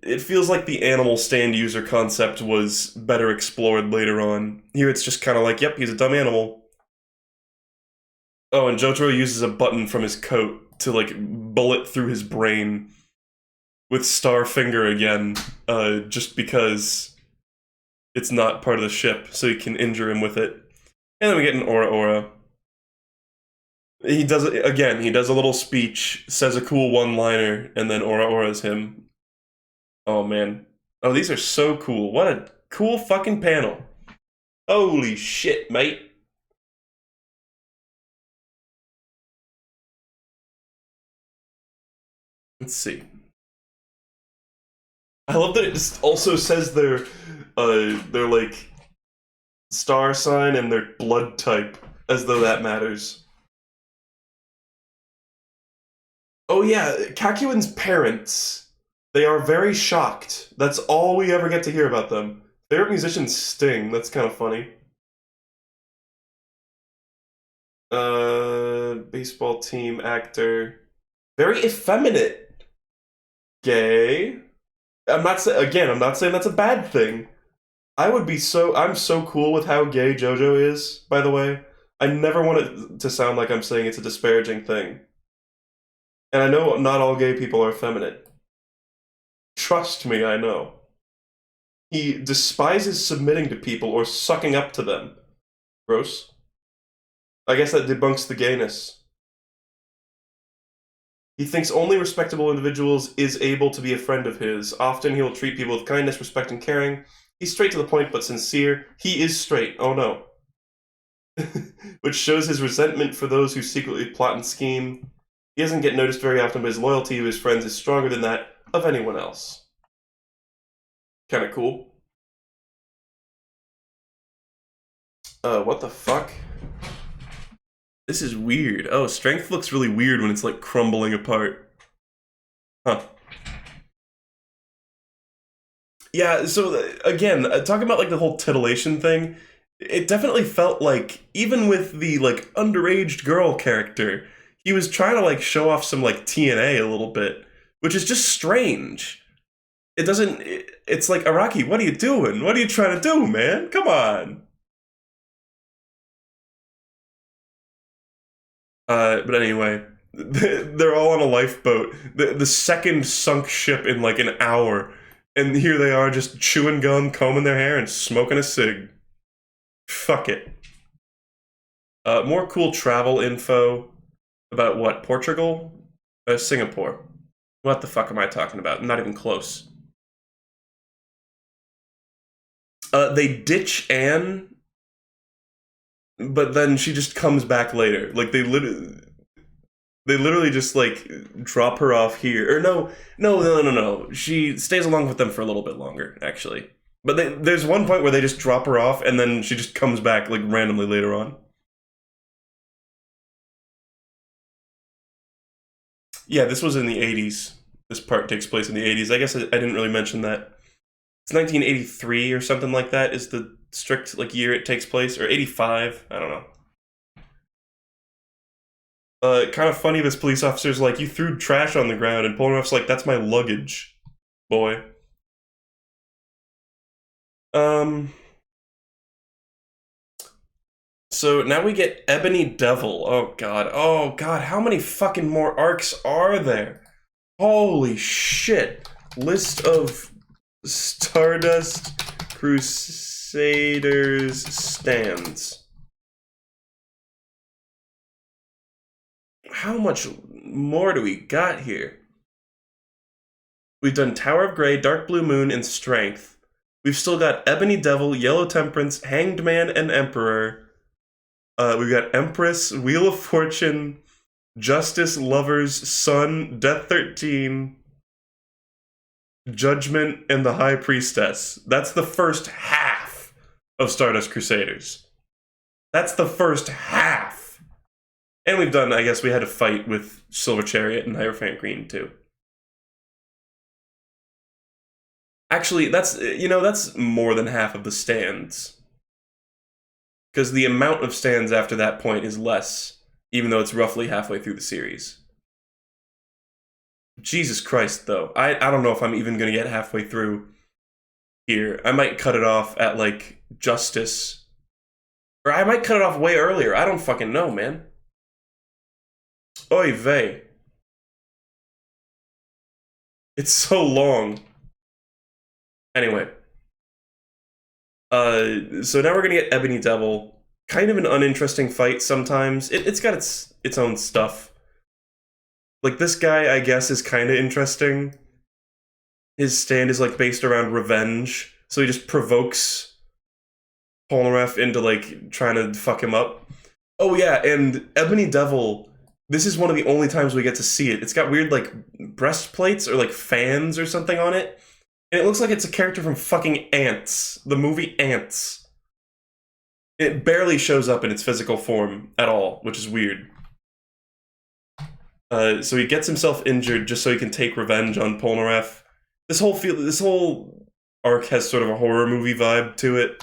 it feels like the animal stand user concept was better explored later on. Here it's just kind of like, yep, he's a dumb animal. Oh, and Jotaro uses a button from his coat to, like, bullet through his brain with Starfinger again, just because it's not part of the ship, so he can injure him with it. And then we get an Aura Aura. He does it again, he does a little speech, says a cool one-liner, and then Aura Aura's him. Oh, man. Oh, these are so cool. What a cool fucking panel. Holy shit, mate. Let's see. I love that it just also says their like, star sign and their blood type, as though that matters. Oh, yeah, Kakyoin's parents. They are very shocked. That's all we ever get to hear about them. Favorite musician Sting. That's kind of funny. Baseball team actor. Very effeminate. Gay. I'm not saying that's a bad thing. I'm so cool with how gay Jojo is, by the way. I never want it to sound like I'm saying it's a disparaging thing. And I know not all gay people are effeminate. Trust me, I know. He despises submitting to people or sucking up to them. Gross. I guess that debunks the gayness. He thinks only respectable individuals is able to be a friend of his. Often he will treat people with kindness, respect, and caring. He's straight to the point but sincere. He is straight. Oh no. Which shows his resentment for those who secretly plot and scheme. He doesn't get noticed very often, but his loyalty to his friends is stronger than that of anyone else. Kind of cool. What the fuck? This is weird. Oh, strength looks really weird when it's like crumbling apart. Huh. Yeah, so again, talking about like the whole titillation thing, it definitely felt like, even with the like underage girl character, he was trying to like show off some like TNA a little bit, which is just strange. It's like, Araki, what are you doing? What are you trying to do, man? Come on. But anyway, they're all on a lifeboat. The second sunk ship in like an hour. And here they are just chewing gum, combing their hair, and smoking a cig. Fuck it. More cool travel info about what? Portugal? Singapore. What the fuck am I talking about? Not even close. They ditch Anne. but then she just comes back later. Like, they literally just, like, drop her off here. Or no. She stays along with them for a little bit longer, actually. But there's one point where they just drop her off, and then she just comes back, like, randomly later on. Yeah, this was in the 80s. This part takes place in the 80s. I guess I didn't really mention that. It's 1983 or something like that is the strict, like, year it takes place. Or 85, I don't know. Kind of funny, this police officer's like, you threw trash on the ground, and Polnareff's like, that's my luggage, boy. So now we get Ebony Devil. Oh god, how many fucking more arcs are there? Holy shit. List of Stardust Crusaders stands. How much more do we got here? We've done Tower of Grey, Dark Blue Moon, and Strength. We've still got Ebony Devil, Yellow Temperance, Hanged Man, and Emperor. We've got Empress, Wheel of Fortune, Justice, Lovers, Sun, Death 13, Judgment, and the High Priestess. That's the first half of Stardust Crusaders. That's the first half. And we've done, I guess we had a fight with Silver Chariot and Hierophant Green, too. Actually, that's more than half of the stands. Because the amount of stands after that point is less, even though it's roughly halfway through the series. Jesus Christ, though. I don't know if I'm even going to get halfway through here. I might cut it off at, like, Justice. Or I might cut it off way earlier. I don't fucking know, man. Oy vey. It's so long. Anyway. So now we're gonna get Ebony Devil. Kind of an uninteresting fight sometimes. It's got its own stuff. Like, this guy, I guess, is kind of interesting. His stand is, like, based around revenge. So he just provokes Polnareff into, like, trying to fuck him up. Oh yeah, and Ebony Devil, this is one of the only times we get to see it. It's got weird, like, breastplates or, like, fans or something on it. And it looks like it's a character from fucking Ants. The movie Ants. It barely shows up in its physical form at all, which is weird. So he gets himself injured just so he can take revenge on Polnareff. This whole arc has sort of a horror movie vibe to it.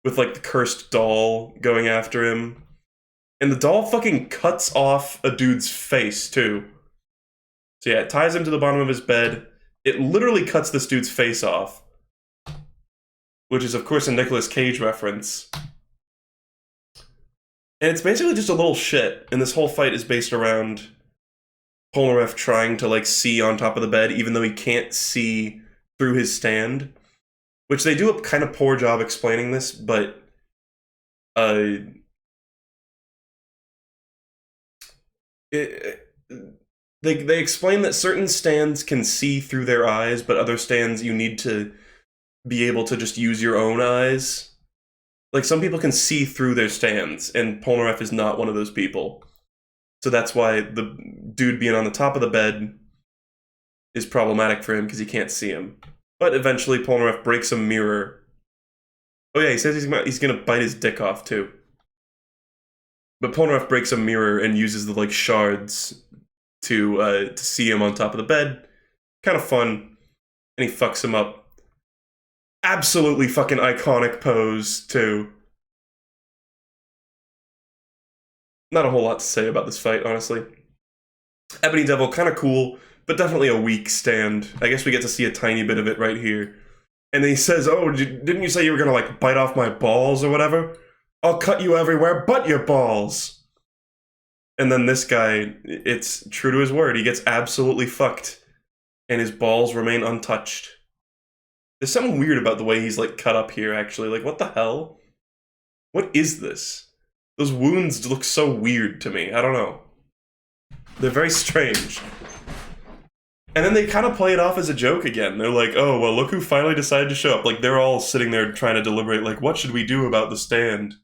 With, like, the cursed doll going after him. And the doll fucking cuts off a dude's face, too. So yeah, it ties him to the bottom of his bed. It literally cuts this dude's face off. Which is, of course, a Nicolas Cage reference. And it's basically just a little shit. And this whole fight is based around Polnareff trying to, like, see on top of the bed, even though he can't see through his stand. Which they do a kind of poor job explaining this, but... They explain that certain stands can see through their eyes, but other stands you need to be able to just use your own eyes. Like, some people can see through their stands, and Polnareff is not one of those people. So that's why the dude being on the top of the bed is problematic for him, because he can't see him. But eventually Polnareff breaks a mirror. Oh yeah, he says he's gonna bite his dick off, too. But Polnareff breaks a mirror and uses the, like, shards to see him on top of the bed. Kind of fun. And he fucks him up. Absolutely fucking iconic pose, too. Not a whole lot to say about this fight, honestly. Ebony Devil, kind of cool, but definitely a weak stand. I guess we get to see a tiny bit of it right here. And then he says, oh, didn't you say you were gonna, like, bite off my balls or whatever? I'll cut you everywhere but your balls! And then this guy, it's true to his word, he gets absolutely fucked. And his balls remain untouched. There's something weird about the way he's, like, cut up here, actually. Like, what the hell? What is this? Those wounds look so weird to me. I don't know. They're very strange. And then they kind of play it off as a joke again. They're like, oh, well, look who finally decided to show up. Like, they're all sitting there trying to deliberate, like, what should we do about the stand?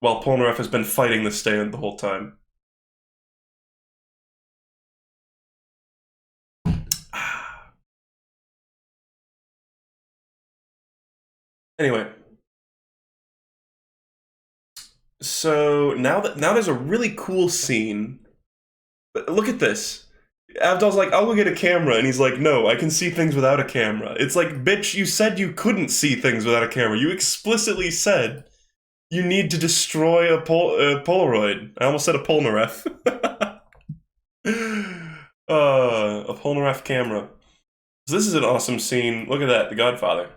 while Polnareff has been fighting the stand the whole time. Anyway, so now there's a really cool scene. But look at this. Avdol's like, I'll go get a camera, and he's like, no, I can see things without a camera. It's like, bitch, you said you couldn't see things without a camera. You explicitly said you need to destroy a Polaroid. I almost said a Polnareff. A Polnareff camera. So this is an awesome scene. Look at that, The Godfather.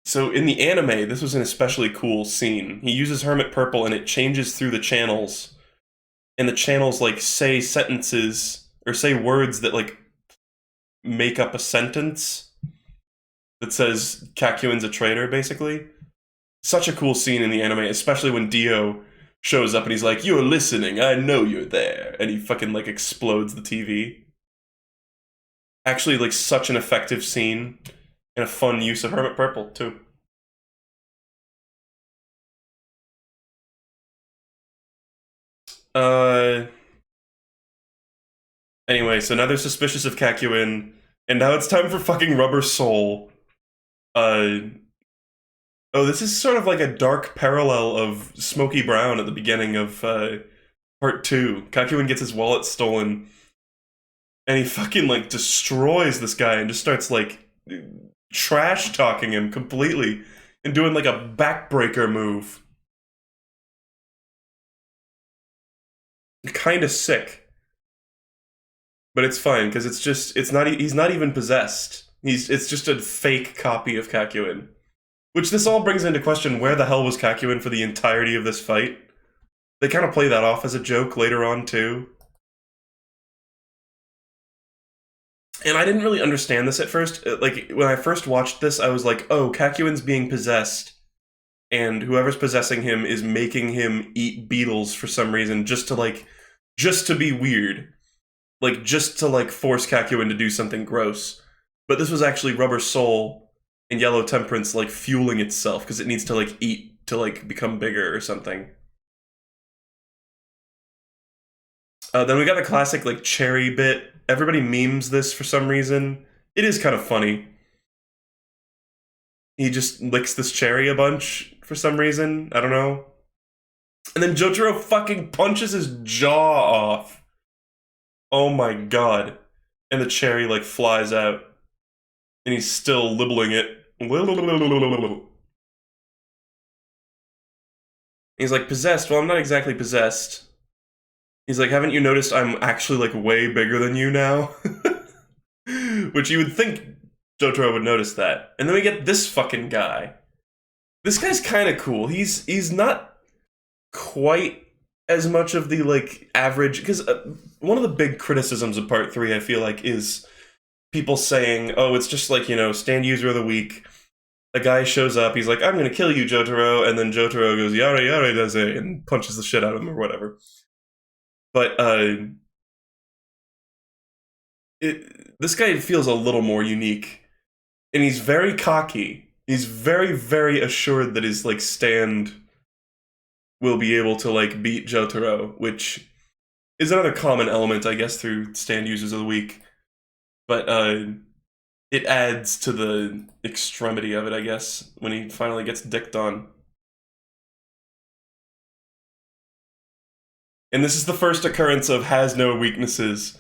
So in the anime, this was an especially cool scene. He uses Hermit Purple and it changes through the channels. And the channels, like, say sentences, or say words that, like, make up a sentence that says Kakyoin's a traitor, basically. Such a cool scene in the anime, especially when Dio shows up and he's like, you're listening, I know you're there. And he fucking, like, explodes the TV. Actually, like, such an effective scene. And a fun use of Hermit Purple, too. Anyway, so now they're suspicious of Kakyoin, and now it's time for fucking Rubber Soul. Oh, this is sort of like a dark parallel of Smokey Brown at the beginning of part 2. Kakyoin gets his wallet stolen, and he fucking, like, destroys this guy and just starts, like, trash-talking him completely and doing, like, a backbreaker move. Kinda sick. But it's fine, because he's not even possessed. It's just a fake copy of Kakyoin. Which this all brings into question, where the hell was Kakyoin for the entirety of this fight? They kind of play that off as a joke later on, too. And I didn't really understand this at first. Like, when I first watched this, I was like, oh, Kakyoin's being possessed, and whoever's possessing him is making him eat beetles for some reason, just to be weird. Like, just to, like, force Kakyoin to do something gross. But this was actually Rubber Soul and Yellow Temperance, like, fueling itself, because it needs to, like, eat to, like, become bigger or something. Then we got the classic, like, cherry bit. Everybody memes this for some reason. It is kind of funny. He just licks this cherry a bunch for some reason. I don't know. And then Jotaro fucking punches his jaw off. Oh my god. And the cherry, like, flies out. And he's still libbling it. He's like, possessed? Well, I'm not exactly possessed. He's like, haven't you noticed I'm actually, like, way bigger than you now? Which you would think Jotaro would notice that. And then we get this fucking guy. This guy's kind of cool. He's not quite as much of the, like, average, because one of the big criticisms of Part 3, I feel like, is people saying, oh, it's just like, you know, stand user of the week. A guy shows up, he's like, I'm gonna kill you, Jotaro, and then Jotaro goes, yare yare does it, and punches the shit out of him or whatever. But, this guy feels a little more unique. And he's very cocky. He's very, very assured that his, like, stand will be able to, like, beat Jotaro, which is another common element, I guess, through stand users of the week. But it adds to the extremity of it, I guess, when he finally gets dicked on. And this is the first occurrence of has no weaknesses,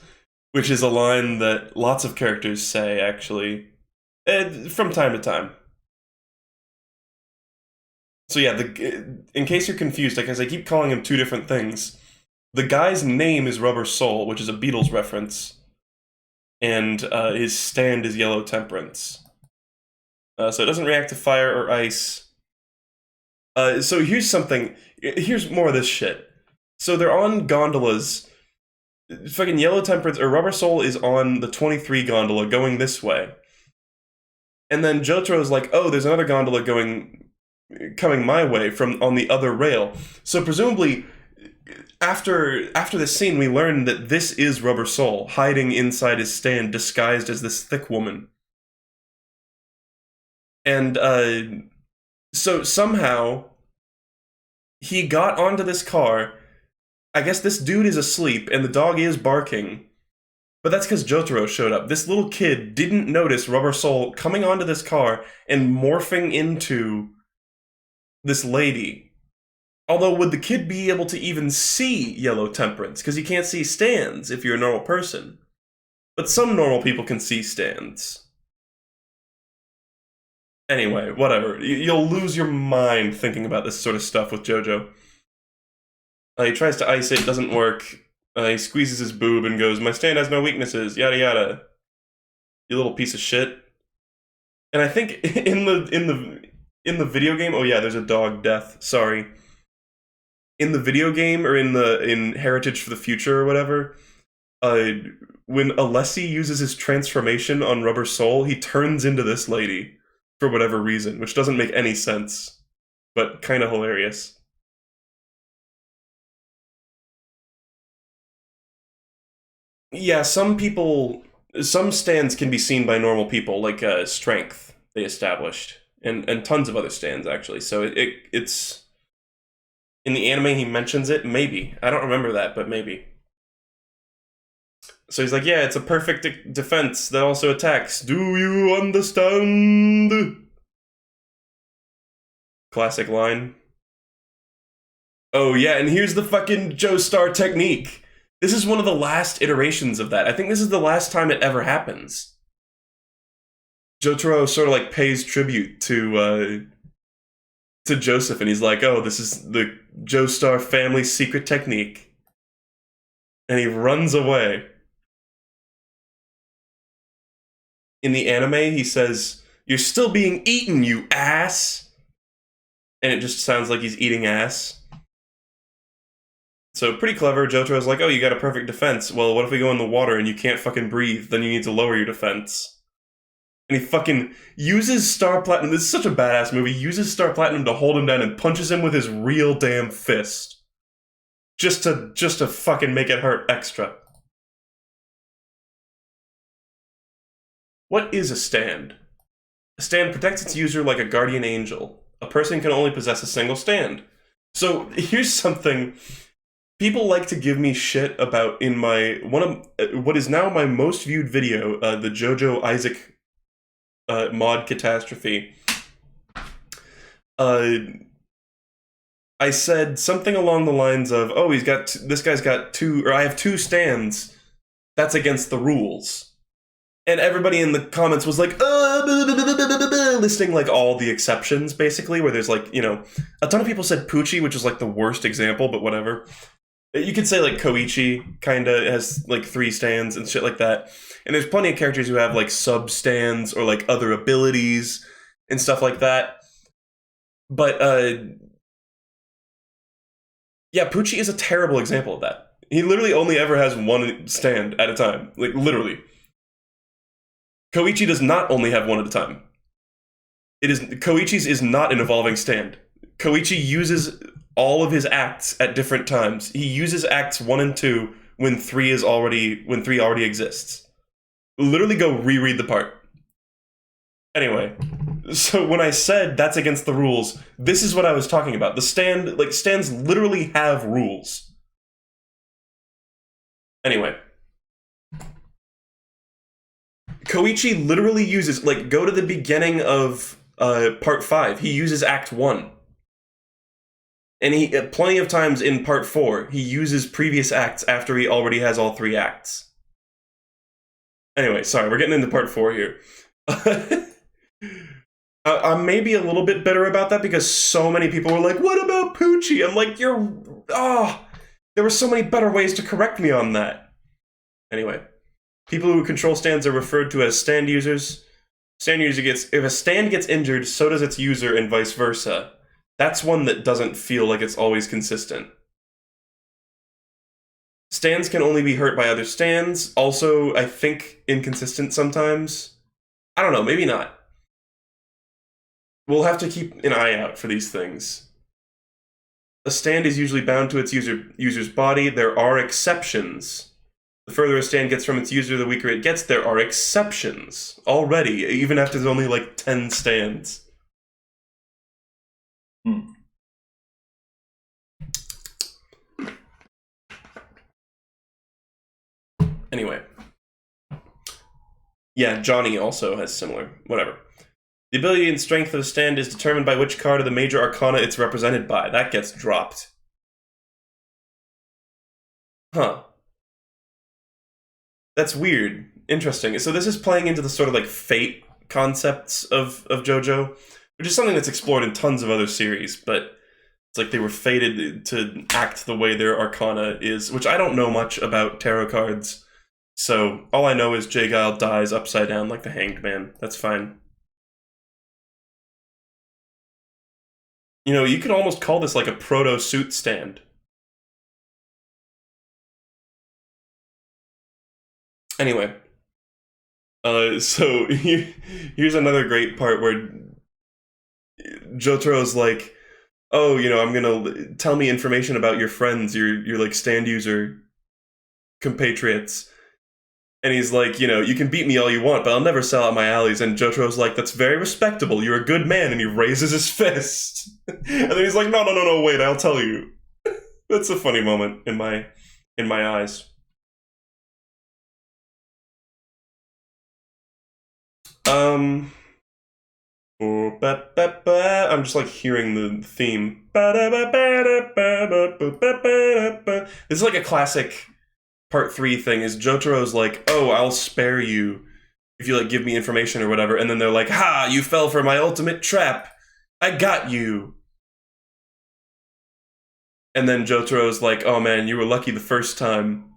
which is a line that lots of characters say, actually, from time to time. So yeah, in case you're confused, because I keep calling him two different things, the guy's name is Rubber Soul, which is a Beatles reference, and his stand is Yellow Temperance. So it doesn't react to fire or ice. So here's something, here's more of this shit. So they're on gondolas. Fucking Yellow Temperance, or Rubber Soul is on the 23 gondola going this way. And then Jotaro's like, oh, there's another gondola coming my way from on the other rail. So presumably, after this scene, we learn that this is Rubber Soul, hiding inside his stand, disguised as this thick woman. And So somehow he got onto this car. I guess this dude is asleep and the dog is barking. But that's because Jotaro showed up. This little kid didn't notice Rubber Soul coming onto this car and morphing into this lady. Although, would the kid be able to even see Yellow Temperance? Because you can't see stands if you're a normal person. But some normal people can see stands. Anyway, whatever. You'll lose your mind thinking about this sort of stuff with Jojo. He tries to ice it, doesn't work. He squeezes his boob and goes, "My stand has no weaknesses, yada yada. You little piece of shit." And I think in the video game, oh yeah, there's a dog death. Sorry. In the video game or in Heritage for the Future or whatever, when Alessi uses his transformation on Rubber Soul, he turns into this lady for whatever reason, which doesn't make any sense, but kind of hilarious. Yeah, some stands can be seen by normal people, like strength they established, and tons of other stands actually. So it's in the anime he mentions it. Maybe I don't remember that, but maybe. So he's like, yeah, it's a perfect defense that also attacks. Do you understand? Classic line. Oh yeah, and here's the fucking Joestar technique. This is one of the last iterations of that. I think this is the last time it ever happens. Jotaro sort of like pays tribute to Joseph, and he's like, "Oh, this is the Joestar family secret technique," and he runs away. In the anime, he says, "You're still being eaten, you ass," and it just sounds like he's eating ass. So pretty clever. Jotaro's like, "Oh, you got a perfect defense. Well, what if we go in the water and you can't fucking breathe? Then you need to lower your defense." And he fucking uses Star Platinum. This is such a badass movie. He uses Star Platinum to hold him down and punches him with his real damn fist. Just to fucking make it hurt extra. What is a stand? A stand protects its user like a guardian angel. A person can only possess a single stand. So here's something people like to give me shit about in my what is now my most viewed video, the Jojo Isaac mod catastrophe. I said something along the lines of, "Oh, this guy's got two, or I have two stands. That's against the rules." And everybody in the comments was like, listing like all the exceptions, basically, where there's like, a ton of people said Poochie, which is like the worst example, but whatever. You could say like Koichi kind of has like 3 stands and shit like that. And there's plenty of characters who have like sub stands or like other abilities and stuff like that. But yeah, Poochie is a terrible example of that. He literally only ever has one stand at a time. Like literally. Koichi does not only have one at a time. Koichi's is not an evolving stand. Koichi uses all of his acts at different times. He uses acts 1 and 2 when 3 already exists. Literally go reread the part. Anyway, so when I said that's against the rules, this is what I was talking about. Stands literally have rules. Anyway. Koichi literally uses, go to the beginning of part 5. He uses act 1. And he plenty of times in part 4, he uses previous acts after he already has all 3 acts. Anyway, sorry, we're getting into part 4 here. I'm maybe a little bit bitter about that because so many people were like, "What about Poochie?" I'm like, there were so many better ways to correct me on that. Anyway, people who control stands are referred to as stand users. If a stand gets injured, so does its user and vice versa. That's one that doesn't feel like it's always consistent. Stands can only be hurt by other stands. Also, I think inconsistent sometimes. I don't know, maybe not. We'll have to keep an eye out for these things. A stand is usually bound to its user's body. There are exceptions. The further a stand gets from its user, the weaker it gets. There are exceptions already, even after there's only like 10 stands. Anyway. Yeah, Johnny also has similar. Whatever. The ability and strength of a stand is determined by which card of the major arcana it's represented by. That gets dropped. Huh. That's weird. Interesting. So this is playing into the sort of like fate concepts of JoJo, which is something that's explored in tons of other series, but it's like they were fated to act the way their arcana is, which I don't know much about tarot cards. So all I know is J. Guile dies upside down like the Hanged Man. That's fine. You know, you could almost call this like a proto-suit stand. Anyway. So here's another great part where Jotaro's like, oh, you know, I'm gonna tell me information about your friends, your like stand user compatriots. And he's like, you know, you can beat me all you want, but I'll never sell out my alleys. And Jotaro's like, that's very respectable. You're a good man. And he raises his fist. And then he's like, no, wait, I'll tell you. That's a funny moment in my eyes. I'm just like hearing the theme. This is like a classic part 3 thing. Is Jotaro's like, oh, I'll spare you if you like give me information or whatever, and then they're like, ha, you fell for my ultimate trap. I got you. And then Jotaro's like, oh man, you were lucky the first time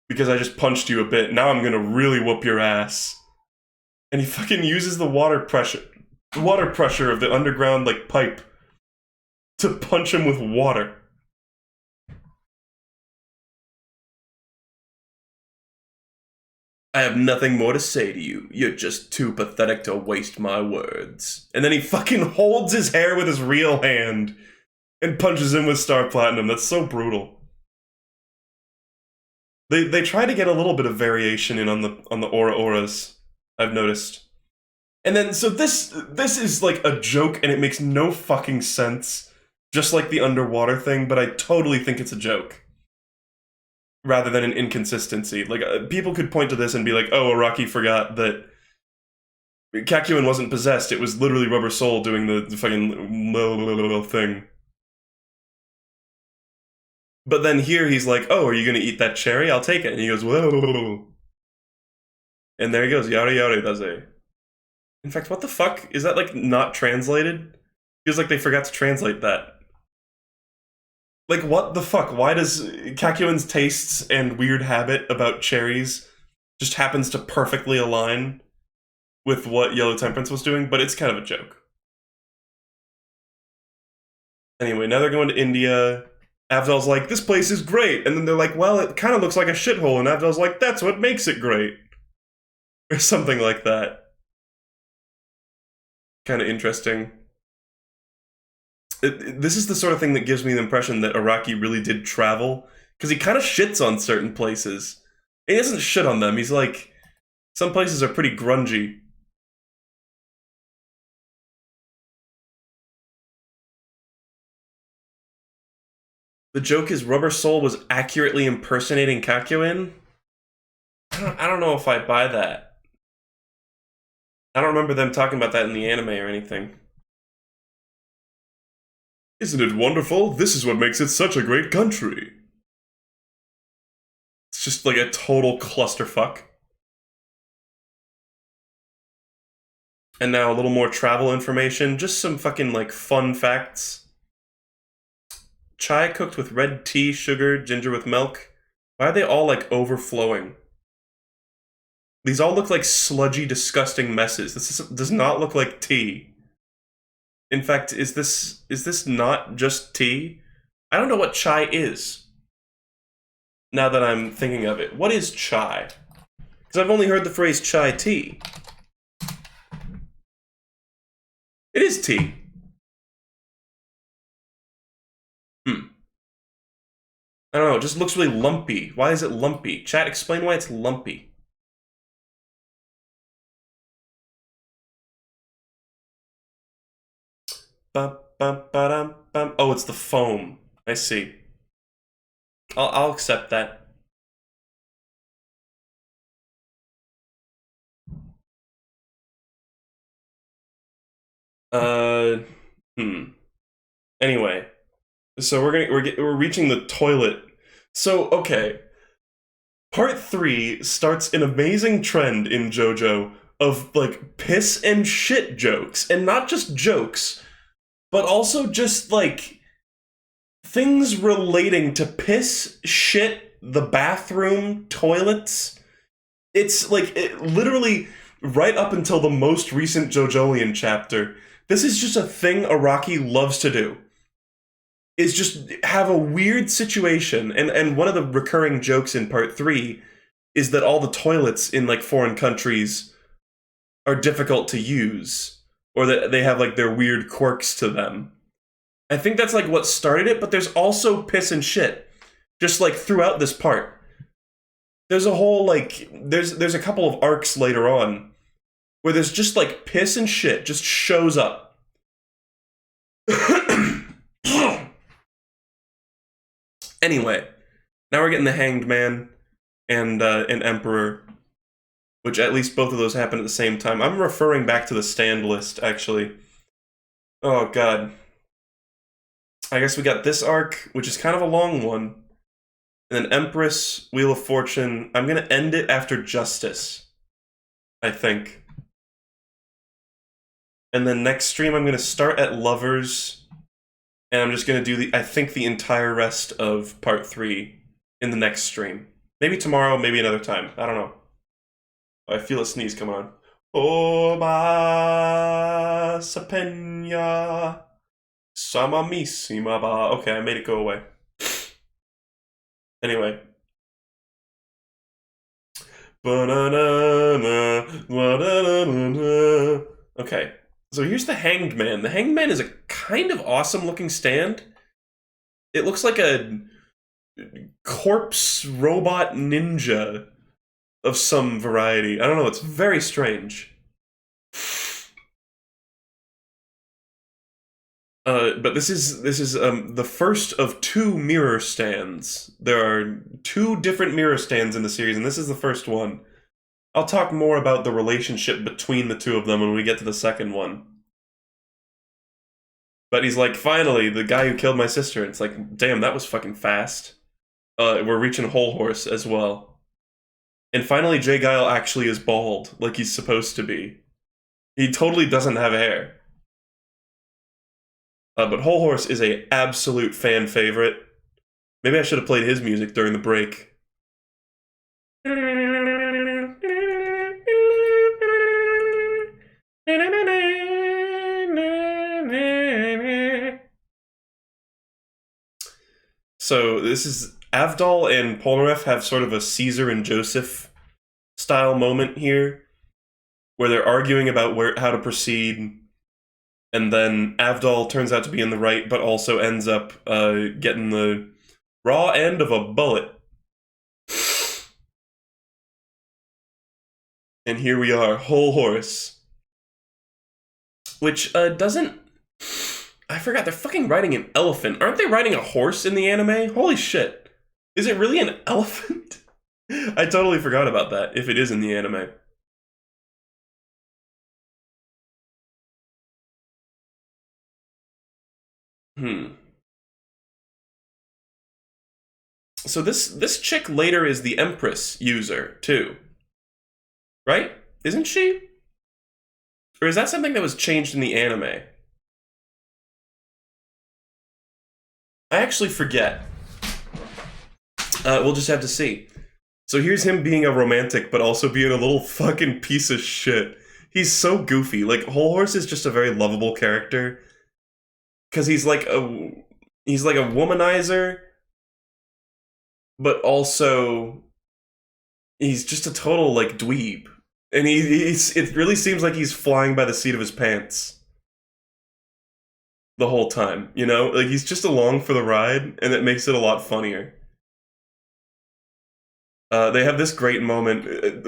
because I just punched you a bit. Now I'm gonna really whoop your ass. And he fucking uses the water pressure of the underground like pipe to punch him with water. I have nothing more to say to you. You're just too pathetic to waste my words. And then he fucking holds his hair with his real hand and punches him with Star Platinum. That's so brutal. They try to get a little bit of variation in on the auras, I've noticed. And then, so this is like a joke and it makes no fucking sense, just like the underwater thing, but I totally think it's a joke. Rather than an inconsistency. Like, people could point to this and be like, oh, Araki forgot that Kakyoin wasn't possessed, it was literally Rubber Soul doing the fucking thing. But then here he's like, oh, are you gonna eat that cherry? I'll take it. And he goes, whoa. And there he goes, yare yare daze. In fact, what the fuck? Is that, like, not translated? Feels like they forgot to translate that. Like, what the fuck? Why does Kakyoin's tastes and weird habit about cherries just happens to perfectly align with what Yellow Temperance was doing? But it's kind of a joke. Anyway, now they're going to India. Avdol's like, this place is great. And then they're like, well, it kind of looks like a shithole. And Avdol's like, that's what makes it great. Or something like that. Kind of interesting. This is the sort of thing that gives me the impression that Araki really did travel, because he kind of shits on certain places. He doesn't shit on them, he's like, some places are pretty grungy. The joke is Rubber Soul was accurately impersonating Kakyoin? I don't know if I buy that. I don't remember them talking about that in the anime or anything. Isn't it wonderful? This is what makes it such a great country. It's just like a total clusterfuck. And now a little more travel information. Just some fucking, like, fun facts. Chai cooked with red tea, sugar, ginger with milk. Why are they all, like, overflowing? These all look like sludgy, disgusting messes. This does not look like tea. In fact, is this not just tea? I don't know what chai is. Now that I'm thinking of it. What is chai? Because I've only heard the phrase chai tea. It is tea. I don't know, it just looks really lumpy. Why is it lumpy? Chat, explain why it's lumpy. Oh, it's the foam. I see. I'll accept that. Uh, Anyway, so we're reaching the toilet. So okay, part 3 starts an amazing trend in JoJo of like piss and shit jokes, and not just jokes, but also just like things relating to piss, shit, the bathroom, toilets. It's like literally right up until the most recent JoJolian chapter. This is just a thing Araki loves to do. Is just have a weird situation, and one of the recurring jokes in part 3 is that all the toilets in like foreign countries are difficult to use, or that they have like their weird quirks to them. I think that's like what started it, but there's also piss and shit just like throughout this part. There's a whole like there's a couple of arcs later on where there's just like piss and shit just shows up. Anyway, now we're getting the Hanged Man and an Emperor, which at least both of those happen at the same time. I'm referring back to the stand list, actually. Oh, God. I guess we got this arc, which is kind of a long one. And then Empress, Wheel of Fortune. I'm going to end it after Justice, I think. And then next stream, I'm going to start at Lovers. And I'm just going to do, I think, the entire rest of part 3 in the next stream. Maybe tomorrow, maybe another time. I don't know. I feel a sneeze coming on. Oba sapenya samamissima ba. Okay, I made it go away. Anyway. Okay. So here's the Hanged Man. The Hanged Man is a kind of awesome looking stand. It looks like a corpse robot ninja of some variety. I don't know, it's very strange. But this is the first of 2 mirror stands. There are 2 different mirror stands in the series, and this is the first one. I'll talk more about the relationship between the 2 of them when we get to the second one. But he's like, finally, the guy who killed my sister. It's like, damn, that was fucking fast. We're reaching Whole Horse as well. And finally, Jay Guile actually is bald, like he's supposed to be. He totally doesn't have hair. But Whole Horse is a absolute fan favorite. Maybe I should have played his music during the break. So this is Avdol and Polnareff have sort of a Caesar and Joseph style moment here, where they're arguing about how to proceed, and then Avdol turns out to be in the right, but also ends up getting the raw end of a bullet. And here we are, Whole Horse. Which doesn't... I forgot, they're fucking riding an elephant. Aren't they riding a horse in the anime? Holy shit. Is it really an elephant? I totally forgot about that, if it is in the anime. So this chick later is the Empress user, too. Right? Isn't she? Or is that something that was changed in the anime? I actually forget. We'll just have to see. So here's him being a romantic, but also being a little fucking piece of shit. He's so goofy. Like, Whole Horse is just a very lovable character. Because he's like a womanizer, but also he's just a total, like, dweeb. And it really seems like he's flying by the seat of his pants the whole time, you know? Like, he's just along for the ride, and it makes it a lot funnier. They have this great moment.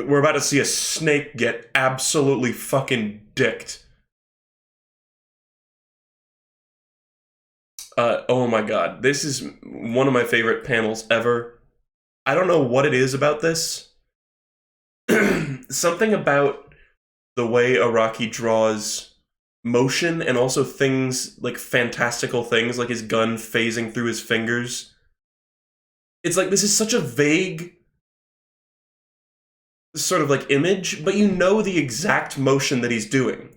We're about to see a snake get absolutely fucking dicked. Oh my god, this is one of my favorite panels ever. I don't know what it is about this. Something about the way Araki draws motion and also things like fantastical things, like his gun phasing through his fingers. It's like this is such a vague sort of like image, but you know the exact motion that he's doing.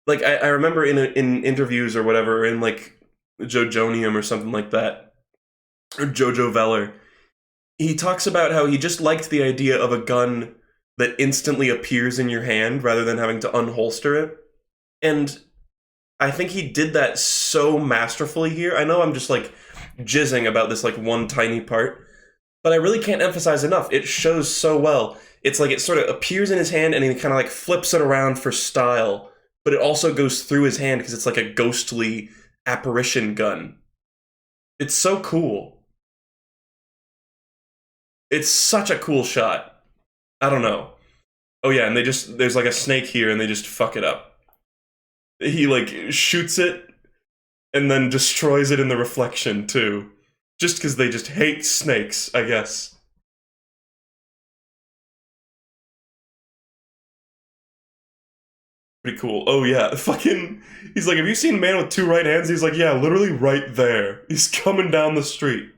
Like I remember in interviews or whatever, in like Jojonium or something like that, or Jojo Veller, he talks about how he just liked the idea of a gun that instantly appears in your hand rather than having to unholster it. And I think he did that so masterfully here. I know I'm just like jizzing about this like one tiny part, but I really can't emphasize enough. It shows so well. It's like it sort of appears in his hand and he kind of like flips it around for style, but it also goes through his hand because it's like a ghostly apparition gun. It's so cool. It's such a cool shot. I don't know. Oh yeah, and there's like a snake here and they just fuck it up. He like shoots it and then destroys it in the reflection too. Just because they just hate snakes, I guess. Pretty cool. Oh yeah, fucking... He's like, have you seen a man with two right hands? He's like, yeah, literally right there. He's coming down the street.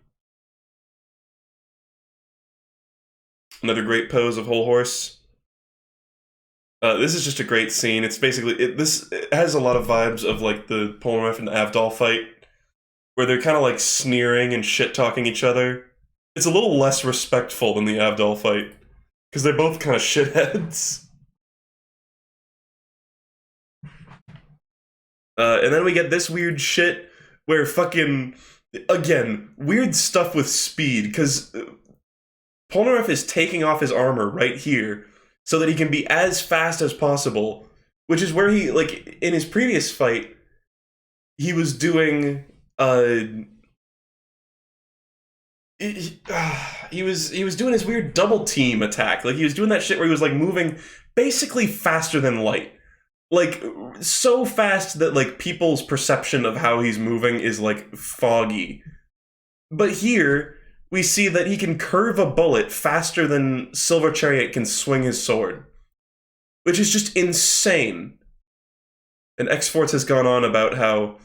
Another great pose of Whole Horse. This is just a great scene. It's basically... It has a lot of vibes of like the Polnareff and Avdol fight, where they're kind of like sneering and shit-talking each other. It's a little less respectful than the Avdol fight, because they're both kind of shitheads. And then we get this weird shit where fucking... Again, weird stuff with speed, because Polnareff is taking off his armor right here so that he can be as fast as possible, which is where he, like, in his previous fight, he was doing, he was doing his weird double team attack. Like, he was doing that shit where he was, like, moving basically faster than light. Like, so fast that, like, people's perception of how he's moving is, like, foggy. But here, we see that he can curve a bullet faster than Silver Chariot can swing his sword. Which is just insane. And X-Force has gone on about how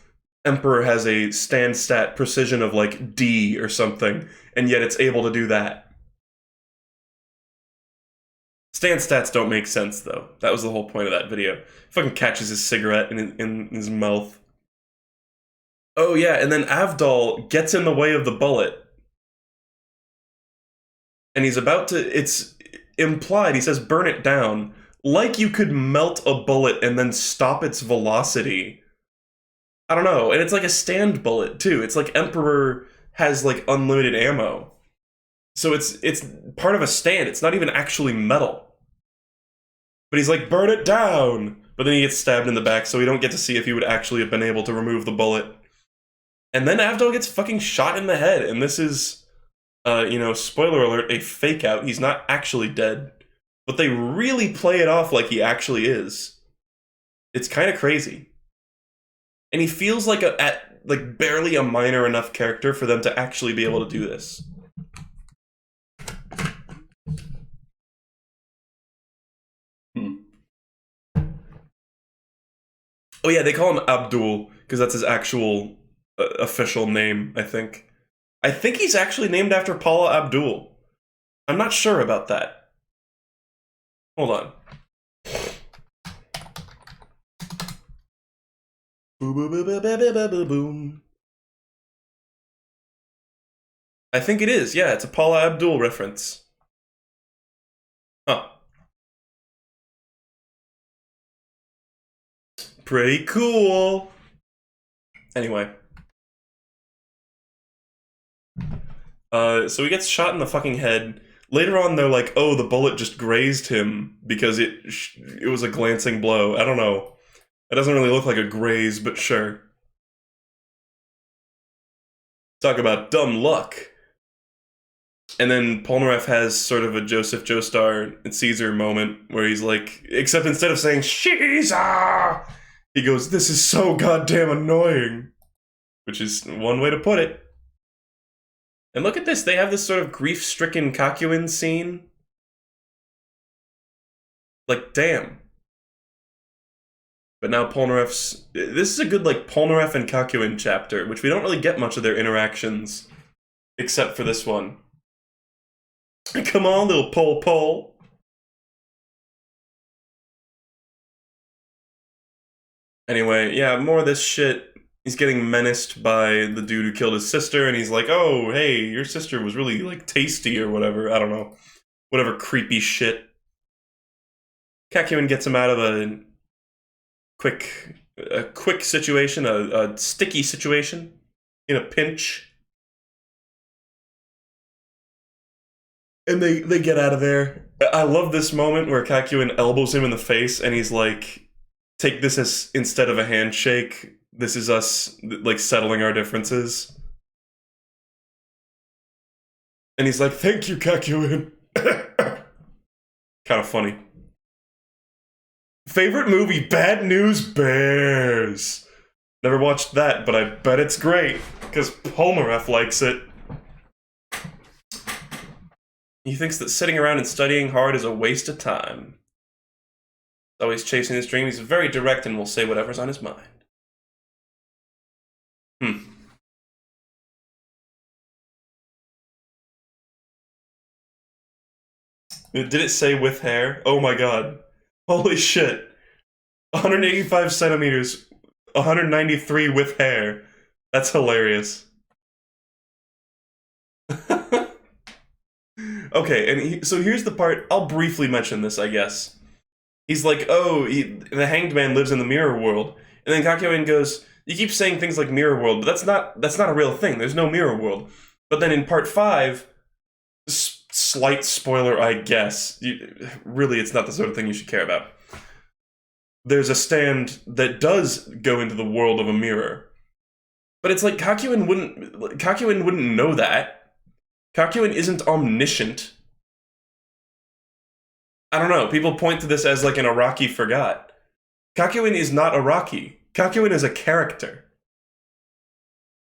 Emperor has a stand stat precision of, like, D or something, and yet it's able to do that. Stand stats don't make sense, though. That was the whole point of that video. He fucking catches his cigarette in his mouth. Oh yeah, and then Avdol gets in the way of the bullet. And he's about to... It's implied, he says, burn it down. Like you could melt a bullet and then stop its velocity. I don't know, and it's like a stand bullet, too. It's like Emperor has, like, unlimited ammo. So it's part of a stand. It's not even actually metal. But he's like, burn it down! But then he gets stabbed in the back, so we don't get to see if he would actually have been able to remove the bullet. And then Avdol gets fucking shot in the head, and this is, you know, spoiler alert, a fake out. He's not actually dead. But they really play it off like he actually is. It's kind of crazy. And he feels like like barely a minor enough character for them to actually be able to do this. Oh yeah, they call him Abdul, because that's his actual official name, I think. I think he's actually named after Paula Abdul. I'm not sure about that. Hold on. Boom. I think it is, yeah, it's a Paula Abdul reference. Huh. Pretty cool. Anyway. So he gets shot in the fucking head. Later on, they're like, oh, the bullet just grazed him because it was a glancing blow. I don't know. It doesn't really look like a graze, but sure. Talk about dumb luck. And then Polnareff has sort of a Joseph Joestar and Caesar moment where he's like, except instead of saying, Caesar, he goes, this is so goddamn annoying. which is one way to put it. And look at this, they have this sort of grief-stricken Kakyoin scene. Like, damn. But now Polnareff's... This is a good, like, Polnareff and Kakyoin chapter, which we don't really get much of their interactions, except for this one. Come on, little Pol. Anyway, yeah, more of this shit. He's getting menaced by the dude who killed his sister, and he's like, oh, hey, your sister was really, like, tasty or whatever. I don't know. Whatever creepy shit. Kakyoin gets him out of a quick situation, a sticky situation, in a pinch. And they get out of there. I love this moment where Kakyoin elbows him in the face, and he's like, take this as, instead of a handshake, this is us, like, settling our differences. And he's like, thank you, Kakyoin. Kind of funny. Favorite movie, Bad News Bears. Never watched that, but I bet it's great, because Polnareff likes it. He thinks that sitting around and studying hard is a waste of time. He's always chasing his dream. He's very direct and will say whatever's on his mind. Did it say with hair? Oh my god. Holy shit. 185 centimeters, 193 with hair. That's hilarious. Okay, and so here's the part, I'll briefly mention this, I guess. He's like, oh, the Hanged Man lives in the mirror world. And then Kakyoin goes, you keep saying things like mirror world, but that's not a real thing. There's no mirror world. But then in part 5, slight spoiler, I guess. Really, it's not the sort of thing you should care about. There's a stand that does go into the world of a mirror. But it's like, Kakyoin wouldn't know that. Kakyoin isn't omniscient. I don't know, people point to this as like an Araki forgot. Kakyoin is not Araki. Kakyoin is a character.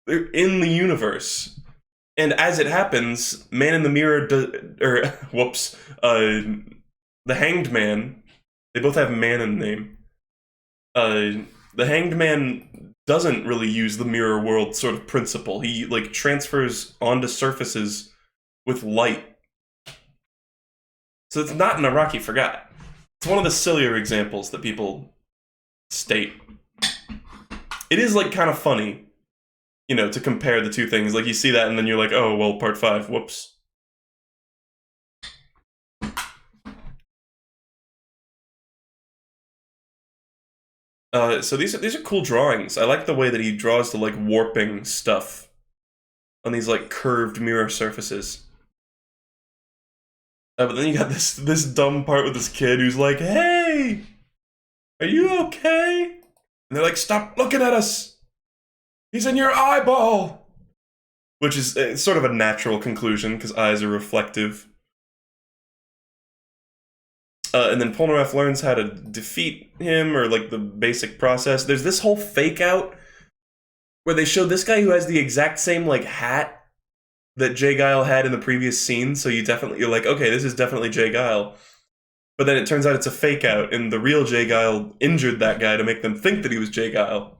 They're in the universe. And as it happens, Man in the Mirror, the Hanged Man, they both have man in the name. The Hanged Man doesn't really use the mirror world sort of principle. He, like, transfers onto surfaces with light. So it's not an Araki forgot. It's one of the sillier examples that people state. It is, like, kind of funny, you know, to compare the two things. Like, you see that and then you're like, oh, well, part 5, whoops. So these are cool drawings. I like the way that he draws the, like, warping stuff on these, like, curved mirror surfaces. But then you got this dumb part with this kid who's like, hey! Are you okay? And they're like, stop looking at us! He's in your eyeball! Which is sort of a natural conclusion, because eyes are reflective. And then Polnareff learns how to defeat him, or like the basic process. There's this whole fake out where they show this guy who has the exact same like hat that Jay Guile had in the previous scene, so you're like, okay, this is definitely Jay Guile. But then it turns out it's a fake out, and the real Jay Guile injured that guy to make them think that he was Jay Guile.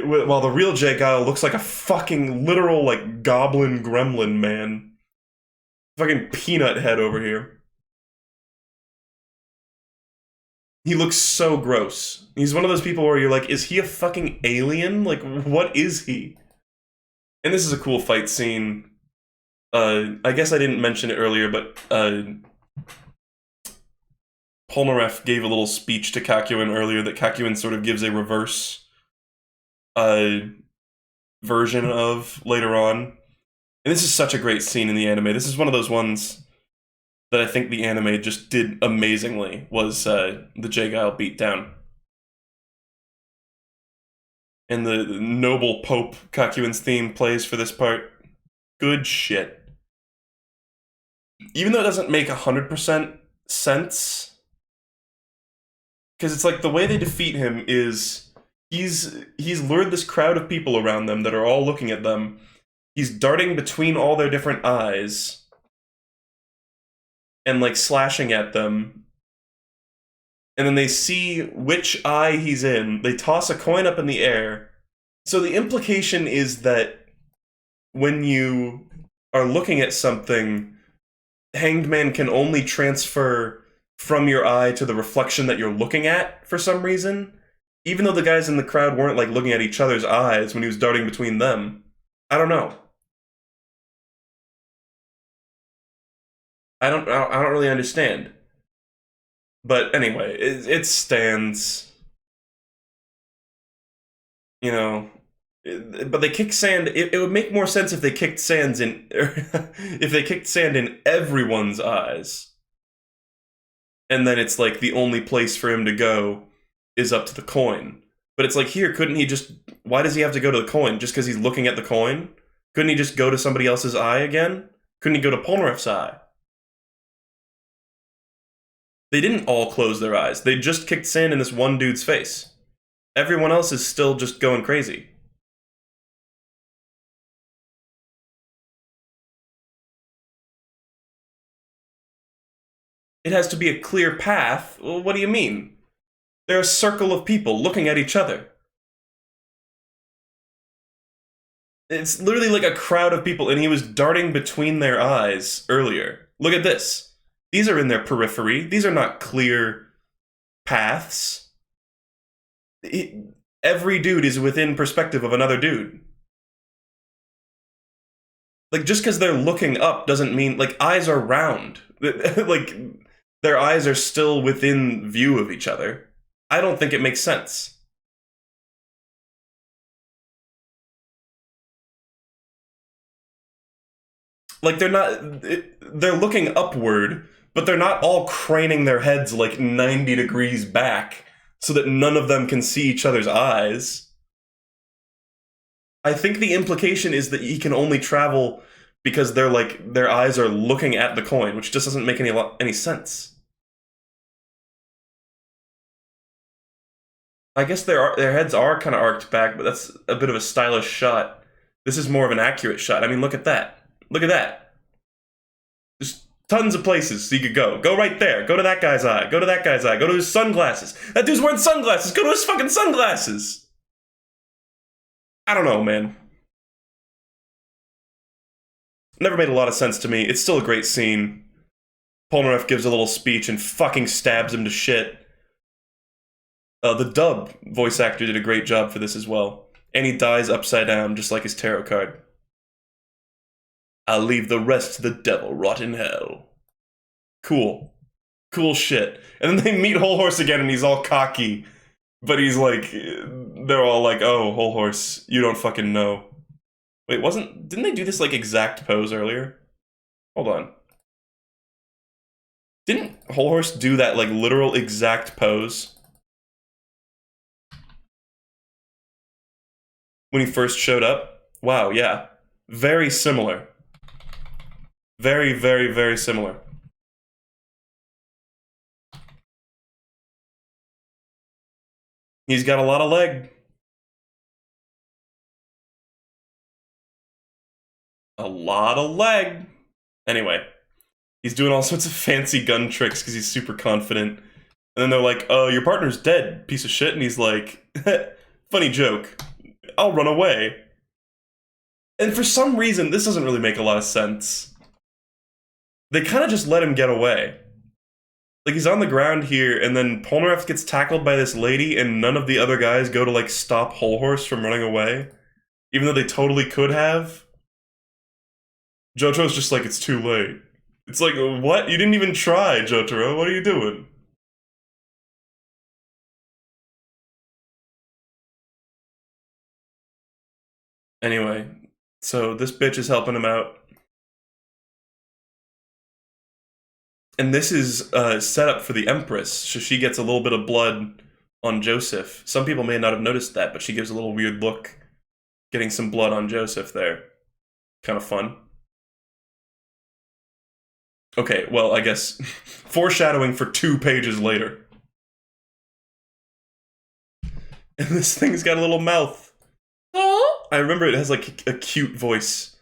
While the real Jay Guile looks like a fucking literal like goblin gremlin man. Fucking peanut head over here. He looks so gross. He's one of those people where you're like, is he a fucking alien? Like, what is he? And this is a cool fight scene. I guess I didn't mention it earlier, but Polnareff gave a little speech to Kakyoin earlier that Kakyoin sort of gives a reverse version of later on. And this is such a great scene in the anime. This is one of those ones that I think the anime just did amazingly, was the Jay Guile beatdown. And the Noble Pope Kakyoin's theme plays for this part. Good shit. Even though it doesn't make 100% sense, because it's like the way they defeat him is He's lured this crowd of people around them that are all looking at them. He's darting between all their different eyes and like slashing at them. And then they see which eye he's in. They toss a coin up in the air. So the implication is that when you are looking at something, Hanged Man can only transfer from your eye to the reflection that you're looking at for some reason. Even though the guys in the crowd weren't like looking at each other's eyes when he was darting between them. I don't know. I don't really understand. But anyway, it stands. You know, but they kick sand. It would make more sense if they kicked sands in, if they kicked sand in everyone's eyes, and then it's like the only place for him to go is up to the coin. But it's like here, couldn't he just? Why does he have to go to the coin? Just because he's looking at the coin? Couldn't he just go to somebody else's eye again? Couldn't he go to Polnareff's eye? They didn't all close their eyes. They just kicked sand in this one dude's face. Everyone else is still just going crazy. It has to be a clear path. Well, what do you mean? They're a circle of people looking at each other. It's literally like a crowd of people, and he was darting between their eyes earlier. Look at this. These are in their periphery. These are not clear paths. Every dude is within perspective of another dude. Like, just because they're looking up doesn't mean, like, eyes are round. Like, their eyes are still within view of each other. I don't think it makes sense. Like, they're looking upward, but they're not all craning their heads like 90 degrees back so that none of them can see each other's eyes. I think the implication is that he can only travel because they're like, their eyes are looking at the coin, which just doesn't make any sense. I guess their heads are kind of arced back, but that's a bit of a stylish shot. This is more of an accurate shot. I mean, look at that. Look at that. There's tons of places so you could go. Go right there. Go to that guy's eye. Go to that guy's eye. Go to his sunglasses. That dude's wearing sunglasses. Go to his fucking sunglasses. I don't know, man. Never made a lot of sense to me. It's still a great scene. Polnareff gives a little speech and fucking stabs him to shit. The dub voice actor did a great job for this as well. And he dies upside down, just like his tarot card. I'll leave the rest to the devil rot in hell. Cool. Cool shit. And then they meet Whole Horse again and he's all cocky. But he's like, they're all like, oh, Whole Horse, you don't fucking know. Wait, didn't they do this like exact pose earlier? Hold on. Didn't Whole Horse do that like literal exact pose? When he first showed up? Wow, yeah. Very similar. Very, very, very similar. He's got a lot of leg. A lot of leg. Anyway, he's doing all sorts of fancy gun tricks because he's super confident. And then they're like, your partner's dead, piece of shit. And he's like, funny joke. I'll run away. And for some reason, this doesn't really make a lot of sense. They kind of just let him get away. Like, he's on the ground here, and then Polnareff gets tackled by this lady, and none of the other guys go to, like, stop Whole Horse from running away. Even though they totally could have. Jojo's just like, it's too late. It's like, what? You didn't even try, Jotaro. What are you doing? Anyway, so this bitch is helping him out. And this is set up for the Empress, so she gets a little bit of blood on Joseph. Some people may not have noticed that, but she gives a little weird look, getting some blood on Joseph there. Kind of fun. Okay, well, I guess foreshadowing for 2 pages later. And this thing's got a little mouth. Oh! I remember it has like a cute voice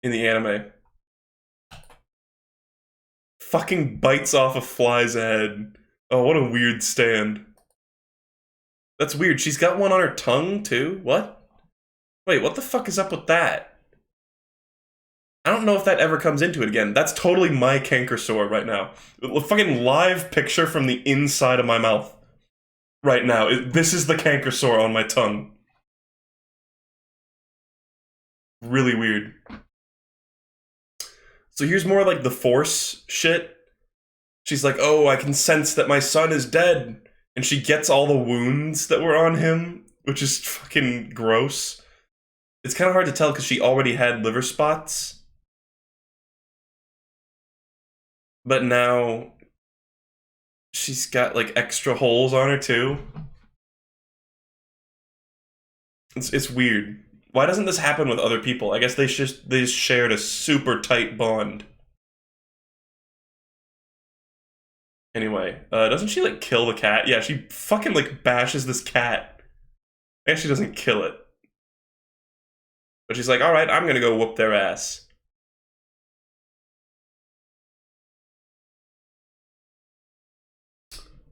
in the anime. Fucking bites off a fly's head. Oh, what a weird stand. That's weird. She's got one on her tongue, too? What? Wait, what the fuck is up with that? I don't know if that ever comes into it again. That's totally my canker sore right now. A fucking live picture from the inside of my mouth. Right now. This is the canker sore on my tongue. Really weird. So here's more like the Force shit. She's like, oh, I can sense that my son is dead. And she gets all the wounds that were on him, which is fucking gross. It's kind of hard to tell because she already had liver spots. But now she's got like extra holes on her too. It's weird. Why doesn't this happen with other people? I guess they just shared a super tight bond. Anyway, doesn't she like kill the cat? Yeah, she fucking like bashes this cat. I guess she doesn't kill it. But she's like, alright, I'm gonna go whoop their ass.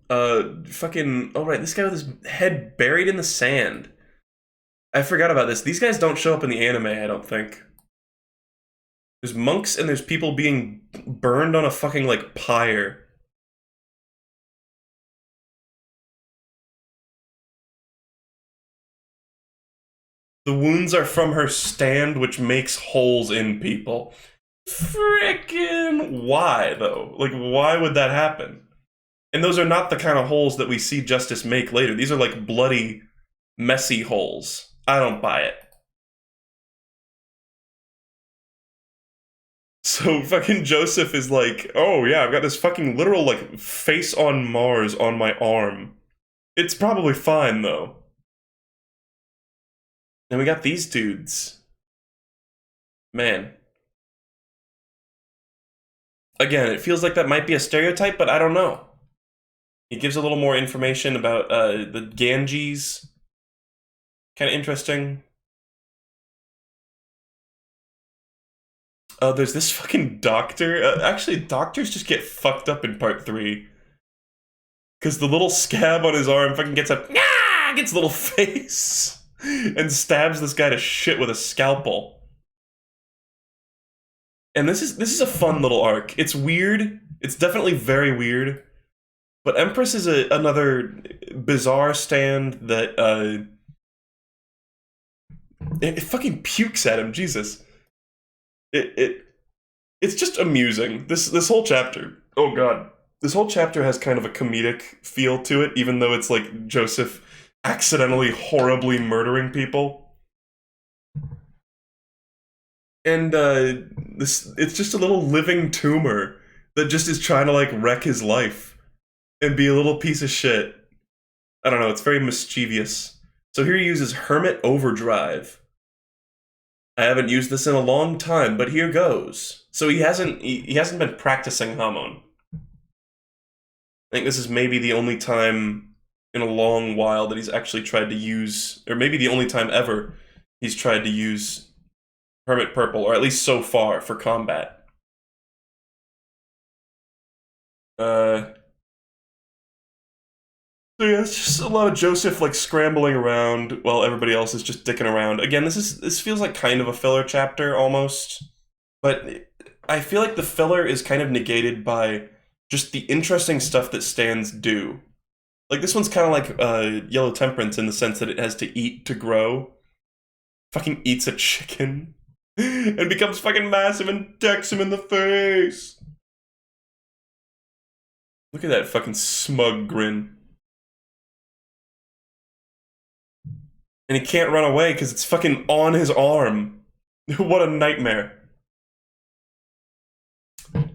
Fucking, oh right, this guy with his head buried in the sand. I forgot about this. These guys don't show up in the anime, I don't think. There's monks and there's people being burned on a fucking, like, pyre. The wounds are from her stand, which makes holes in people. Frickin' why, though? Like, why would that happen? And those are not the kind of holes that we see Justice make later. These are, like, bloody, messy holes. I don't buy it. So fucking Joseph is like, oh yeah, I've got this fucking literal, like, face on Mars on my arm. It's probably fine, though. And we got these dudes. Man. Again, it feels like that might be a stereotype, but I don't know. It gives a little more information about the Ganges. Kind of interesting. Oh, there's this fucking doctor. Actually, doctors just get fucked up in part 3. Because the little scab on his arm fucking gets a little face and stabs this guy to shit with a scalpel. And this is a fun little arc. It's weird. It's definitely very weird. But Empress is another bizarre stand that it fucking pukes at him. Jesus. It's just amusing. This whole chapter. Oh god. This whole chapter has kind of a comedic feel to it, even though it's like Joseph accidentally horribly murdering people. And it's just a little living tumor that just is trying to like wreck his life and be a little piece of shit. I don't know, it's very mischievous. So here he uses Hermit Overdrive. I haven't used this in a long time, but here goes. So he hasn't been practicing Hamon. I think this is maybe the only time in a long while that he's actually tried to use, or maybe the only time ever he's tried to use Hermit Purple, or at least so far, for combat. So yeah, it's just a lot of Joseph like scrambling around while everybody else is just dicking around. Again, this feels like kind of a filler chapter almost, but I feel like the filler is kind of negated by just the interesting stuff that stands do. Like this one's kind of like Yellow Temperance in the sense that it has to eat to grow. Fucking eats a chicken and becomes fucking massive and decks him in the face. Look at that fucking smug grin. And he can't run away because it's fucking on his arm. What a nightmare.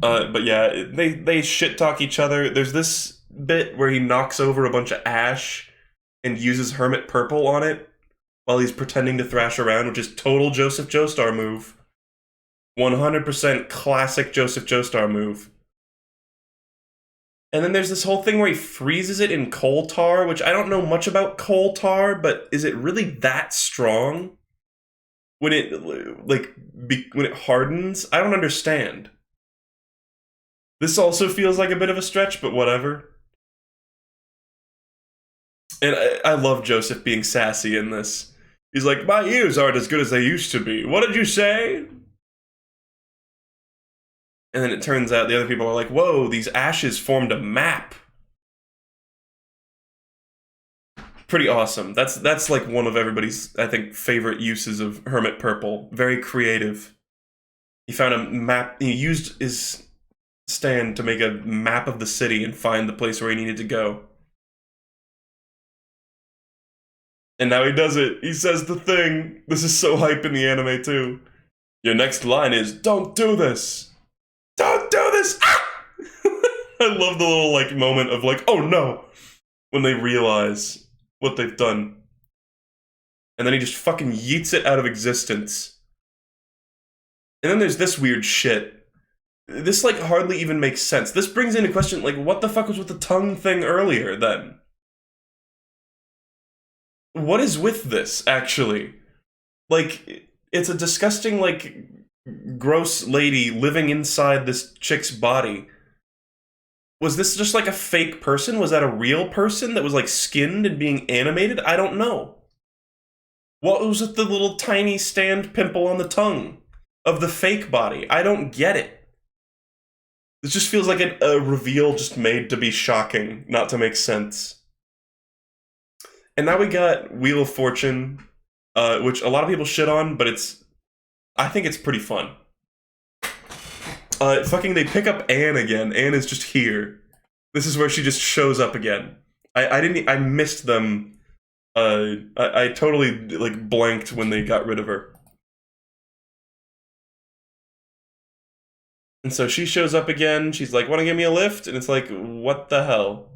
But yeah, they shit-talk each other. There's this bit where he knocks over a bunch of ash and uses Hermit Purple on it while he's pretending to thrash around, which is total Joseph Joestar move. 100% classic Joseph Joestar move. And then there's this whole thing where he freezes it in coal tar, which I don't know much about coal tar, but is it really that strong? When it, when it hardens? I don't understand. This also feels like a bit of a stretch, but whatever. And I love Joseph being sassy in this. He's like, my ears aren't as good as they used to be. What did you say? And then it turns out the other people are like, whoa, these ashes formed a map. Pretty awesome. That's like one of everybody's, I think, favorite uses of Hermit Purple. Very creative. He found a map, he used his stand to make a map of the city and find the place where he needed to go. And now he does it. He says the thing. This is so hype in the anime too. Your next line is, don't do this. Don't do this! Ah! I love the little, like, moment of, like, oh no! When they realize what they've done. And then he just fucking yeets it out of existence. And then there's this weird shit. This, like, hardly even makes sense. This brings into question, like, what the fuck was with the tongue thing earlier, then? What is with this, actually? Like, it's a disgusting, like, gross lady living inside this chick's body. Was this just like a fake person? Was that a real person that was like skinned and being animated? I don't know. What was with the little tiny stand pimple on the tongue of the fake body? I don't get it. This just feels like a reveal just made to be shocking, not to make sense. And now we got Wheel of Fortune, which a lot of people shit on, but I think it's pretty fun. They pick up Anne again. Anne is just here. This is where she just shows up again. I missed them. I totally, like, blanked when they got rid of her. And so she shows up again. She's like, wanna give me a lift? And it's like, what the hell?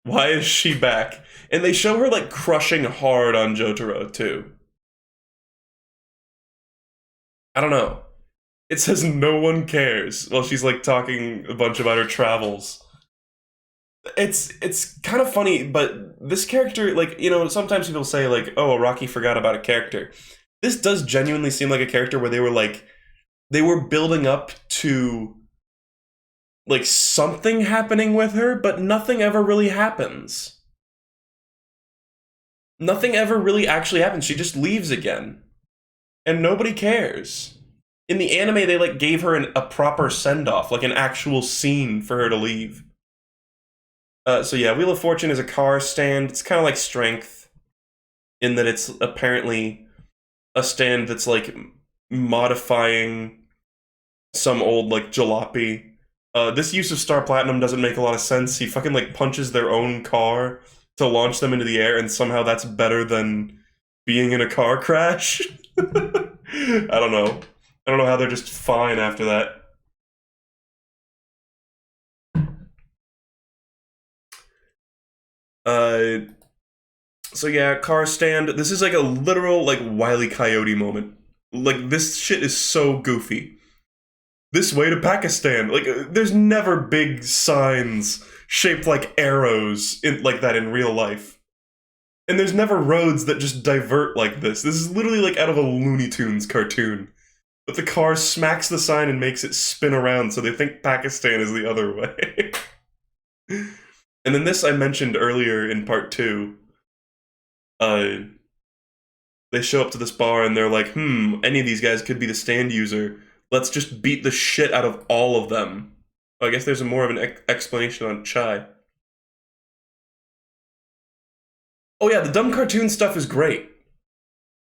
Why is she back? And they show her, like, crushing hard on Jotaro, too. I don't know. It says no one cares while she's like talking a bunch about her travels. It's kind of funny, but this character, like, you know, sometimes people say like, oh, Rocky forgot about a character. This does genuinely seem like a character where they were building up to like something happening with her, but nothing ever really happens. Nothing ever really actually happens. She just leaves again. And nobody cares. In the anime, they like gave her a proper send-off, like an actual scene for her to leave. So yeah, Wheel of Fortune is a car stand. It's kind of like Strength, in that it's apparently a stand that's like modifying some old like jalopy. This use of Star Platinum doesn't make a lot of sense. He fucking like punches their own car to launch them into the air, and somehow that's better than being in a car crash. I don't know. I don't know how they're just fine after that. So yeah, car stand. This is like a literal, like, Wile E. Coyote moment. Like, this shit is so goofy. This way to Pakistan. Like, there's never big signs shaped like arrows like that in real life. And there's never roads that just divert like this. This is literally like out of a Looney Tunes cartoon. But the car smacks the sign and makes it spin around so they think Pakistan is the other way. And then this I mentioned earlier in part 2. They show up to this bar and they're like, any of these guys could be the stand user. Let's just beat the shit out of all of them. I guess there's more of an explanation on Chai. Oh yeah, the dumb cartoon stuff is great.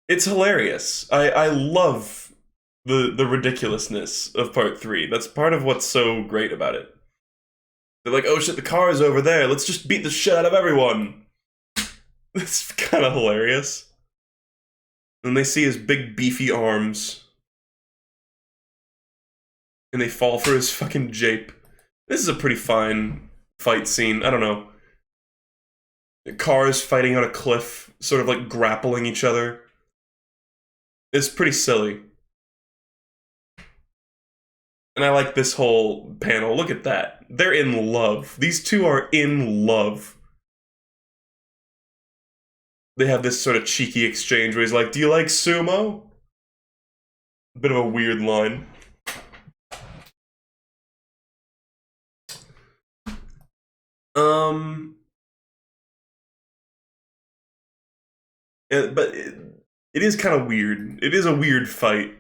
It's hilarious. I love the ridiculousness of part 3. That's part of what's so great about it. They're like, oh shit, the car is over there. Let's just beat the shit out of everyone. It's kind of hilarious. And they see his big beefy arms. And they fall for his fucking jape. This is a pretty fine fight scene. I don't know. Cars fighting on a cliff, sort of like grappling each other. It's pretty silly. And I like this whole panel. Look at that. They're in love. These two are in love. They have this sort of cheeky exchange where he's like, "Do you like sumo?" Bit of a weird line. But it is kind of weird. It is a weird fight.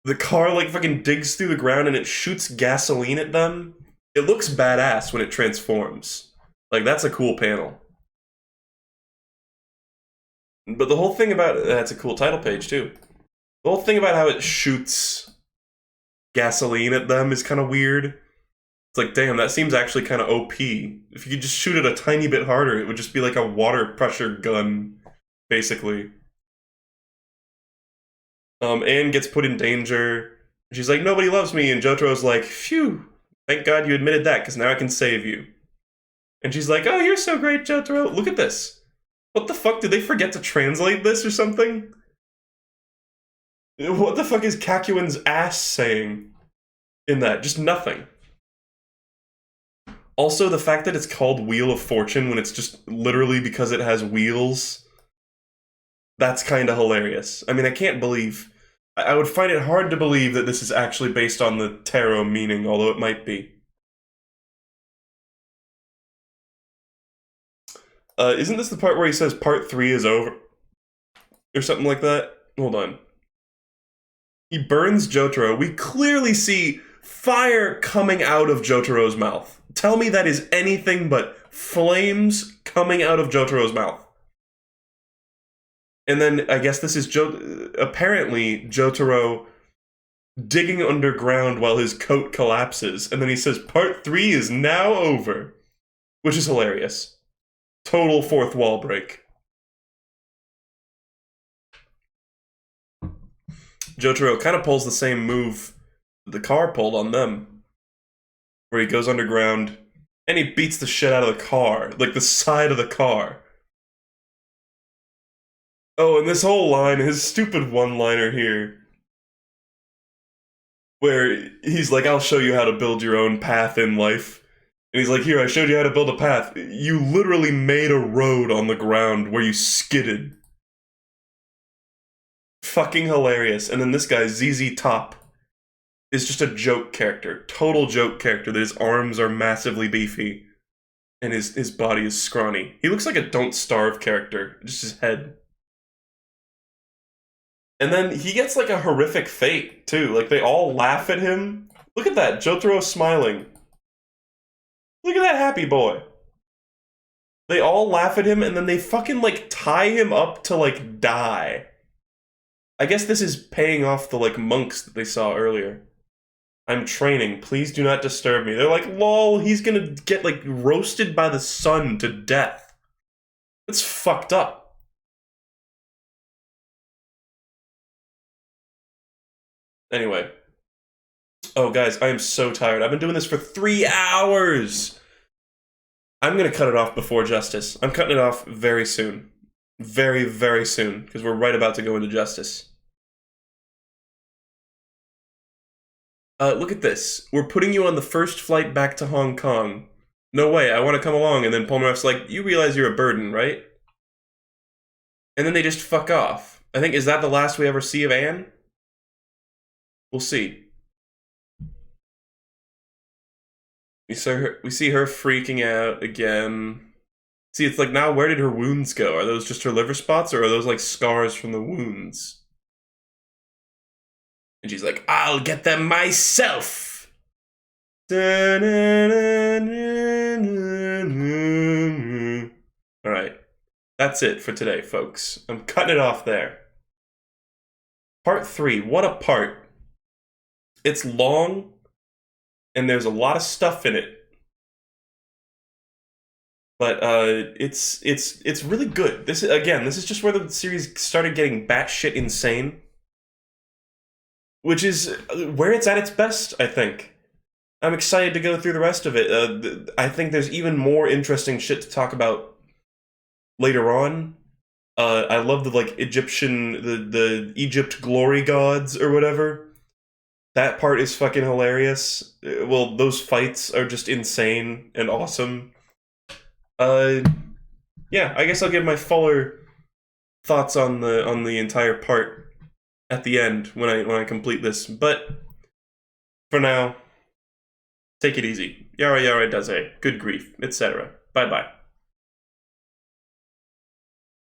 The car, like, fucking digs through the ground and it shoots gasoline at them. It looks badass when it transforms. Like, that's a cool panel. But the whole thing about... That's a cool title page, too. The whole thing about how it shoots gasoline at them is kind of weird. It's like, damn, that seems actually kind of OP. If you could just shoot it a tiny bit harder, it would just be like a water pressure gun, basically. Anne gets put in danger. She's like, "Nobody loves me," and Jotaro's like, "Phew, thank God you admitted that, because now I can save you." And she's like, "Oh, you're so great, Jotaro. Look at this. What the fuck? Did they forget to translate this or something? What the fuck is Kakyoin's ass saying in that? Just nothing. Also, the fact that it's called Wheel of Fortune when it's just literally because it has wheels, that's kind of hilarious. I mean, I can't believe... I would find it hard to believe that this is actually based on the tarot meaning, although it might be. Isn't this the part where he says part 3 is over? Or something like that? Hold on. He burns Jotaro. We clearly see fire coming out of Jotaro's mouth. Tell me that is anything but flames coming out of Jotaro's mouth. And then, I guess this is apparently Jotaro digging underground while his coat collapses. And then he says, part 3 is now over. Which is hilarious. Total fourth wall break. Jotaro kind of pulls the same move the car pulled on them. Where he goes underground, and he beats the shit out of the car. Like, the side of the car. Oh, and this whole line, his stupid one-liner here, where he's like, "I'll show you how to build your own path in life." And he's like, "Here, I showed you how to build a path. You literally made a road on the ground where you skidded." Fucking hilarious. And then this guy, ZZ Top, is just a joke character. Total joke character that his arms are massively beefy. And his body is scrawny. He looks like a Don't Starve character. Just his head. And then he gets like a horrific fate, too. Like, they all laugh at him. Look at that, Jotaro smiling. Look at that happy boy. They all laugh at him, and then they fucking, like, tie him up to, like, die. I guess this is paying off the, like, monks that they saw earlier. "I'm training. Please do not disturb me." They're like, lol, he's gonna get, like, roasted by the sun to death. That's fucked up. Anyway. Oh, guys, I am so tired. I've been doing this for 3 hours! I'm gonna cut it off before Justice. I'm cutting it off very soon. Very, very soon, because we're right about to go into Justice. Look at this. We're putting you on the first flight back to Hong Kong. No way, I want to come along. And then Polnareff's like, "You realize you're a burden, right?" And then they just fuck off. I think, is that the last we ever see of Anne? We'll see. We see her freaking out again. See, it's like, now where did her wounds go? Are those just her liver spots, or are those like scars from the wounds? And she's like, "I'll get them myself!" Alright. That's it for today, folks. I'm cutting it off there. Part 3. What a part. It's long, and there's a lot of stuff in it. But it's really good. This is just where the series started getting batshit insane, which is where it's at its best, I think. I'm excited to go through the rest of it. I think there's even more interesting shit to talk about later on. I love the like Egyptian, the Egypt glory gods or whatever. That part is fucking hilarious. Well, those fights are just insane and awesome. Uh, yeah, I guess I'll give my fuller thoughts on the entire part at the end when I complete this. But for now, take it easy. Yara yara daze. Good grief, etc. Bye bye.